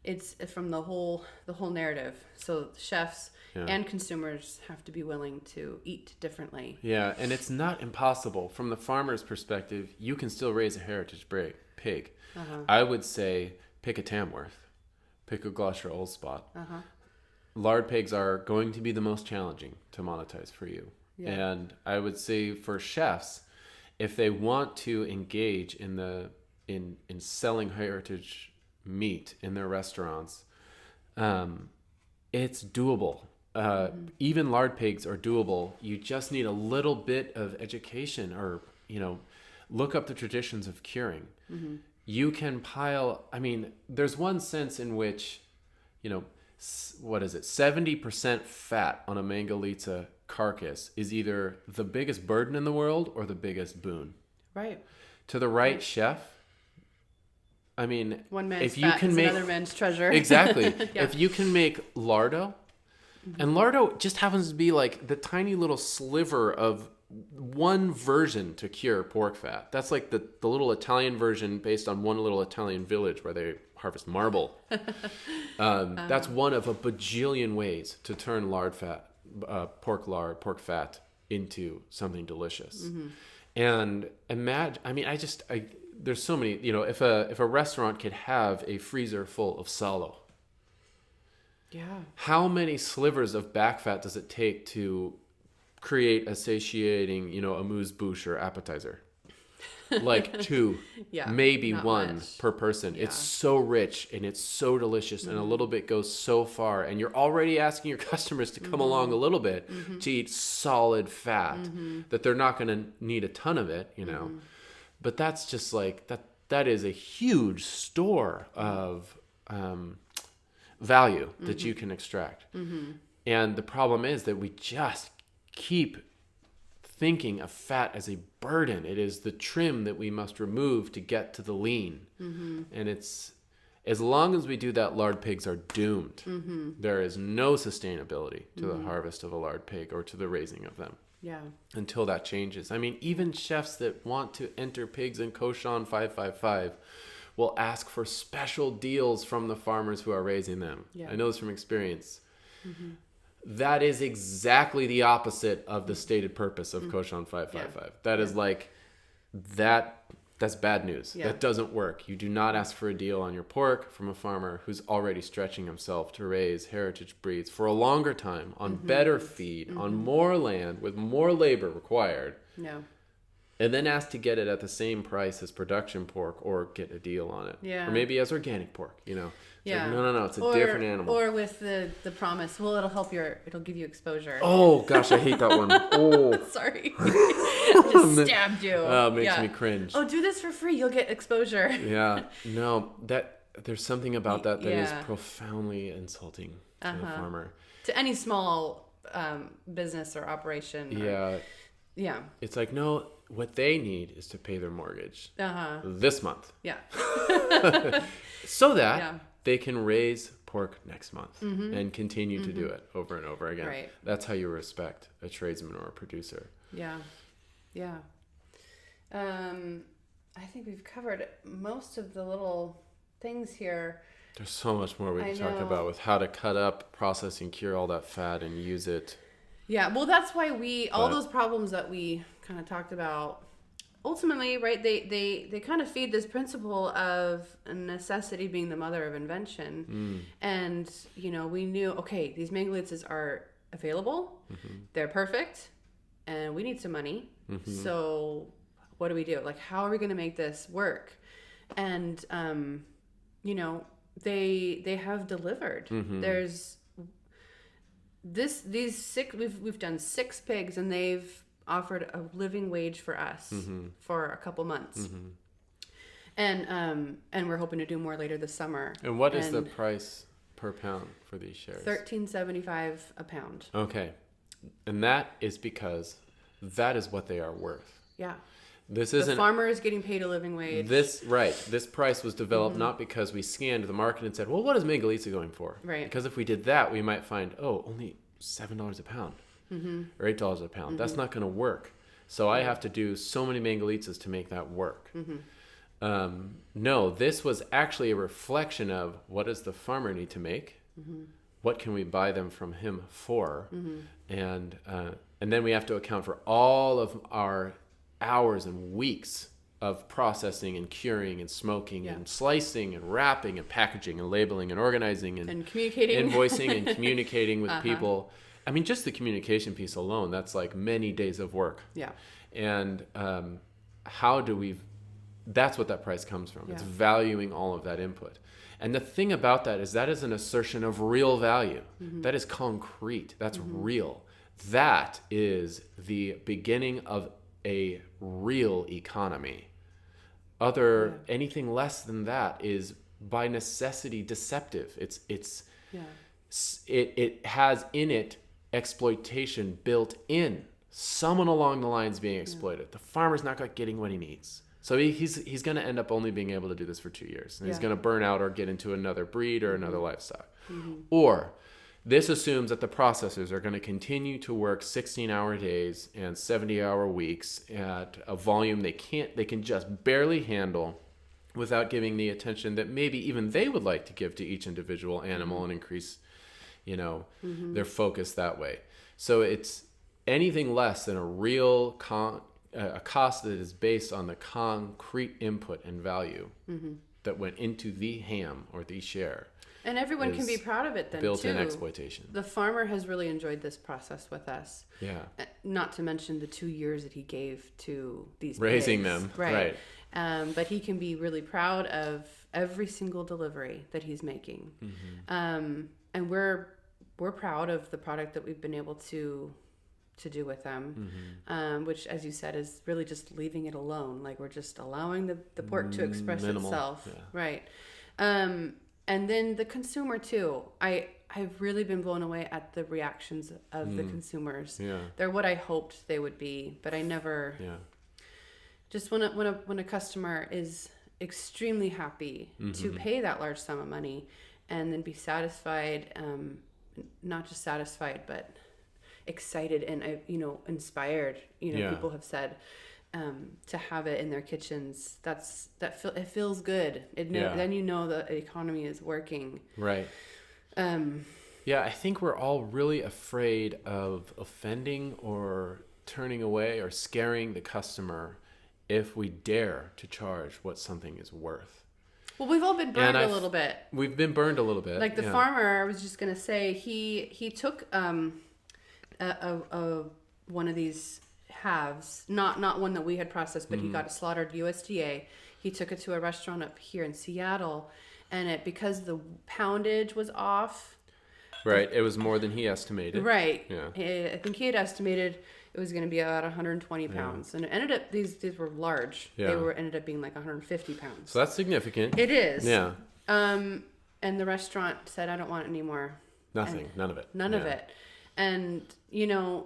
It's from the whole narrative. So chefs and consumers have to be willing to eat differently. Yeah, and it's not impossible. From the farmer's perspective, you can still raise a heritage pig. I would say pick a Tamworth. pick a Gloucester Old Spot. Uh-huh. Lard pigs are going to be the most challenging to monetize for you. Yeah. And I would say for chefs, if they want to engage in selling heritage meat in their restaurants, it's doable. Even lard pigs are doable. You just need a little bit of education, or look up the traditions of curing. Mm-hmm. You can there's one sense in which, 70% fat on a Mangalitza carcass is either the biggest burden in the world or the biggest boon. Right. To the right chef, one man's if you fat can is make another man's treasure. Exactly. Yeah. If you can make lardo, and lardo just happens to be like the tiny little sliver of one version to cure pork fat. That's like the little Italian version based on one little Italian village where they harvest marble. That's one of a bajillion ways to turn lard fat, pork fat into something delicious. Mm-hmm. And imagine, there's so many, if a restaurant could have a freezer full of salo, yeah, how many slivers of back fat does it take to create a satiating, amuse-bouche or appetizer? Like 2, maybe 1 much per person. Yeah. It's so rich and it's so delicious, and a little bit goes so far. And you're already asking your customers to come along a little bit to eat solid fat, that they're not going to need a ton of it, But that's just like that is a huge store of value that you can extract. And the problem is that we just keep thinking of fat as a burden. It is the trim that we must remove to get to the lean. And it's, as long as we do that, lard pigs are doomed. There is no sustainability to the harvest of a lard pig or to the raising of them. Yeah. Until that changes. Even chefs that want to enter pigs in Cochon 555 will ask for special deals from the farmers who are raising them. Yeah. I know this from experience. That is exactly the opposite of the stated purpose of Cochon 555. Yeah. That is like, that's bad news. Yeah. That doesn't work. You do not ask for a deal on your pork from a farmer who's already stretching himself to raise heritage breeds for a longer time, on better feed, on more land, with more labor required. No. And then ask to get it at the same price as production pork, or get a deal on it. Yeah. Or maybe as organic pork, It's like, no, it's a different animal. Or with the promise, it'll give you exposure. Oh, gosh, I hate that one. Oh. Sorry. I just stabbed you. Oh, it makes me cringe. Oh, do this for free. You'll get exposure. Yeah. No, there's something about that is profoundly insulting to the farmer. To any small business or operation. Yeah. It's like, no, what they need is to pay their mortgage this month. Yeah. So that they can raise pork next month and continue to do it over and over again. Right. That's how you respect a tradesman or a producer. Yeah. Yeah. I think we've covered most of the little things here. There's so much more we can talk about with how to cut up, process, and cure all that fat and use it. Yeah, well, that's why all those problems that we kind of talked about, ultimately, right, they kind of feed this principle of necessity being the mother of invention. And, we knew, okay, these Mangalitzas are available, they're perfect, and we need some money. So what do we do? Like, how are we going to make this work? And, they have delivered. There's these 6, we've done 6 pigs, and they've offered a living wage for us for a couple months. And we're hoping to do more later this summer. And what is the price per pound for these shares? $13.75 a pound. Okay. And that is because that is what they are worth. Yeah. This isn't, the farmer is getting paid a living wage. This price was developed not because we scanned the market and said, well, what is Mangalitza going for? Right. Because if we did that, we might find, only $7 a pound or $8 a pound. That's not going to work. So I have to do so many Mangalitzas to make that work. No, this was actually a reflection of, what does the farmer need to make? What can we buy them from him for? And then we have to account for all of our hours and weeks of processing and curing and smoking Yeah. and slicing and wrapping and packaging and labeling and organizing and communicating, invoicing and communicating with people. I mean, just the communication piece alone, that's like many days of work. Yeah. And that's what that price comes from. Yeah. It's valuing all of that input. And the thing about that is an assertion of real value. That is concrete. That's real. That is the beginning of a real economy. Anything less than that is by necessity deceptive. It has in it exploitation built in. Someone along the lines being exploited. The farmer's not getting what he needs. So he's going to end up only being able to do this for 2 years. And he's going to burn out or get into another breed or another livestock. Or this assumes that the processors are going to continue to work 16-hour days and 70-hour weeks at a volume they can just barely handle without giving the attention that maybe even they would like to give to each individual animal and increase, their focus that way. So it's anything less than a real a cost that is based on the concrete input and value that went into the ham or the share. And everyone can be proud of it then, built-in too. exploitation. The farmer has really enjoyed this process with us. Yeah. Not to mention the 2 years that he gave to these raising pigs. them. Right. But he can be really proud of every single delivery that he's making. And we're proud of the product that we've been able to do with them, which, as you said, is really just leaving it alone. Like, we're just allowing the pork to express itself. Yeah. Right. And then the consumer too. I've really been blown away at the reactions of the consumers. Yeah. They're what I hoped they would be, but I never. Yeah. Just when a customer is extremely happy to pay that large sum of money, and then be satisfied, not just satisfied, but excited and inspired. People have said. To have it in their kitchens, it feels good. Then the economy is working. Right. I think we're all really afraid of offending or turning away or scaring the customer if we dare to charge what something is worth. Well, we've all been burned a little bit. We've been burned a little bit. Like the farmer, I was just gonna say, he took one of these halves, not one that we had processed, but he got it slaughtered USDA. He took it to a restaurant up here in Seattle, and because the poundage was off. Right, it was more than he estimated. Right. Yeah. I think he had estimated it was going to be about 120 pounds, and it ended up these were large. Yeah. They ended up being like 150 pounds. So that's significant. It is. Yeah. And the restaurant said, "I don't want any more." Nothing. None of it. None of it. And,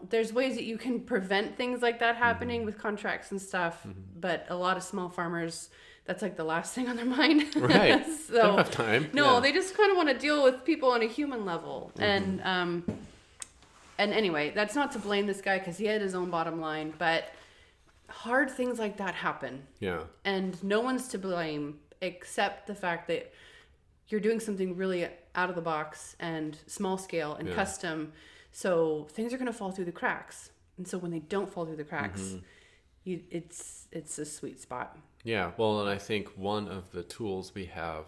there's ways that you can prevent things like that happening with contracts and stuff. But a lot of small farmers, that's like the last thing on their mind. Right. So, they don't have time. No, they just kind of want to deal with people on a human level. And anyway, that's not to blame this guy because he had his own bottom line. But hard things like that happen. Yeah. And no one's to blame except the fact that you're doing something really out of the box and small scale and custom. So things are going to fall through the cracks. And so when they don't fall through the cracks, it's a sweet spot. Yeah. Well, and I think one of the tools we have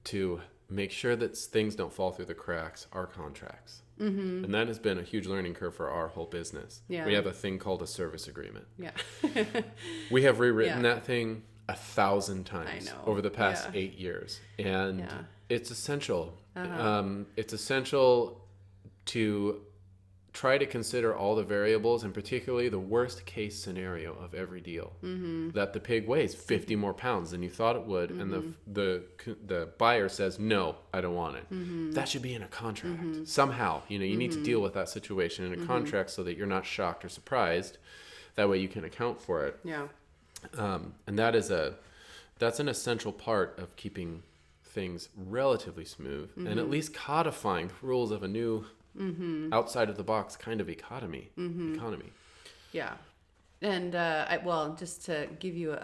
to make sure that things don't fall through the cracks are contracts. And that has been a huge learning curve for our whole business. Yeah. We have a thing called a service agreement. Yeah. We have rewritten that thing 1,000 times over the past 8 years. And it's essential. It's essential to try to consider all the variables, and particularly the worst case scenario of every deal. That the pig weighs 50 more pounds than you thought it would, and the buyer says, "No, I don't want it." That should be in a contract. Somehow, you need to deal with that situation in a contract so that you're not shocked or surprised. That way you can account for it. Yeah. And that's an essential part of keeping things relatively smooth and at least codifying the rules of a new outside of the box kind of economy. Yeah. And just to give you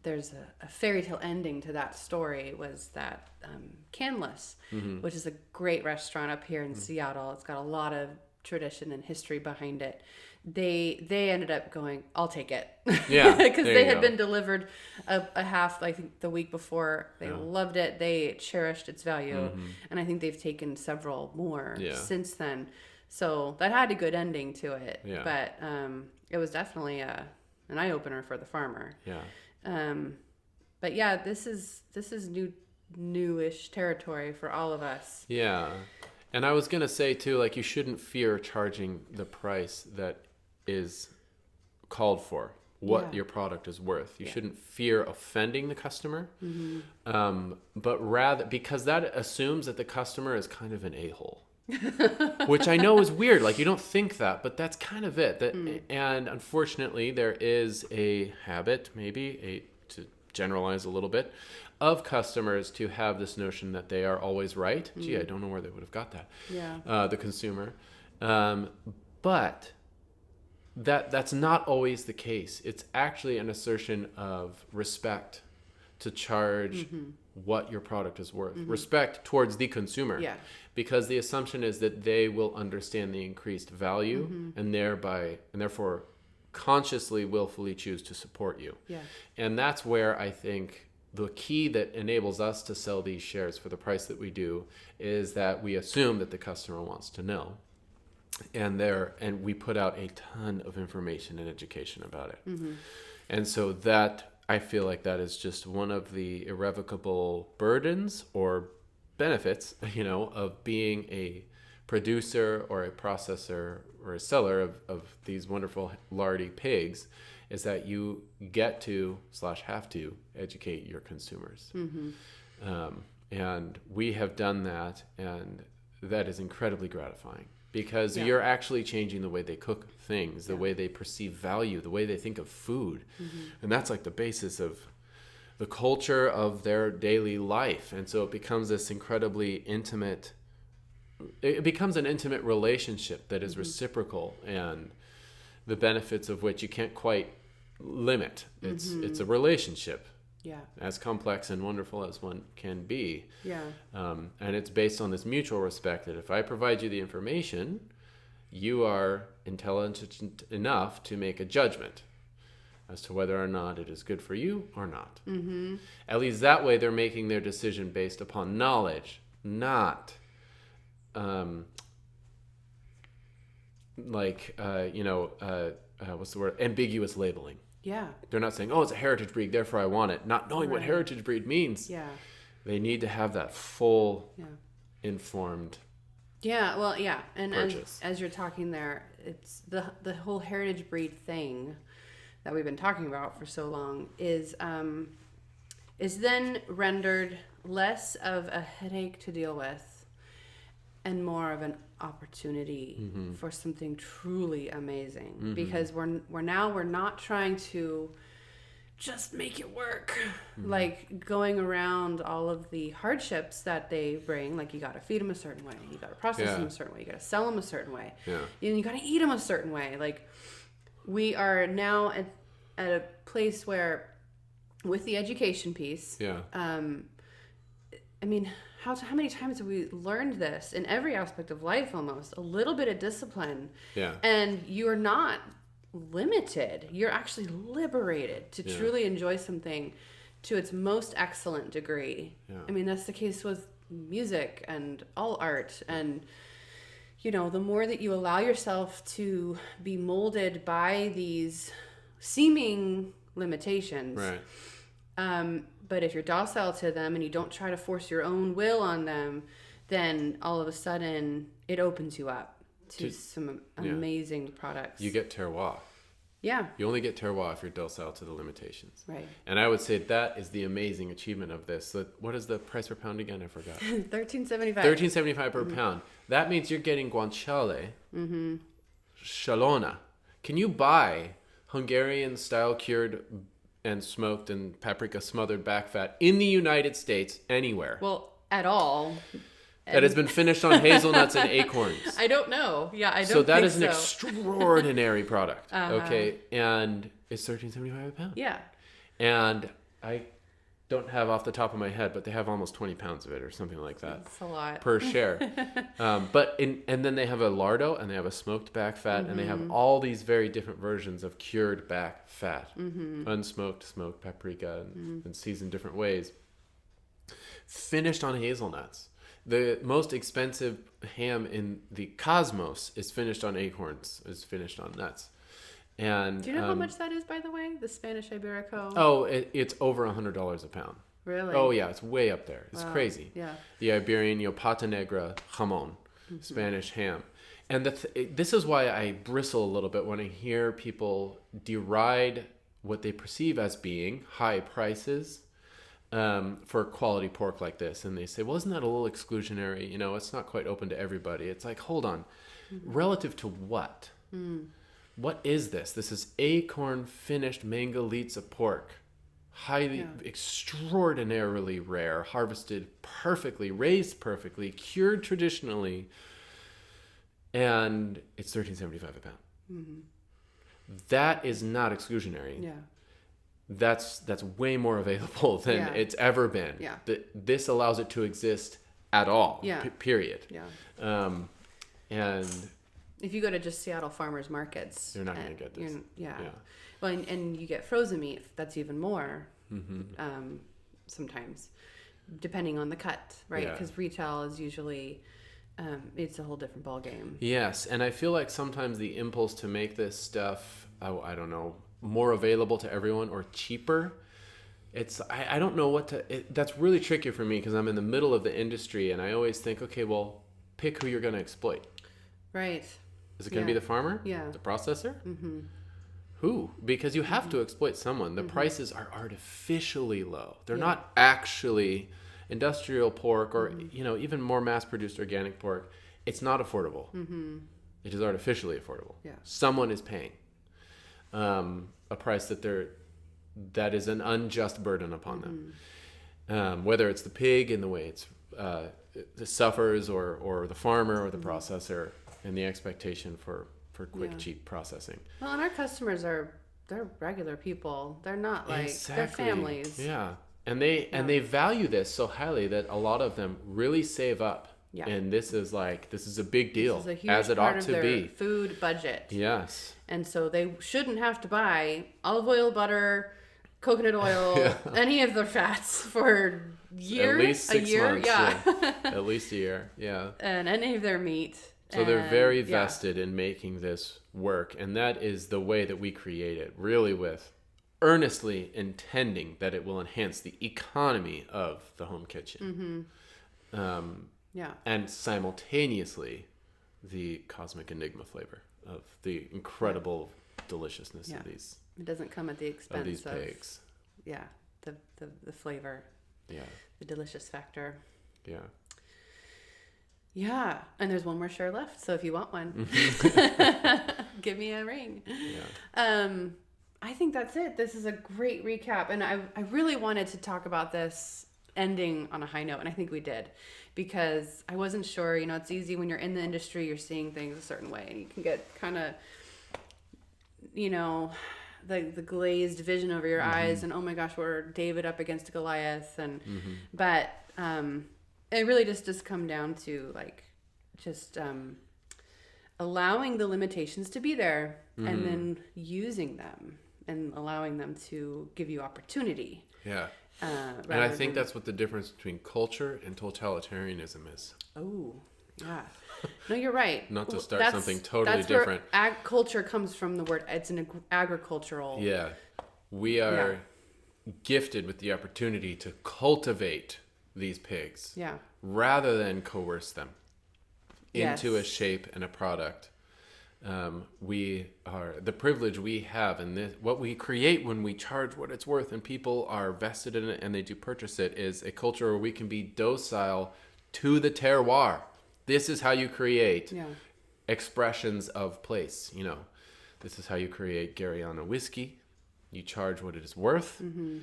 there's a fairy tale ending to that story was that Canless, which is a great restaurant up here in Seattle. It's got a lot of tradition and history behind it. they ended up going, I'll take it. Yeah. Because they had been delivered a half, I think, the week before. They loved it. They cherished its value. And I think they've taken several more since then. So that had a good ending to it. Yeah. But it was definitely an eye-opener for the farmer. Yeah. But yeah, this is newish territory for all of us. Yeah. And I was going to say too, like, you shouldn't fear charging the price that is called for, what your product is worth. You shouldn't fear offending the customer, but rather, because that assumes that the customer is kind of an a-hole. Which I know is weird. Like, you don't think that, but that's kind of it. And unfortunately, there is a habit, maybe, to generalize a little bit, of customers to have this notion that they are always right. Gee, I don't know where they would have got that. Yeah. The consumer. But that's not always the case. It's actually an assertion of respect to charge what your product is worth. Respect towards the consumer. Yeah. Because the assumption is that they will understand the increased value and therefore consciously, willfully choose to support you. Yeah. And that's where I think the key that enables us to sell these shares for the price that we do is that we assume that the customer wants to know. And we put out a ton of information and education about it. And so that, I feel like that is just one of the irrevocable burdens or benefits, of being a producer or a processor or a seller of these wonderful lardy pigs, is that you get to / have to educate your consumers. And we have done that, and that is incredibly gratifying, because you're actually changing the way they cook things, the way they perceive value, the way they think of food. And that's like the basis of the culture of their daily life. And so it becomes this incredibly intimate, it becomes an intimate relationship that is reciprocal, and the benefits of which you can't quite limit. It's a relationship, as complex and wonderful as one can be. And it's based on this mutual respect that if I provide you the information, you are intelligent enough to make a judgment as to whether or not it is good for you or not. At least that way they're making their decision based upon knowledge, not what's the word? Ambiguous labeling. Yeah. They're not saying, oh, it's a heritage breed, therefore I want it. Not knowing what heritage breed means. Yeah. They need to have that full, informed And as you're talking there, it's the whole heritage breed thing that we've been talking about for so long is then rendered less of a headache to deal with and more of an opportunity for something truly amazing, because we're not trying to just make it work, like going around all of the hardships that they bring. Like, you got to feed them a certain way, you got to process them a certain way, you got to sell them a certain way, and you got to eat them a certain way. Like, we are now at a place where, with the education piece, how many times have we learned this in every aspect of life? Almost a little bit of discipline, and you're not limited. You're actually liberated to truly enjoy something to its most excellent degree. That's the case with music and all art. And the more that you allow yourself to be molded by these seeming limitations, but if you're docile to them and you don't try to force your own will on them, then all of a sudden it opens you up to some amazing products. You get terroir. Yeah. You only get terroir if you're docile to the limitations. Right. And I would say that is the amazing achievement of this. What is the price per pound again? I forgot. $13.75. $13.75 per pound. That means you're getting guanciale, shalona. Can you buy Hungarian-style cured and smoked and paprika smothered back fat in the United States anywhere? Well, at all. That has been finished on hazelnuts and acorns. I don't know. Yeah, I don't So that is an extraordinary product. Okay, and it's $13.75 a pound. Yeah. And I don't have off the top of my head, but they have almost 20 pounds of it or something like that. That's a lot. Per share. And then they have a lardo and they have a smoked back fat and they have all these very different versions of cured back fat. Unsmoked, smoked, paprika, and seasoned different ways. Finished on hazelnuts. The most expensive ham in the cosmos is finished on acorns, is finished on nuts. And do you know how much that is, by the way? The Spanish Iberico? Oh, it's over $100 a pound. Really? Oh, yeah. It's way up there. It's wow. crazy. Yeah. The Iberian Pata Negra jamón, Spanish ham. And this is why I bristle a little bit when I hear people deride what they perceive as being high prices for quality pork like this. And they say, well, isn't that a little exclusionary? It's not quite open to everybody. It's like, hold on. Relative to what? What is this? This is acorn finished Mangalitza pork. Highly, extraordinarily rare, harvested perfectly, raised perfectly, cured traditionally. And it's $13.75 a pound. That is not exclusionary. Yeah. That's way more available than it's ever been. Yeah. This allows it to exist at all. Yeah. Period. Yeah. And if you go to just Seattle farmers markets, you're not going to get this. Yeah. Well, and you get frozen meat. That's even more. Sometimes, depending on the cut, right? Because retail is usually it's a whole different ball game. Yes, and I feel like sometimes the impulse to make this stuff, I don't know, more available to everyone or cheaper. I don't know what to. That's really tricky for me because I'm in the middle of the industry, and I always think, okay, well, pick who you're going to exploit. Right. Is it going to be the farmer? Yeah. The processor? Who? Because you have to exploit someone. The prices are artificially low. They're not actually industrial pork or even more mass-produced organic pork. It's not affordable. It is artificially affordable. Yeah. Someone is paying a price that is an unjust burden upon them. Whether it's the pig in the way it suffers or the farmer or the processor and the expectation for quick, cheap processing. Well, and our customers they're regular people. They're not like they're families. Yeah. And they value this so highly that a lot of them really save up. Yeah. And this is a big deal, this is a huge as it part ought of to their be. Food budget. Yes. And so they shouldn't have to buy olive oil, butter, coconut oil, any of their fats for at least 6 months. Yeah. At least a year. Yeah. And any of their meat. So they're very vested in making this work. And that is the way that we create it, really with earnestly intending that it will enhance the economy of the home kitchen. And simultaneously the cosmic enigma flavor of the incredible deliciousness of these. It doesn't come at the expense of these pigs. Yeah, the flavor. Yeah. The delicious factor. Yeah. Yeah, and there's one more share left, so if you want one, give me a ring. Yeah. I think that's it. This is a great recap, and I really wanted to talk about this ending on a high note, and I think we did, because I wasn't sure. It's easy when you're in the industry, you're seeing things a certain way, and you can get kind of, the glazed vision over your eyes, and oh my gosh, we're David up against Goliath, and but it really just come down to allowing the limitations to be there, and then using them and allowing them to give you opportunity. Yeah. And I think that's what the difference between culture and totalitarianism is. Oh, yeah. No, you're right. Not to start something totally different. Culture comes from the word, it's an agricultural. Yeah. We are gifted with the opportunity to cultivate these pigs. Yeah. Rather than coerce them into a shape and a product. The privilege we have in this, what we create when we charge what it's worth and people are vested in it and they do purchase it, is a culture where we can be docile to the terroir. This is how you create expressions of place. This is how you create Garyana whiskey. You charge what it is worth. And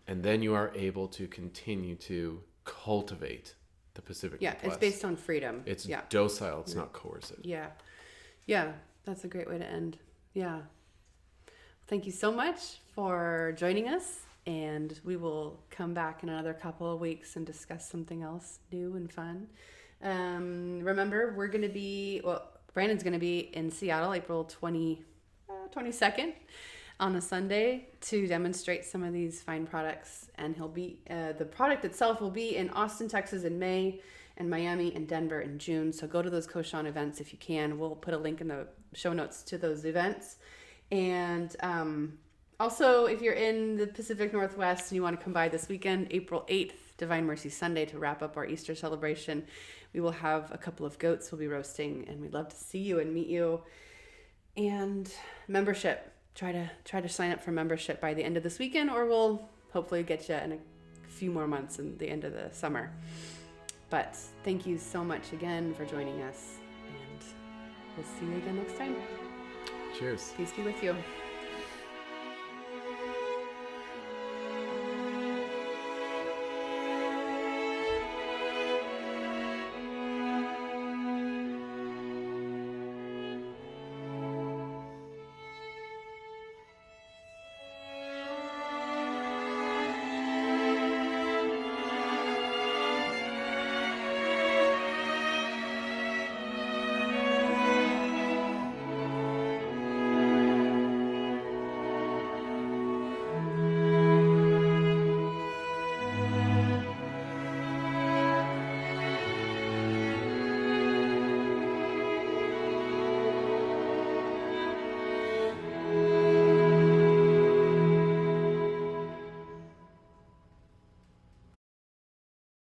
then you are able to continue to cultivate the Pacific Northwest. It's based on freedom. It's docile. It's not coercive. Yeah, that's a great way to end. Yeah. Thank you so much for joining us And we will come back in another couple of weeks and discuss something else new and fun. Remember, we're going to be, Brandon's going to be in Seattle April 22nd on a Sunday to demonstrate some of these fine products. And he'll be, the product itself will be in Austin, Texas in May, and Miami and Denver in June. So go to those Cochon events if you can. We'll put a link in the show notes to those events. And also, if you're in the Pacific Northwest and you want to come by this weekend, April 8th, Divine Mercy Sunday, to wrap up our Easter celebration, we will have a couple of goats we'll be roasting, and we'd love to see you and meet you. And membership. Try to sign up for membership by the end of this weekend, or we'll hopefully get you in a few more months in the end of the summer. But thank you so much again for joining us, and we'll see you again next time. Cheers. Peace be with you.